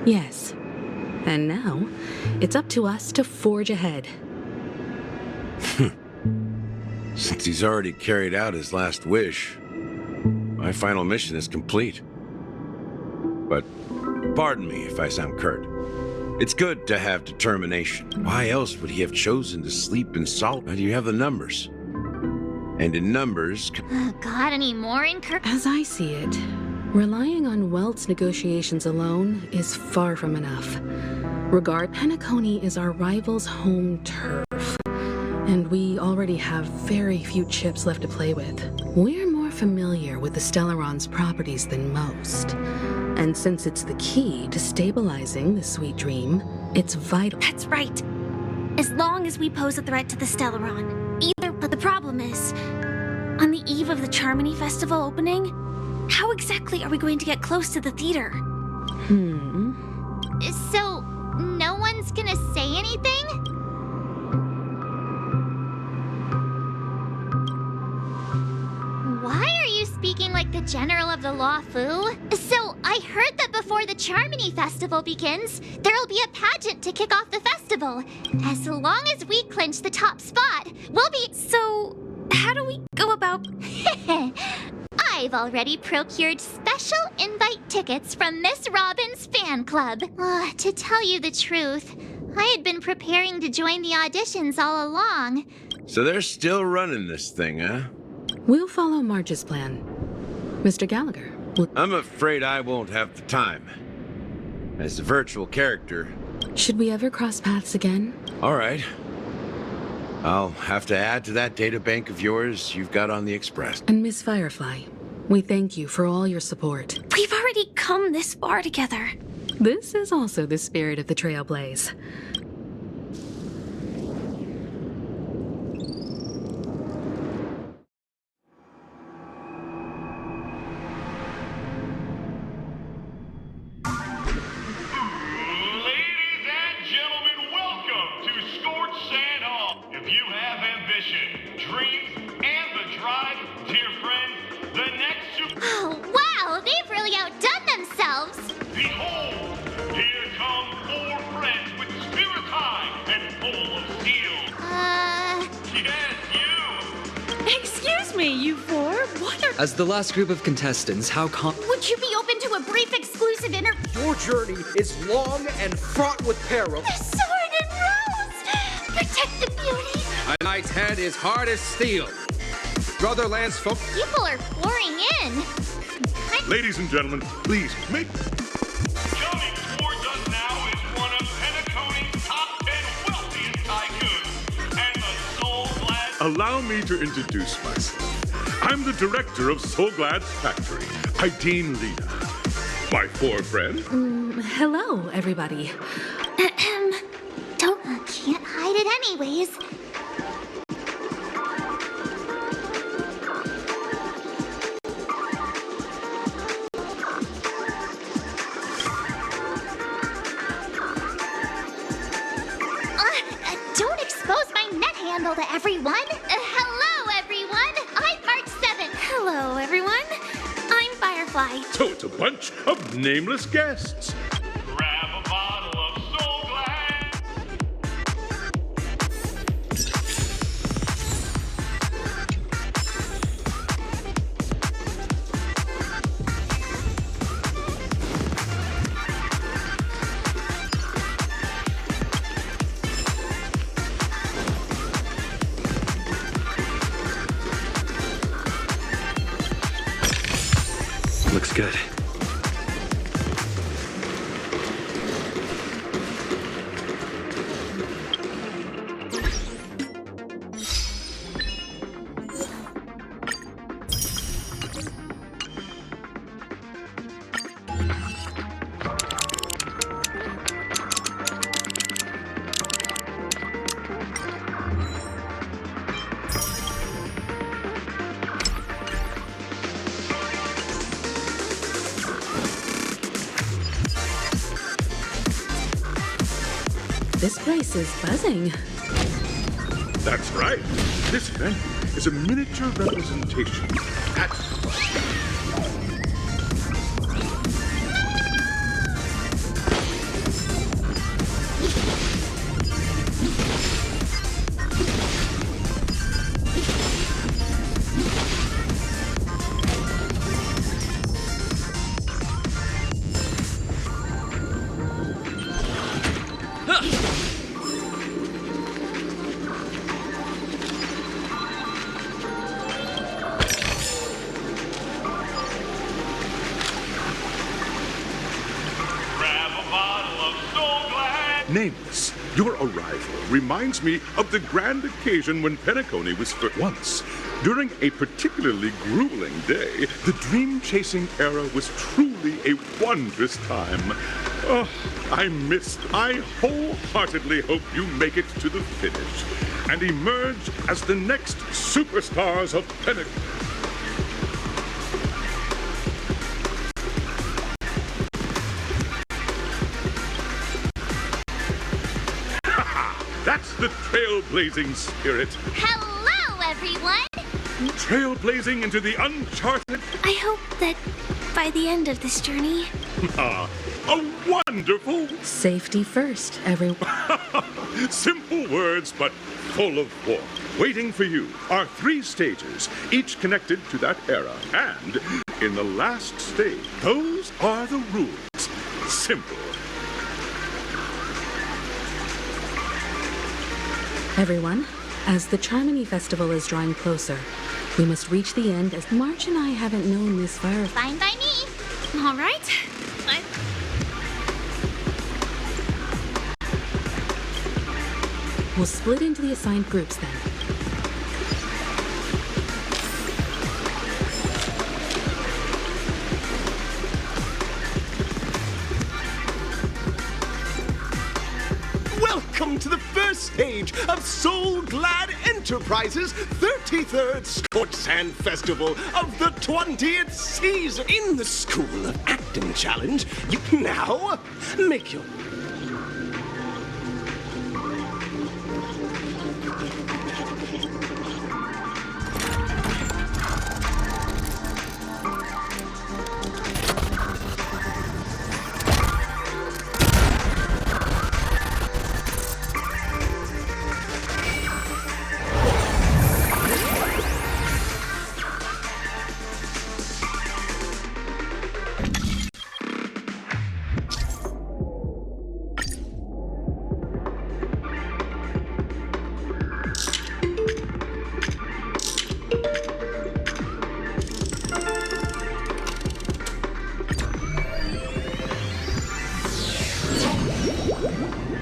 Yes. And now, it's up to us to forge ahead. Since he's already carried out his last wish, my final mission is complete. But pardon me if I sound curt. It's good to have determination. Why else would he have chosen to sleep in solitude? You have the numbers. And in numbers... Got any more As I see it, relying on Welt's negotiations alone is far from enough. Penacony is our rival's home turf, and we already have very few chips left to play with. We're more familiar with the Stellaron's properties than most, and since it's the key to stabilizing the sweet dream, it's vital. That's right. As long as we pose a threat to the Stellaron. But the problem is, on the eve of the Charmony Festival opening, how exactly are we going to get close to the theater? So, no one's gonna say anything? Why are you speaking like the General of the Law Fu? So, I heard that before the Charmony Festival begins, there'll be a pageant to kick off the festival. As long as we clinch the top spot, we'll be... So, how do we go about... I've already procured special invite tickets from Miss Robin's fan club. To tell you the truth, I had been preparing to join the auditions all along. So they're still running this thing, huh? We'll follow Marge's plan. Mr. Gallagher, I'm afraid I won't have the time. As a virtual character... Should we ever cross paths again? All right. I'll have to add to that databank of yours you've got on the Express. And Miss Firefly, we thank you for all your support. We've already come this far together. This is also the spirit of the Trailblaze. Oh, wow! They've really outdone themselves! Behold! Here come 4 friends with spirit high and full of steel! Yes, you! Excuse me, you 4? What are... As the last group of contestants, how Would you be open to a brief exclusive interview? Your journey is long and fraught with peril. The sword and rose! Protect the beauty! A knight's head is hard as steel. Brother Lance folk... People are pouring in. Ladies and gentlemen, please, make... Coming towards us now is one of Penacony's top 10 wealthiest tycoons, and the Soul Glad... Allow me to introduce myself. I'm the director of Soul Glad's factory, Ideen Lena. My 4 friends. Hello, everybody. Can't hide it anyways. Don't expose my net handle to everyone. Hello, everyone. I'm March 7th. Hello, everyone. I'm Firefly. So it's a bunch of nameless guests. Grab a bottle of Soul Glad! Looks good. This place is buzzing. That's right. This event is a miniature representation at Nameless, your arrival reminds me of the grand occasion when Penacony was first. Once, during a particularly grueling day, the dream-chasing era was truly a wondrous time. Oh, I wholeheartedly hope you make it to the finish and emerge as the next superstars of Penacony. That's the trailblazing spirit. Hello, everyone! Trailblazing into the uncharted. I hope that by the end of this journey... A wonderful... Safety first, everyone. Simple words, but full of warmth. Waiting for you are 3 stages, each connected to that era. And in the last stage, those are the rules. Simple. Everyone, as the Charmony Festival is drawing closer, we must reach the end as March and I haven't known this fire. Fine by me. All right. We'll split into the assigned groups then. Welcome to the first stage of Soul Glad Enterprises' 33rd Sports and Festival of the 20th season. In the School of Acting Challenge, you can now make your...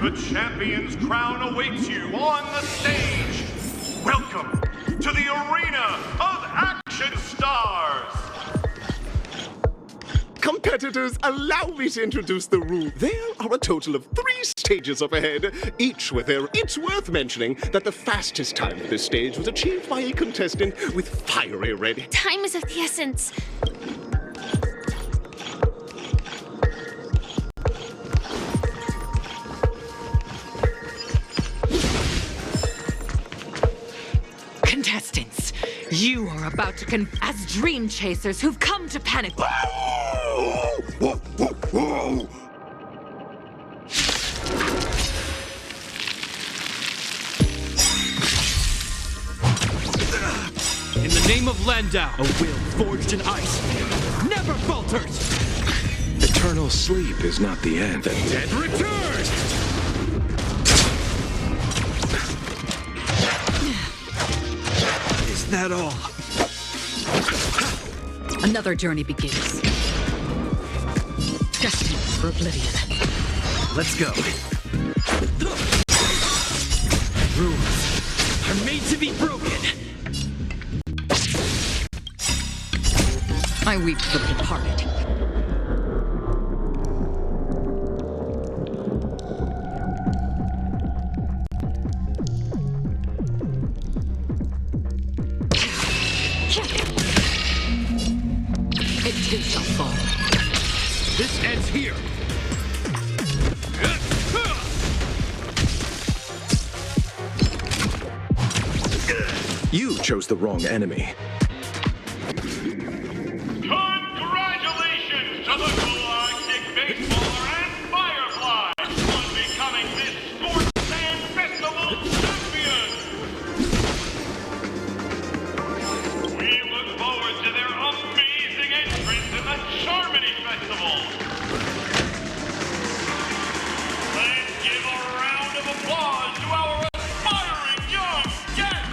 The champion's crown awaits you on the stage. Welcome to the Arena of Action Stars. Competitors, allow me to introduce the rules. There are a total of 3 stages up ahead, each with their... It's worth mentioning that the fastest time for this stage was achieved by a contestant with fiery red... Time is of the essence. Contestants, you are about to as dream chasers who've come to panic. In the name of Landau, a will forged in ice never falters. Eternal sleep is not the end. The dead return! Is that all? Another journey begins. Destined for oblivion. Let's go. Rules are made to be broken. I weep for the departed. It too shall fall. This ends here. You chose the wrong enemy. Congratulations to the Galactic Baseballer and Firefly on becoming this Sports and Festival champion. We look forward to their amazing entrance in the Charmony Festival. Let's give a round of applause to our aspiring young guests.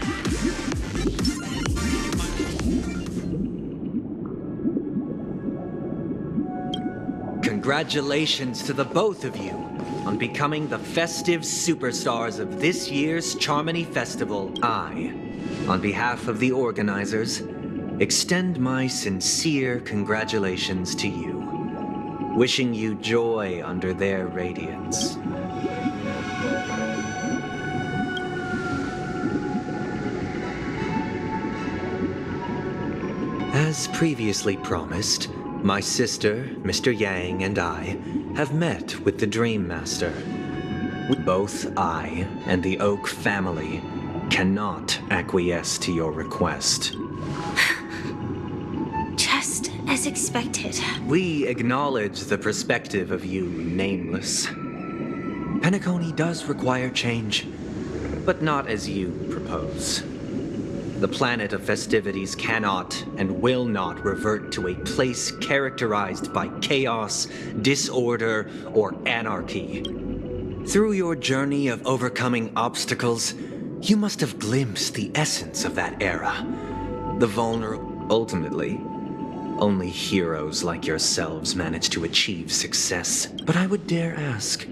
congratulations to the both of you on becoming the festive superstars of this year's Charmony Festival. I, on behalf of the organizers, extend my sincere congratulations to you, wishing you joy under their radiance. As previously promised, my sister, Mr. Yang, and I have met with the Dream Master. Both I and the Oak family cannot acquiesce to your request. Just as expected. We acknowledge the perspective of you, Nameless. Penacony does require change, but not as you propose. The planet of festivities cannot and will not revert to a place characterized by chaos, disorder, or anarchy. Through your journey of overcoming obstacles, you must have glimpsed the essence of that era. The vulnerable. Ultimately, only heroes like yourselves manage to achieve success. But I would dare ask,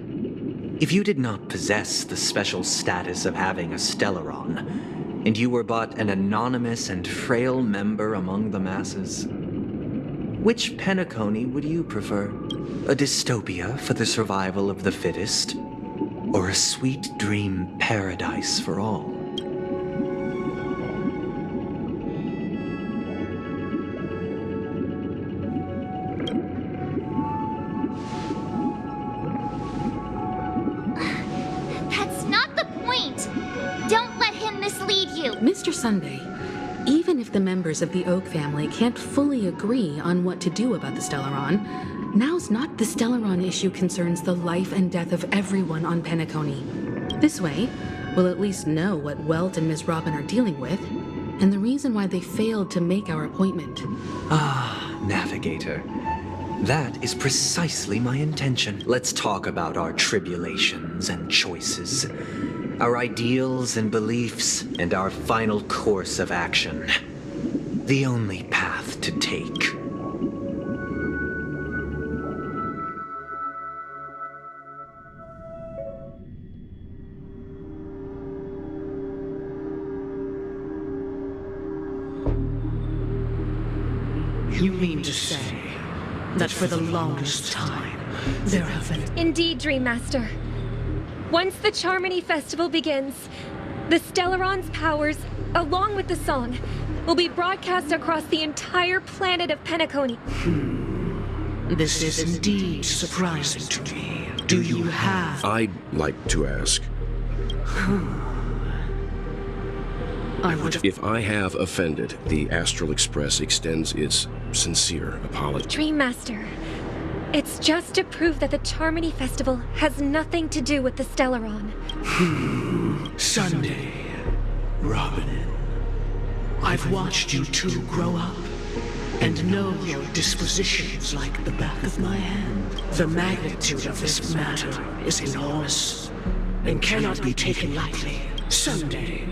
if you did not possess the special status of having a Stellaron, and you were but an anonymous and frail member among the masses, which Penacony would you prefer? A dystopia for the survival of the fittest? Or a sweet dream paradise for all? That's not the point! Don't let him mislead you! Mr. Sunday, even if the members of the Oak family can't fully agree on what to do about the Stellaron, now's not the Stellaron issue concerns the life and death of everyone on Penacony. This way, we'll at least know what Welt and Miss Robin are dealing with, and the reason why they failed to make our appointment. Ah, Navigator. That is precisely my intention. Let's talk about our tribulations and choices, our ideals and beliefs, and our final course of action. The only path to take. You mean to say that for the longest time, there have been... Indeed, Dream Master. Once the Charmony Festival begins, the Stellaron's powers, along with the song, will be broadcast across the entire planet of Penacony. This is indeed surprising to me. Do you have... I'd like to ask. I would have... If I have offended, the Astral Express extends its sincere apology. Dream Master, it's just to prove that the Charmony Festival has nothing to do with the Stellaron. Sunday, Robin, I've watched you two grow up and know your dispositions like the back of my hand. The magnitude of this matter is enormous and cannot be taken lightly. Sunday,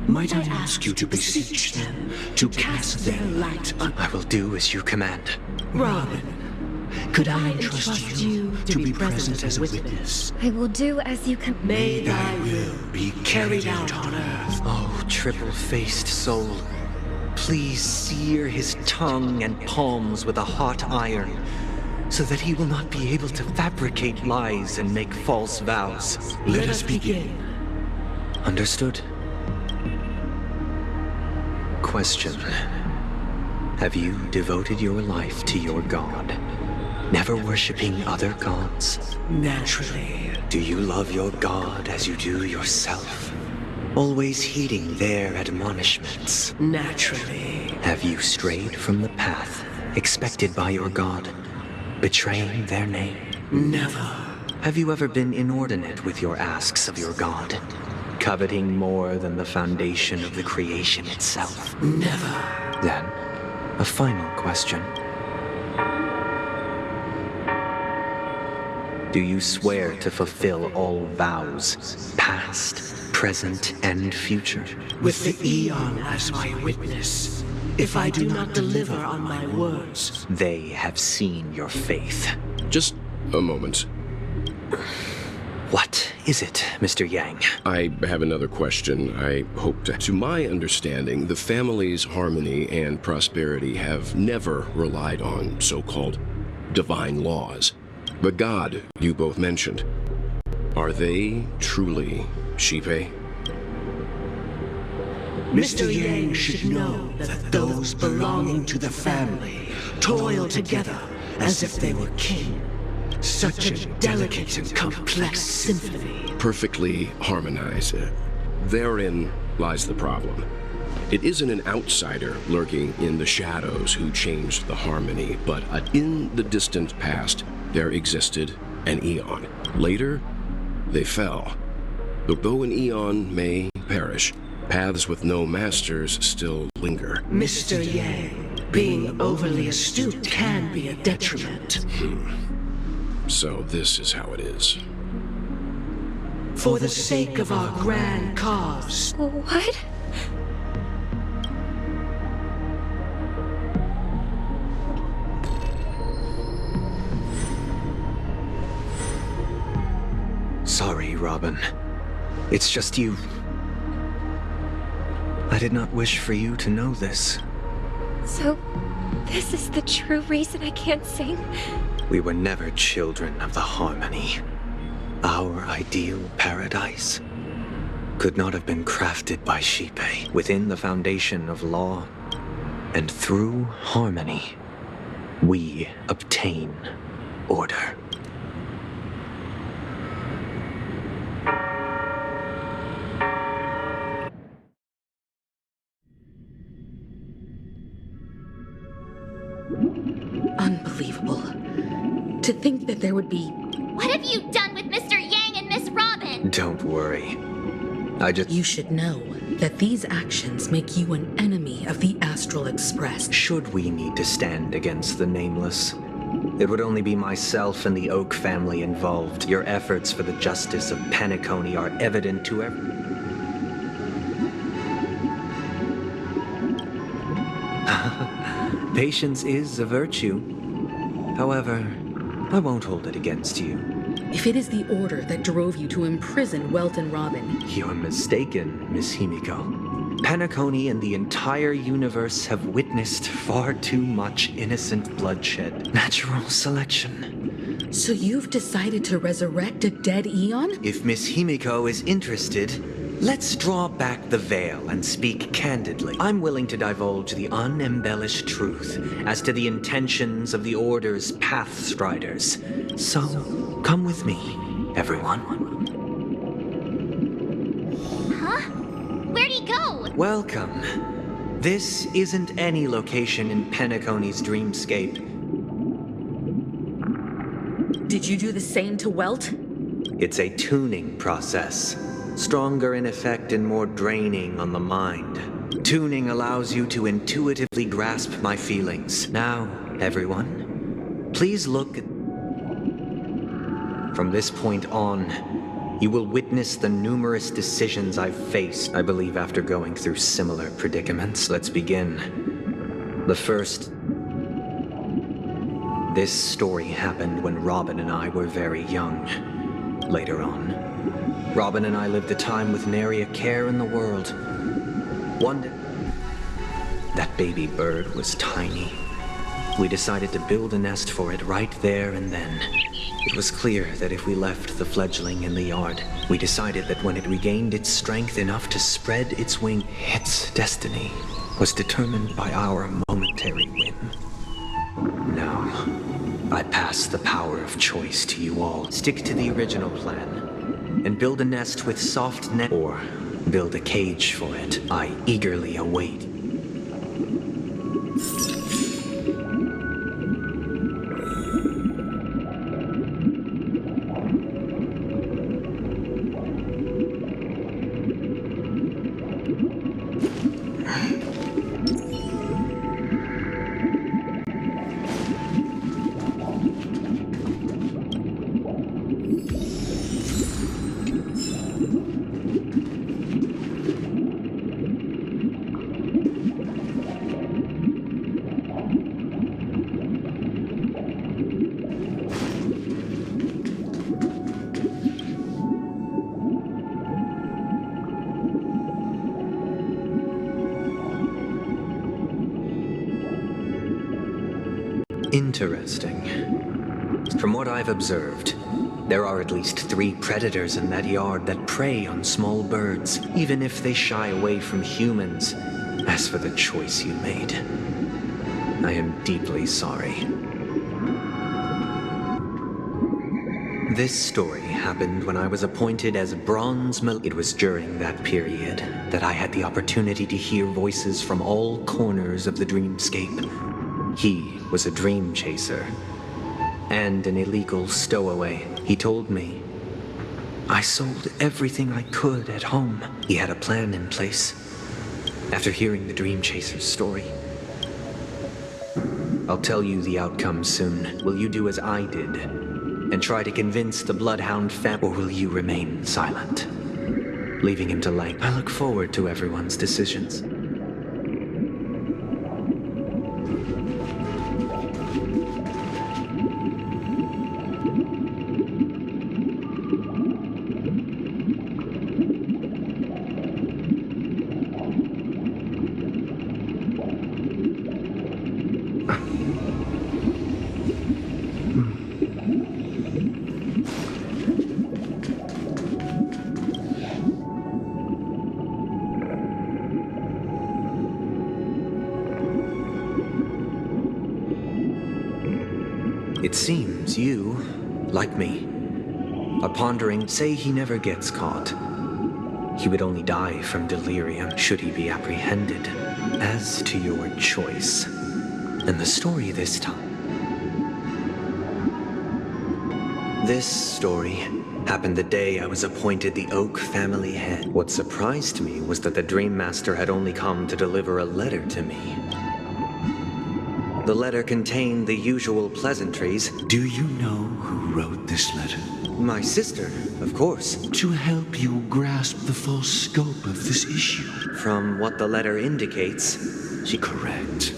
might I ask you to beseech them to cast their light on... I will do as you command. Robin, could I entrust you to be present as a witness? I will do as you command. May thy will be carried out on earth. Oh, triple-faced soul, please sear his tongue and palms with a hot iron, so that he will not be able to fabricate lies and make false vows. Let us begin. Understood? Question. Have you devoted your life to your god, never worshipping other gods? Naturally. Do you love your god as you do yourself, always heeding their admonishments? Naturally. Have you strayed from the path expected by your god, betraying their name? Never. Have you ever been inordinate with your asks of your god, coveting more than the foundation of the creation itself? Never. Then, a final question. Do you swear to fulfill all vows, past, present, and future? With the Eon as my witness, if I do not deliver on my words... They have seen your faith. Just A moment. What is it, Mr. Yang? I have another question. I hope to... To my understanding, the family's harmony and prosperity have never relied on so-called divine laws. The god you both mentioned, are they truly Shipe? Mr. Yang should know that those belonging to the family toil together as if they were kin. Such a delicate and complex symphony. Perfectly harmonized. Therein lies the problem. It isn't an outsider lurking in the shadows who changed the harmony, but in the distant past, there existed an eon. Later, they fell. But though an eon may perish, paths with no masters still linger. Mr. Yang, being overly astute can be a detriment. So this is how it is. For the sake of our grand cause. What? Sorry, Robin. It's just you. I did not wish for you to know this. So, this is the true reason I can't sing? We were never children of the harmony. Our ideal paradise could not have been crafted by Shipe within the foundation of law. And through harmony, we obtain order. Unbelievable. To think that there would be... What have you done with Mr. Yang and Miss Robin? Don't worry. You should know that these actions make you an enemy of the Astral Express. Should we need to stand against the Nameless, it would only be myself and the Oak family involved. Your efforts for the justice of Penacony are evident to everyone. Patience is a virtue. However, I won't hold it against you. If it is the order that drove you to imprison Welt and Robin... You're mistaken, Miss Himiko. Penacony and the entire universe have witnessed far too much innocent bloodshed. Natural selection. So you've decided to resurrect a dead Eon? If Miss Himiko is interested, let's draw back the veil and speak candidly. I'm willing to divulge the unembellished truth as to the intentions of the Order's Pathstriders. So, come with me, everyone. Huh? Where'd he go? Welcome. This isn't any location in Penacony's dreamscape. Did you do the same to Welt? It's a tuning process. Stronger in effect and more draining on the mind. Tuning allows you to intuitively grasp my feelings. Now, everyone, please look at... From this point on, you will witness the numerous decisions I've faced, I believe, after going through similar predicaments. Let's begin. The first... This story happened when Robin and I were very young. Later on, Robin and I lived a time with nary a care in the world. One day, that baby bird was tiny. We decided to build a nest for it right there and then. It was clear that if we left the fledgling in the yard, we decided that when it regained its strength enough to spread its wing, its destiny was determined by our momentary whim. Now, I pass the power of choice to you all. Stick to the original plan, and build a nest with soft net, or build a cage for it. I eagerly await. Interesting. From what I've observed, there are at least 3 predators in that yard that prey on small birds, even if they shy away from humans. As for the choice you made, I am deeply sorry. This story happened when I was appointed as Bronze Mal. It was during that period that I had the opportunity to hear voices from all corners of the dreamscape. He was a dream chaser and an illegal stowaway. He told me I sold everything I could at home. He had a plan in place. After hearing the dream chaser's story, I'll tell you the outcome soon. Will you do as I did and try to convince the Bloodhound family, or will you remain silent, leaving him to light? I look forward to everyone's decisions. It seems you, like me, are pondering, say he never gets caught. He would only die from delirium should he be apprehended. As to your choice, and the story this time. This story happened the day I was appointed the Oak family head. What surprised me was that the Dream Master had only come to deliver a letter to me. The letter contained the usual pleasantries. Do you know who wrote this letter? My sister, of course. To help you grasp the full scope of this issue. From what the letter indicates, she... Correct.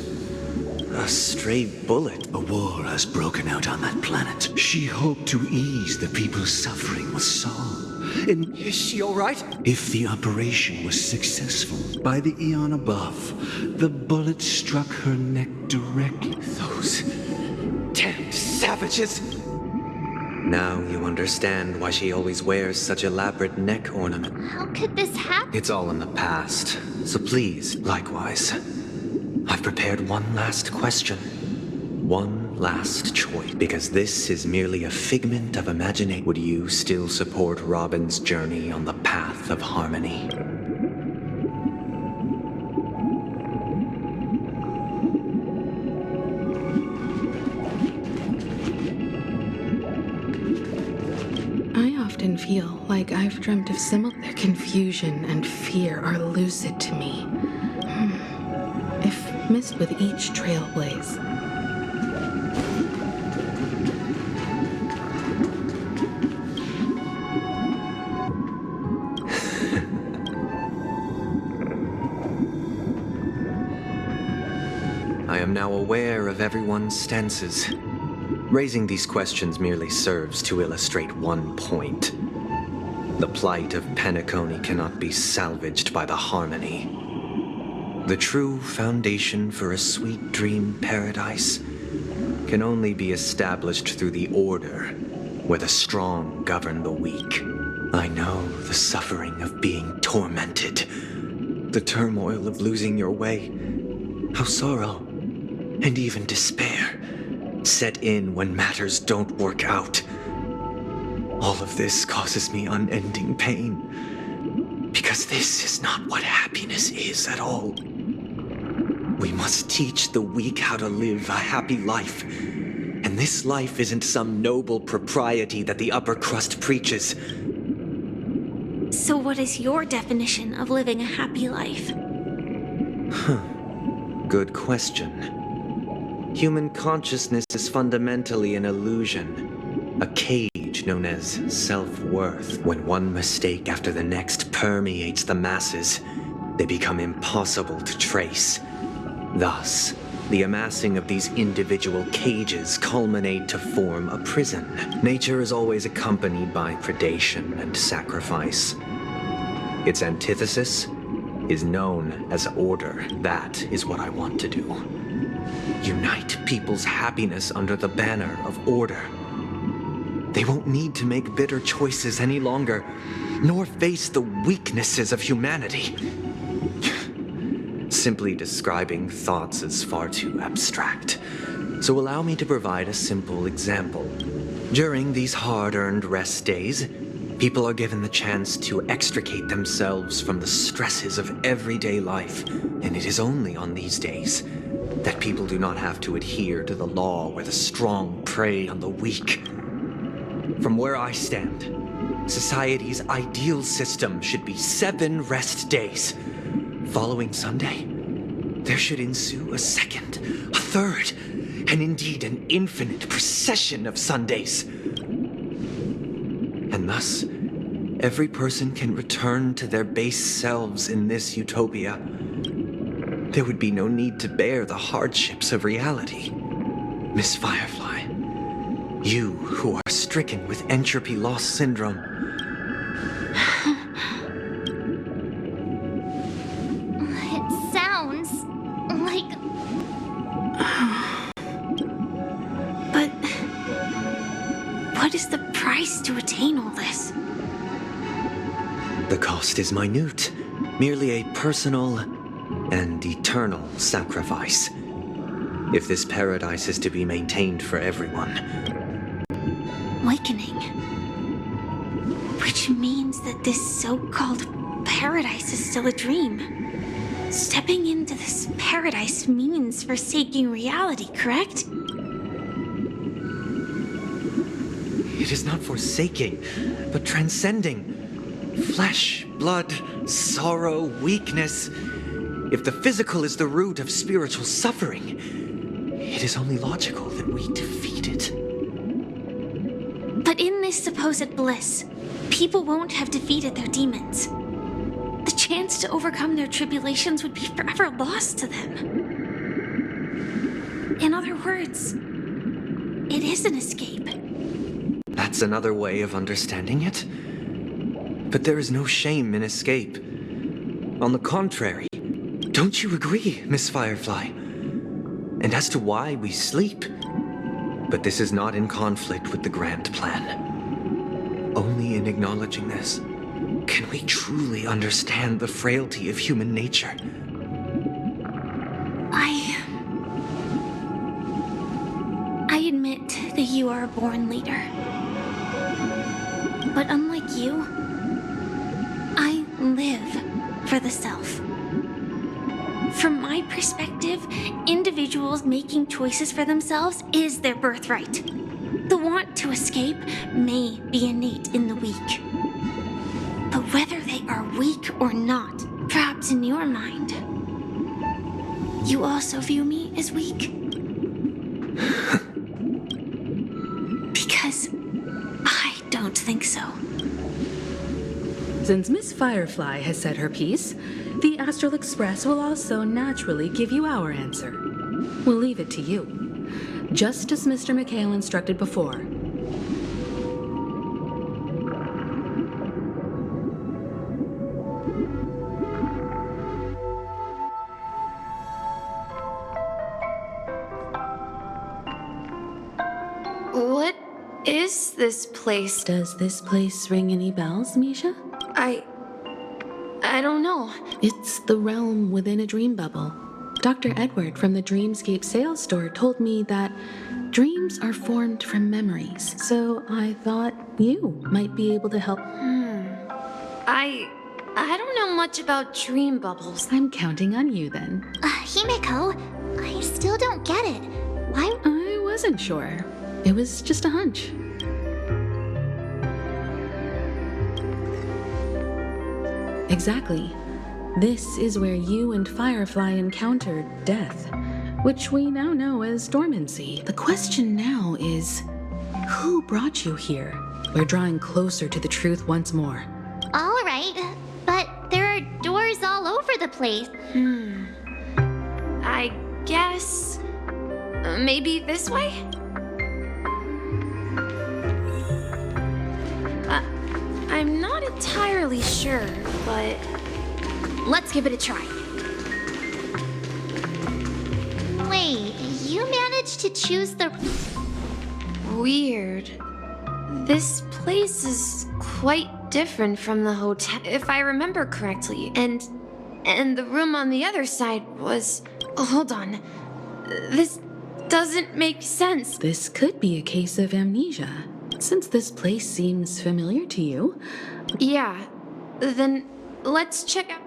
A stray bullet. A war has broken out on that planet. She hoped to ease the people's suffering with song. Is she all right? If the operation was successful, by the eon above, the bullet struck her neck directly. Those damned savages! Now you understand why she always wears such elaborate neck ornament. How could this happen? It's all in the past, so please, likewise. I've prepared one last question. One last choice, because this is merely a figment of imagination. Would you still support Robin's journey on the path of harmony? I often feel like I've dreamt of similar. Their confusion and fear are lucid to me. If missed with each trailblaze. I am now aware of everyone's stances. Raising these questions merely serves to illustrate one point. The plight of Penacony cannot be salvaged by the harmony. The true foundation for a sweet dream paradise can only be established through the order where the strong govern the weak. I know the suffering of being tormented, the turmoil of losing your way, how sorrow and even despair set in when matters don't work out. All of this causes me unending pain, because this is not what happiness is at all. We must teach the weak how to live a happy life, and this life isn't some noble propriety that the upper crust preaches. So what is your definition of living a happy life? Good question. Human consciousness is fundamentally an illusion, a cage known as self-worth. When one mistake after the next permeates the masses, they become impossible to trace. Thus, the amassing of these individual cages culminate to form a prison. Nature is always accompanied by predation and sacrifice. Its antithesis is known as order. That is what I want to do. Unite people's happiness under the banner of order. They won't need to make bitter choices any longer, nor face the weaknesses of humanity. Simply describing thoughts is far too abstract, so allow me to provide a simple example. During these hard-earned rest days, people are given the chance to extricate themselves from the stresses of everyday life, and it is only on these days that people do not have to adhere to the law where the strong prey on the weak. From where I stand, society's ideal system should be 7 rest days. Following Sunday, there should ensue a second, a third, and indeed an infinite procession of Sundays. And thus, every person can return to their base selves in this utopia. There would be no need to bear the hardships of reality. Miss Firefly, you who are stricken with entropy loss syndrome. It sounds like... But... what is the price to attain all this? The cost is minute, merely a personal and eternal sacrifice. If this paradise is to be maintained for everyone. Awakening. Which means that this so-called paradise is still a dream. Stepping into this paradise means forsaking reality, correct? It is not forsaking, but transcending. Flesh, blood, sorrow, weakness. If the physical is the root of spiritual suffering, it is only logical that we defeat it. But in this supposed bliss, people won't have defeated their demons. The chance to overcome their tribulations would be forever lost to them. In other words, it is an escape. That's another way of understanding it. But there is no shame in escape. On the contrary, don't you agree, Miss Firefly? And as to why we sleep, but this is not in conflict with the grand plan. Only in acknowledging this can we truly understand the frailty of human nature. I admit that you are a born leader. But unlike you, I live for the self. From my perspective, individuals making choices for themselves is their birthright. The want to escape may be innate in the weak. But whether they are weak or not, perhaps in your mind, you also view me as weak? Because I don't think so. Since Miss Firefly has said her piece, the Astral Express will also naturally give you our answer. We'll leave it to you, just as Mr. McHale instructed before. What is this place? Does this place ring any bells, Misha? I don't know. It's the realm within a dream bubble. Dr. Edward from the Dreamscape sales store told me that dreams are formed from memories, so I thought you might be able to help. I don't know much about dream bubbles. I'm counting on you then. Himeko, I still don't get it. Why? I wasn't sure. It was just a hunch. Exactly. This is where you and Firefly encountered death, which we now know as dormancy. The question now is, who brought you here? We're drawing closer to the truth once more. All right, but there are doors all over the place. I guess... maybe this way? I'm not entirely sure, but let's give it a try. Wait, you manage to choose the... Weird. This place is quite different from the hotel, if I remember correctly. And the room on the other side was... Hold on. This doesn't make sense. This could be a case of amnesia, since this place seems familiar to you. Yeah. Then let's check out...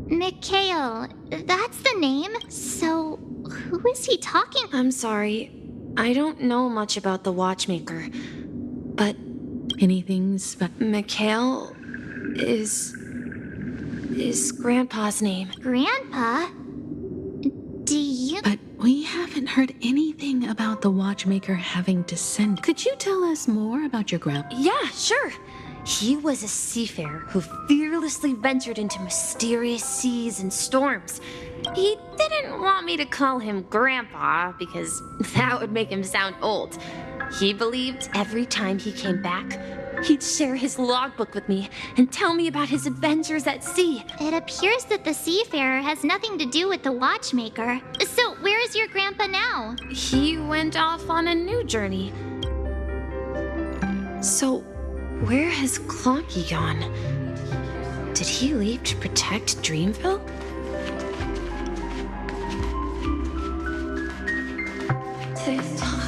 Mikhail, that's the name. So, who is he talking? I'm sorry. I don't know much about the watchmaker, but... Anything Mikhail is Grandpa's name. Grandpa? Do you... But we haven't heard anything about the watchmaker having descended. Could you tell us more about your grandpa? Yeah, sure. He was a seafarer who fearlessly ventured into mysterious seas and storms. He didn't want me to call him Grandpa because that would make him sound old. He believed every time he came back, he'd share his logbook with me and tell me about his adventures at sea. It appears that the seafarer has nothing to do with the watchmaker. So, where is your grandpa now? He went off on a new journey. So, where has Clocky gone? Did he leave to protect Dreamville? Tick-tock.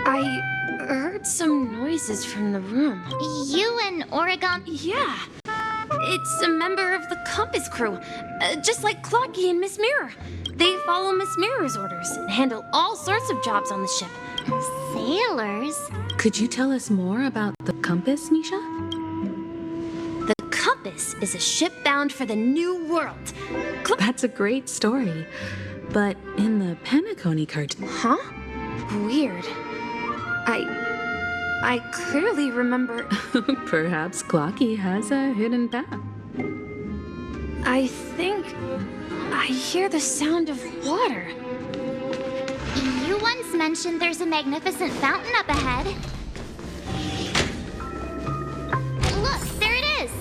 I heard some noises from the room. You and Oregon? Yeah. It's a member of the Compass crew, just like Clocky and Miss Mirror. They follow Miss Mirror's orders and handle all sorts of jobs on the ship. Sailors? Could you tell us more about the Compass, Misha? The Compass is a ship bound for the New World. That's a great story. But in the Penacony cartoon... Huh? Weird. I clearly remember... Perhaps Clocky has a hidden path. I think I hear the sound of water. You once mentioned there's a magnificent fountain up ahead. Look, there it is!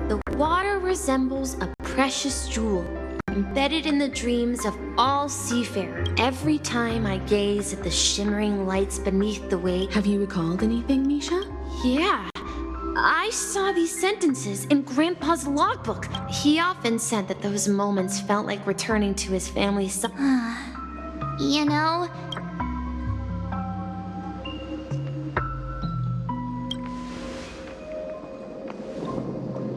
The water resembles a precious jewel, embedded in the dreams of all seafarers. Every time I gaze at the shimmering lights beneath the waves... Have you recalled anything, Misha? Yeah. I saw these sentences in Grandpa's logbook. He often said that those moments felt like returning to his family's side. You know...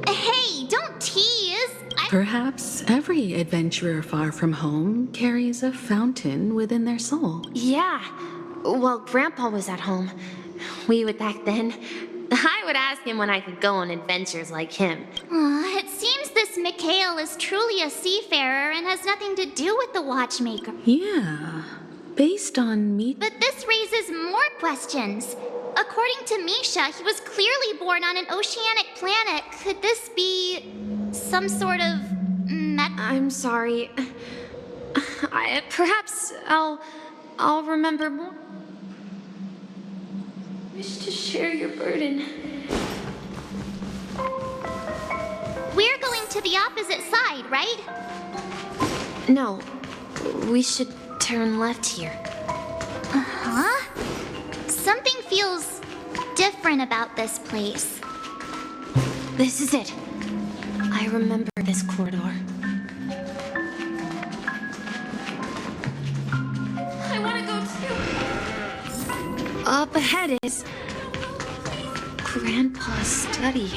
Hey, don't tease! Perhaps every adventurer far from home carries a fountain within their soul. Yeah. Well, Grandpa was at home. We would back then. I would ask him when I could go on adventures like him. It seems this Mikhail is truly a seafarer and has nothing to do with the watchmaker. Yeah, based on me. But this raises more questions. According to Misha, he was clearly born on an oceanic planet. Could this be some sort of I'm sorry. Perhaps I'll remember more. Wish to share your burden. We're going to the opposite side, right? No, we should turn left here. Uh-huh. Something feels different about this place. This is it. I remember this corridor. I want to go too. Up ahead is Grandpa's study.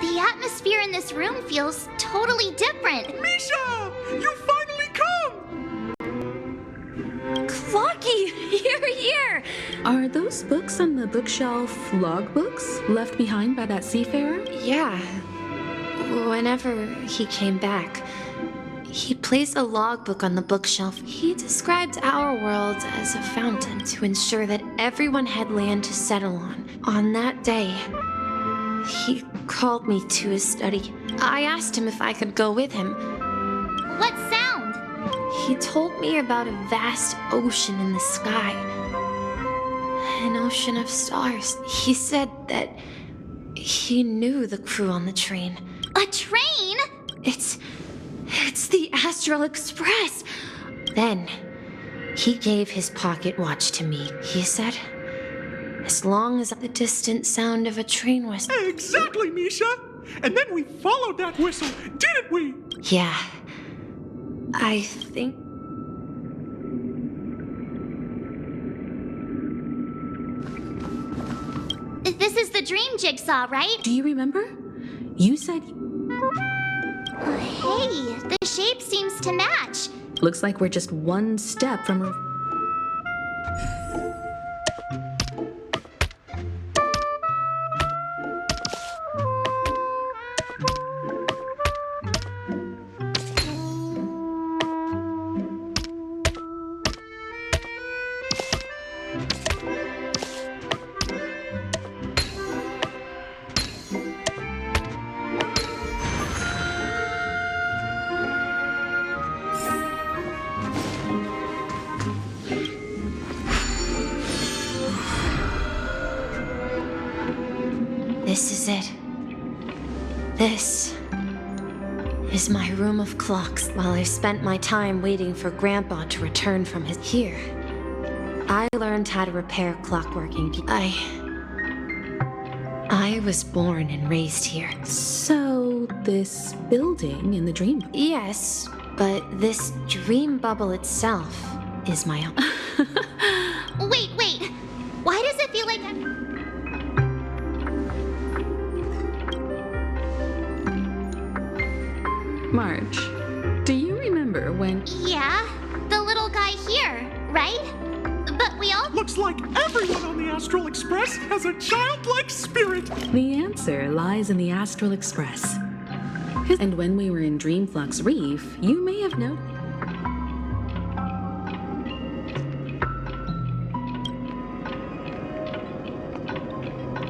The atmosphere in this room feels totally different. Misha! You finally come! Clocky, you're here! Are those books on the bookshelf logbooks left behind by that seafarer? Yeah. Whenever he came back, he placed a logbook on the bookshelf. He described our world as a fountain to ensure that everyone had land to settle on. On that day, he called me to his study. I asked him if I could go with him. What sound? He told me about a vast ocean in the sky. An ocean of stars. He said that he knew the crew on the train. A train? It's the Astral Express. Then he gave his pocket watch to me. He said, as long as the distant sound of a train whistle. Exactly, Misha. And then we followed that whistle, didn't we? Yeah. I think... This is the dream jigsaw, right? Do you remember? You said... Hey, the shape seems to match. Looks like we're just one step from... This is it. This is my room of clocks. While I spent my time waiting for Grandpa to return from his... Here, I learned how to repair clockworking. I was born and raised here. So, this building in the dream... Yes, but this dream bubble itself is my own. Wait. Why does it feel like I'm... Marge, do you remember when... Yeah, the little guy here, right? But we all... Looks like everyone on the Astral Express has a childlike spirit. The answer lies in the Astral Express. And when we were in Dreamflux Reef, you may have noticed...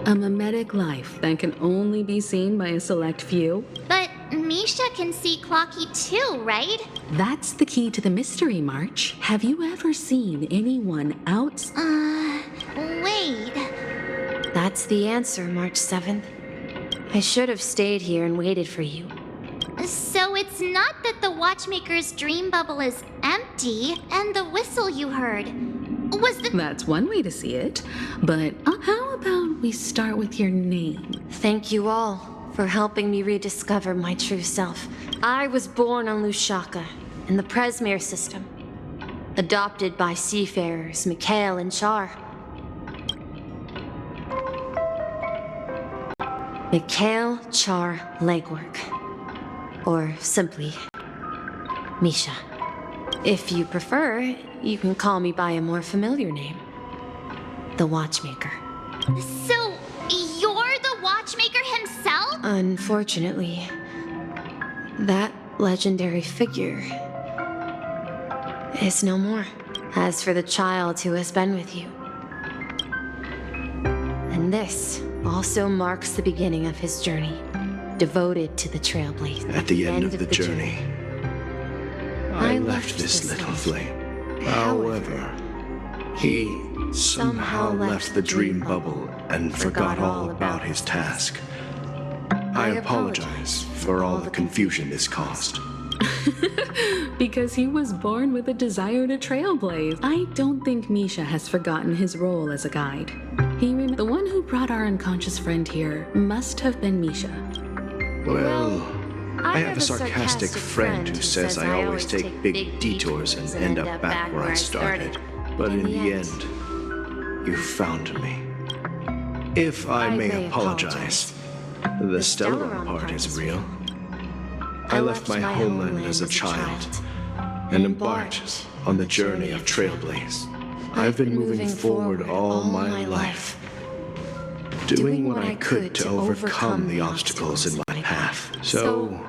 a mimetic life that can only be seen by a select few. But Misha can see Clocky too, right? That's the key to the mystery, March. Have you ever seen anyone else? Wait. That's the answer, March 7th. I should have stayed here and waited for you. So it's not that the watchmaker's dream bubble is empty, and the whistle you heard was the... That's one way to see it. But how about we start with your name? Thank you all for helping me rediscover my true self. I was born on Lushaka, in the Presmere system, adopted by seafarers Mikhail and Char. Mikhail Char Legwork, or simply Misha. If you prefer, you can call me by a more familiar name, the Watchmaker. So, you're the watchmaker himself? Unfortunately, that legendary figure is no more. As for the child who has been with you, and this also marks the beginning of his journey, devoted to the Trailblaze. At the end of the journey, I left this little flame. However, he somehow left the dream bubble and forgot all about his task. I apologize for all the confusion this caused. Because he was born with a desire to trailblaze. I don't think Misha has forgotten his role as a guide. The one who brought our unconscious friend here must have been Misha. Well, I have a sarcastic friend who says I always take big detours and end up back where I started. But in the end, you found me. If I may apologize, the Stellaron part is real. I left my homeland as a child and embarked on the journey of Trailblaze. I've been moving forward all my life, doing what I could to overcome the obstacles in my path. So,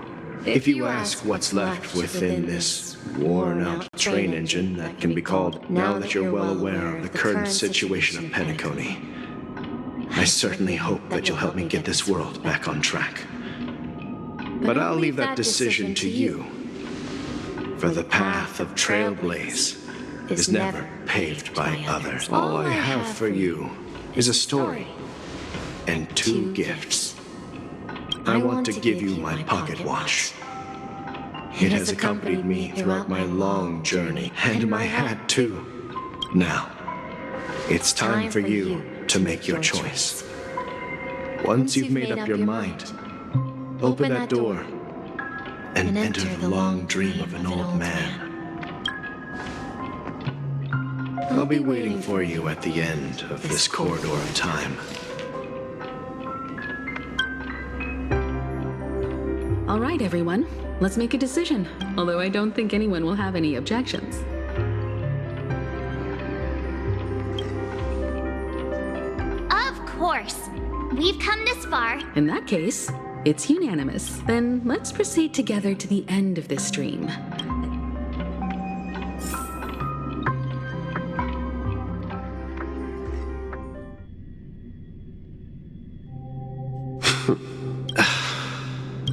if you ask what's left within this worn-out train engine that can be called, now that you're well aware of the current situation of Penacony, I certainly hope that you'll help me get this world back on track. But I'll leave that decision to you. For the path of trailblaze is never paved by others. All I have for you is a story and 2 gifts. I want to give you my pocket watch. It has accompanied me throughout my long journey, and my hat too. Now, it's time for you to make your choice. Once you've made up your mind, open that door and enter the long dream of an old man. I'll be waiting for you at the end of this corridor of time. All right, everyone. Let's make a decision, although I don't think anyone will have any objections. Of course. We've come this far. In that case, it's unanimous. Then let's proceed together to the end of this stream.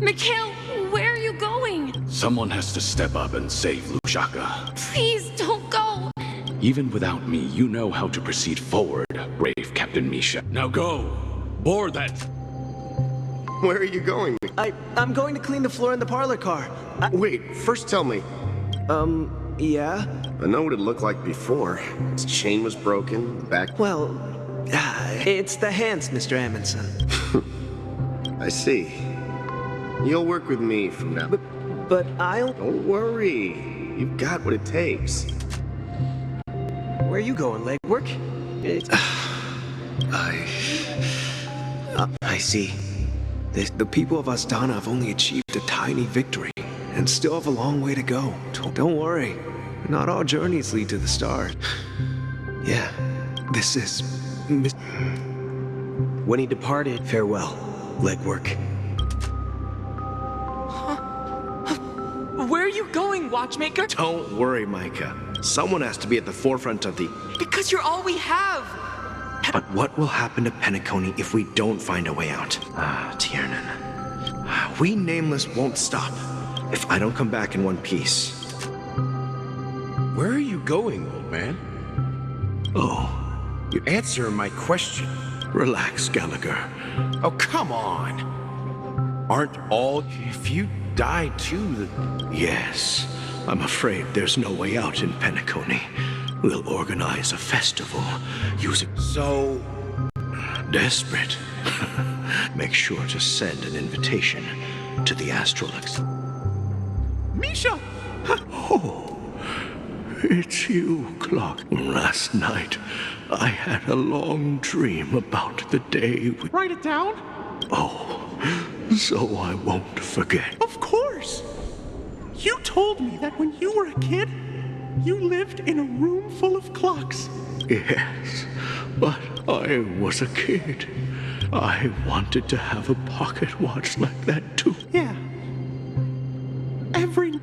Mikhail, where are you going? Someone has to step up and save Lushaka. Please don't go. Even without me, you know how to proceed forward, brave Captain Misha. Now go! Board that! Where are you going? I'm going to clean the floor in the parlor car. Wait, first tell me. Yeah? I know what it looked like before. Its chain was broken, the back... Well, it's the hands, Mr. Amundsen. I see. You'll work with me from now. But I'll... Don't worry. You've got what it takes. Where are you going, legwork? I see. The people of Astana have only achieved a tiny victory, and still have a long way to go. Don't worry. Not all journeys lead to the start. Yeah, this is... When he departed, farewell, legwork. Where are you going, Watchmaker? Don't worry, Micah. Someone has to be at the forefront of the... Because you're all we have! But what will happen to Penacony if we don't find a way out? Tiernan. We Nameless won't stop if I don't come back in one piece. Where are you going, old man? Oh. You answer my question. Relax, Gallagher. Oh, come on. Aren't all... If you die too, then... Yes. I'm afraid there's no way out in Penacony. We'll organize a festival using... So... Desperate. Make sure to send an invitation to the Astrolux. Misha! Oh, it's you, Clock. Last night, I had a long dream about the day we... Write it down? Oh, so I won't forget. Of course! You told me that when you were a kid, you lived in a room full of clocks. Yes, but I was a kid. I wanted to have a pocket watch like that too. Yeah.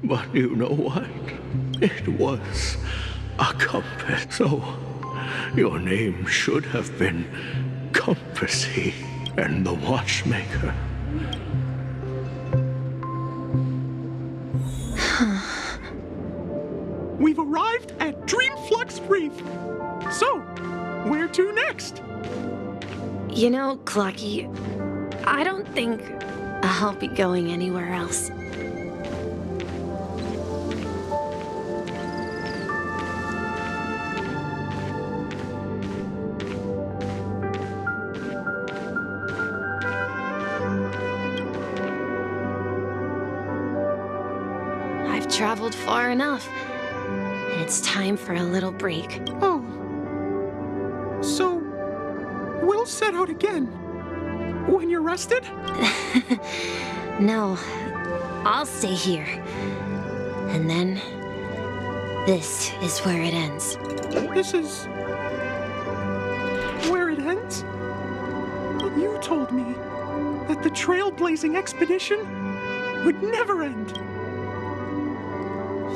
But you know what? It was a compass. So, your name should have been Compassy and the Watchmaker. We've arrived at Dreamflux Reef. So, where to next? You know, Clocky, I don't think I'll be going anywhere else. I've traveled far enough, and it's time for a little break. Oh. So, we'll set out again. When you're rested? No, I'll stay here. And then, this is where it ends. This is... where it ends? You told me that the trailblazing expedition would never end.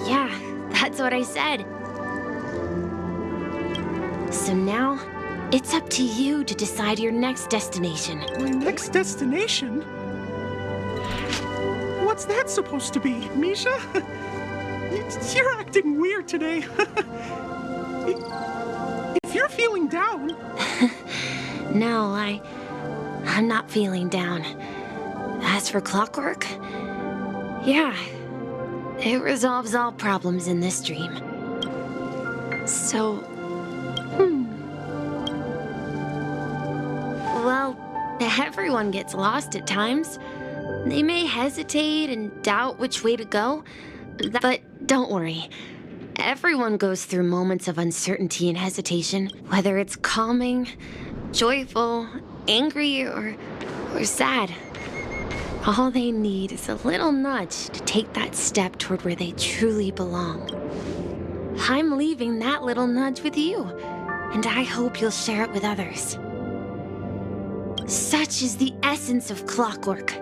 Yeah, that's what I said. So now, It's up to you to decide your next destination. My next destination? What's that supposed to be, Misha? You're acting weird today. If you're feeling down... No, I'm not feeling down. As for clockwork, yeah, it resolves all problems in this dream. So, well, everyone gets lost at times. They may hesitate and doubt which way to go, but don't worry. Everyone goes through moments of uncertainty and hesitation, whether it's calming, joyful, angry, or sad. All they need is a little nudge to take that step toward where they truly belong. I'm leaving that little nudge with you, and I hope you'll share it with others. Such is the essence of clockwork,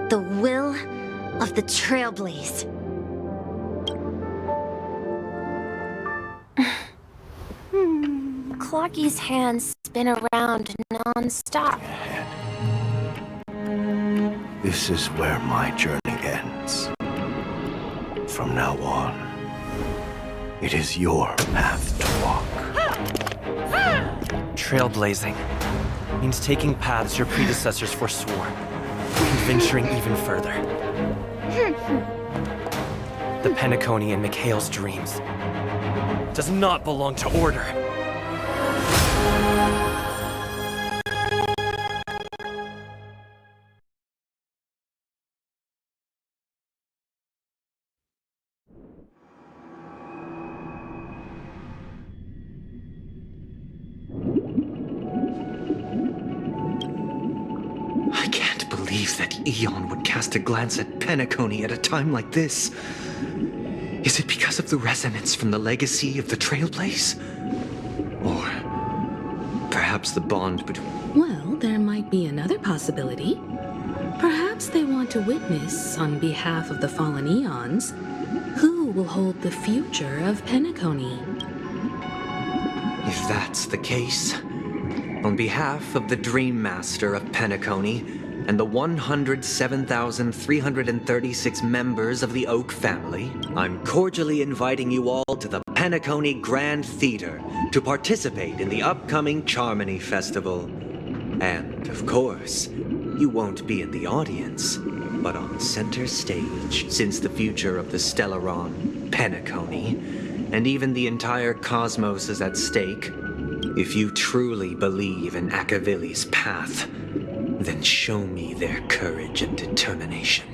the will of the trailblaze. Clocky's hands spin around non-stop. This is where my journey ends. From now on, it is your path to walk. Trailblazing means taking paths your predecessors forswore, and venturing even further. The Penacony in Mikhail's dreams does not belong to order. I can't believe that Eon would cast a glance at Penacony at a time like this. Is it because of the resonance from the legacy of the Trailblaze? Or perhaps the bond between... Well, there might be another possibility. Perhaps they want to witness, on behalf of the fallen Eons, who will hold the future of Penacony. If that's the case, on behalf of the Dream Master of Penacony and the 107,336 members of the Oak family, I'm cordially inviting you all to the Penacony Grand Theater to participate in the upcoming Charmony Festival. And, of course, you won't be in the audience, but on center stage, since the future of the Stellaron, Penacony, and even the entire cosmos is at stake. If you truly believe in Akavili's path, then show me their courage and determination.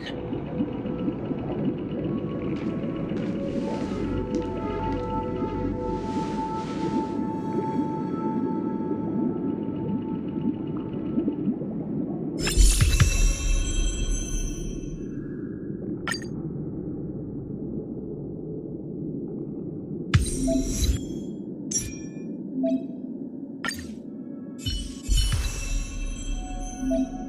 Thank you.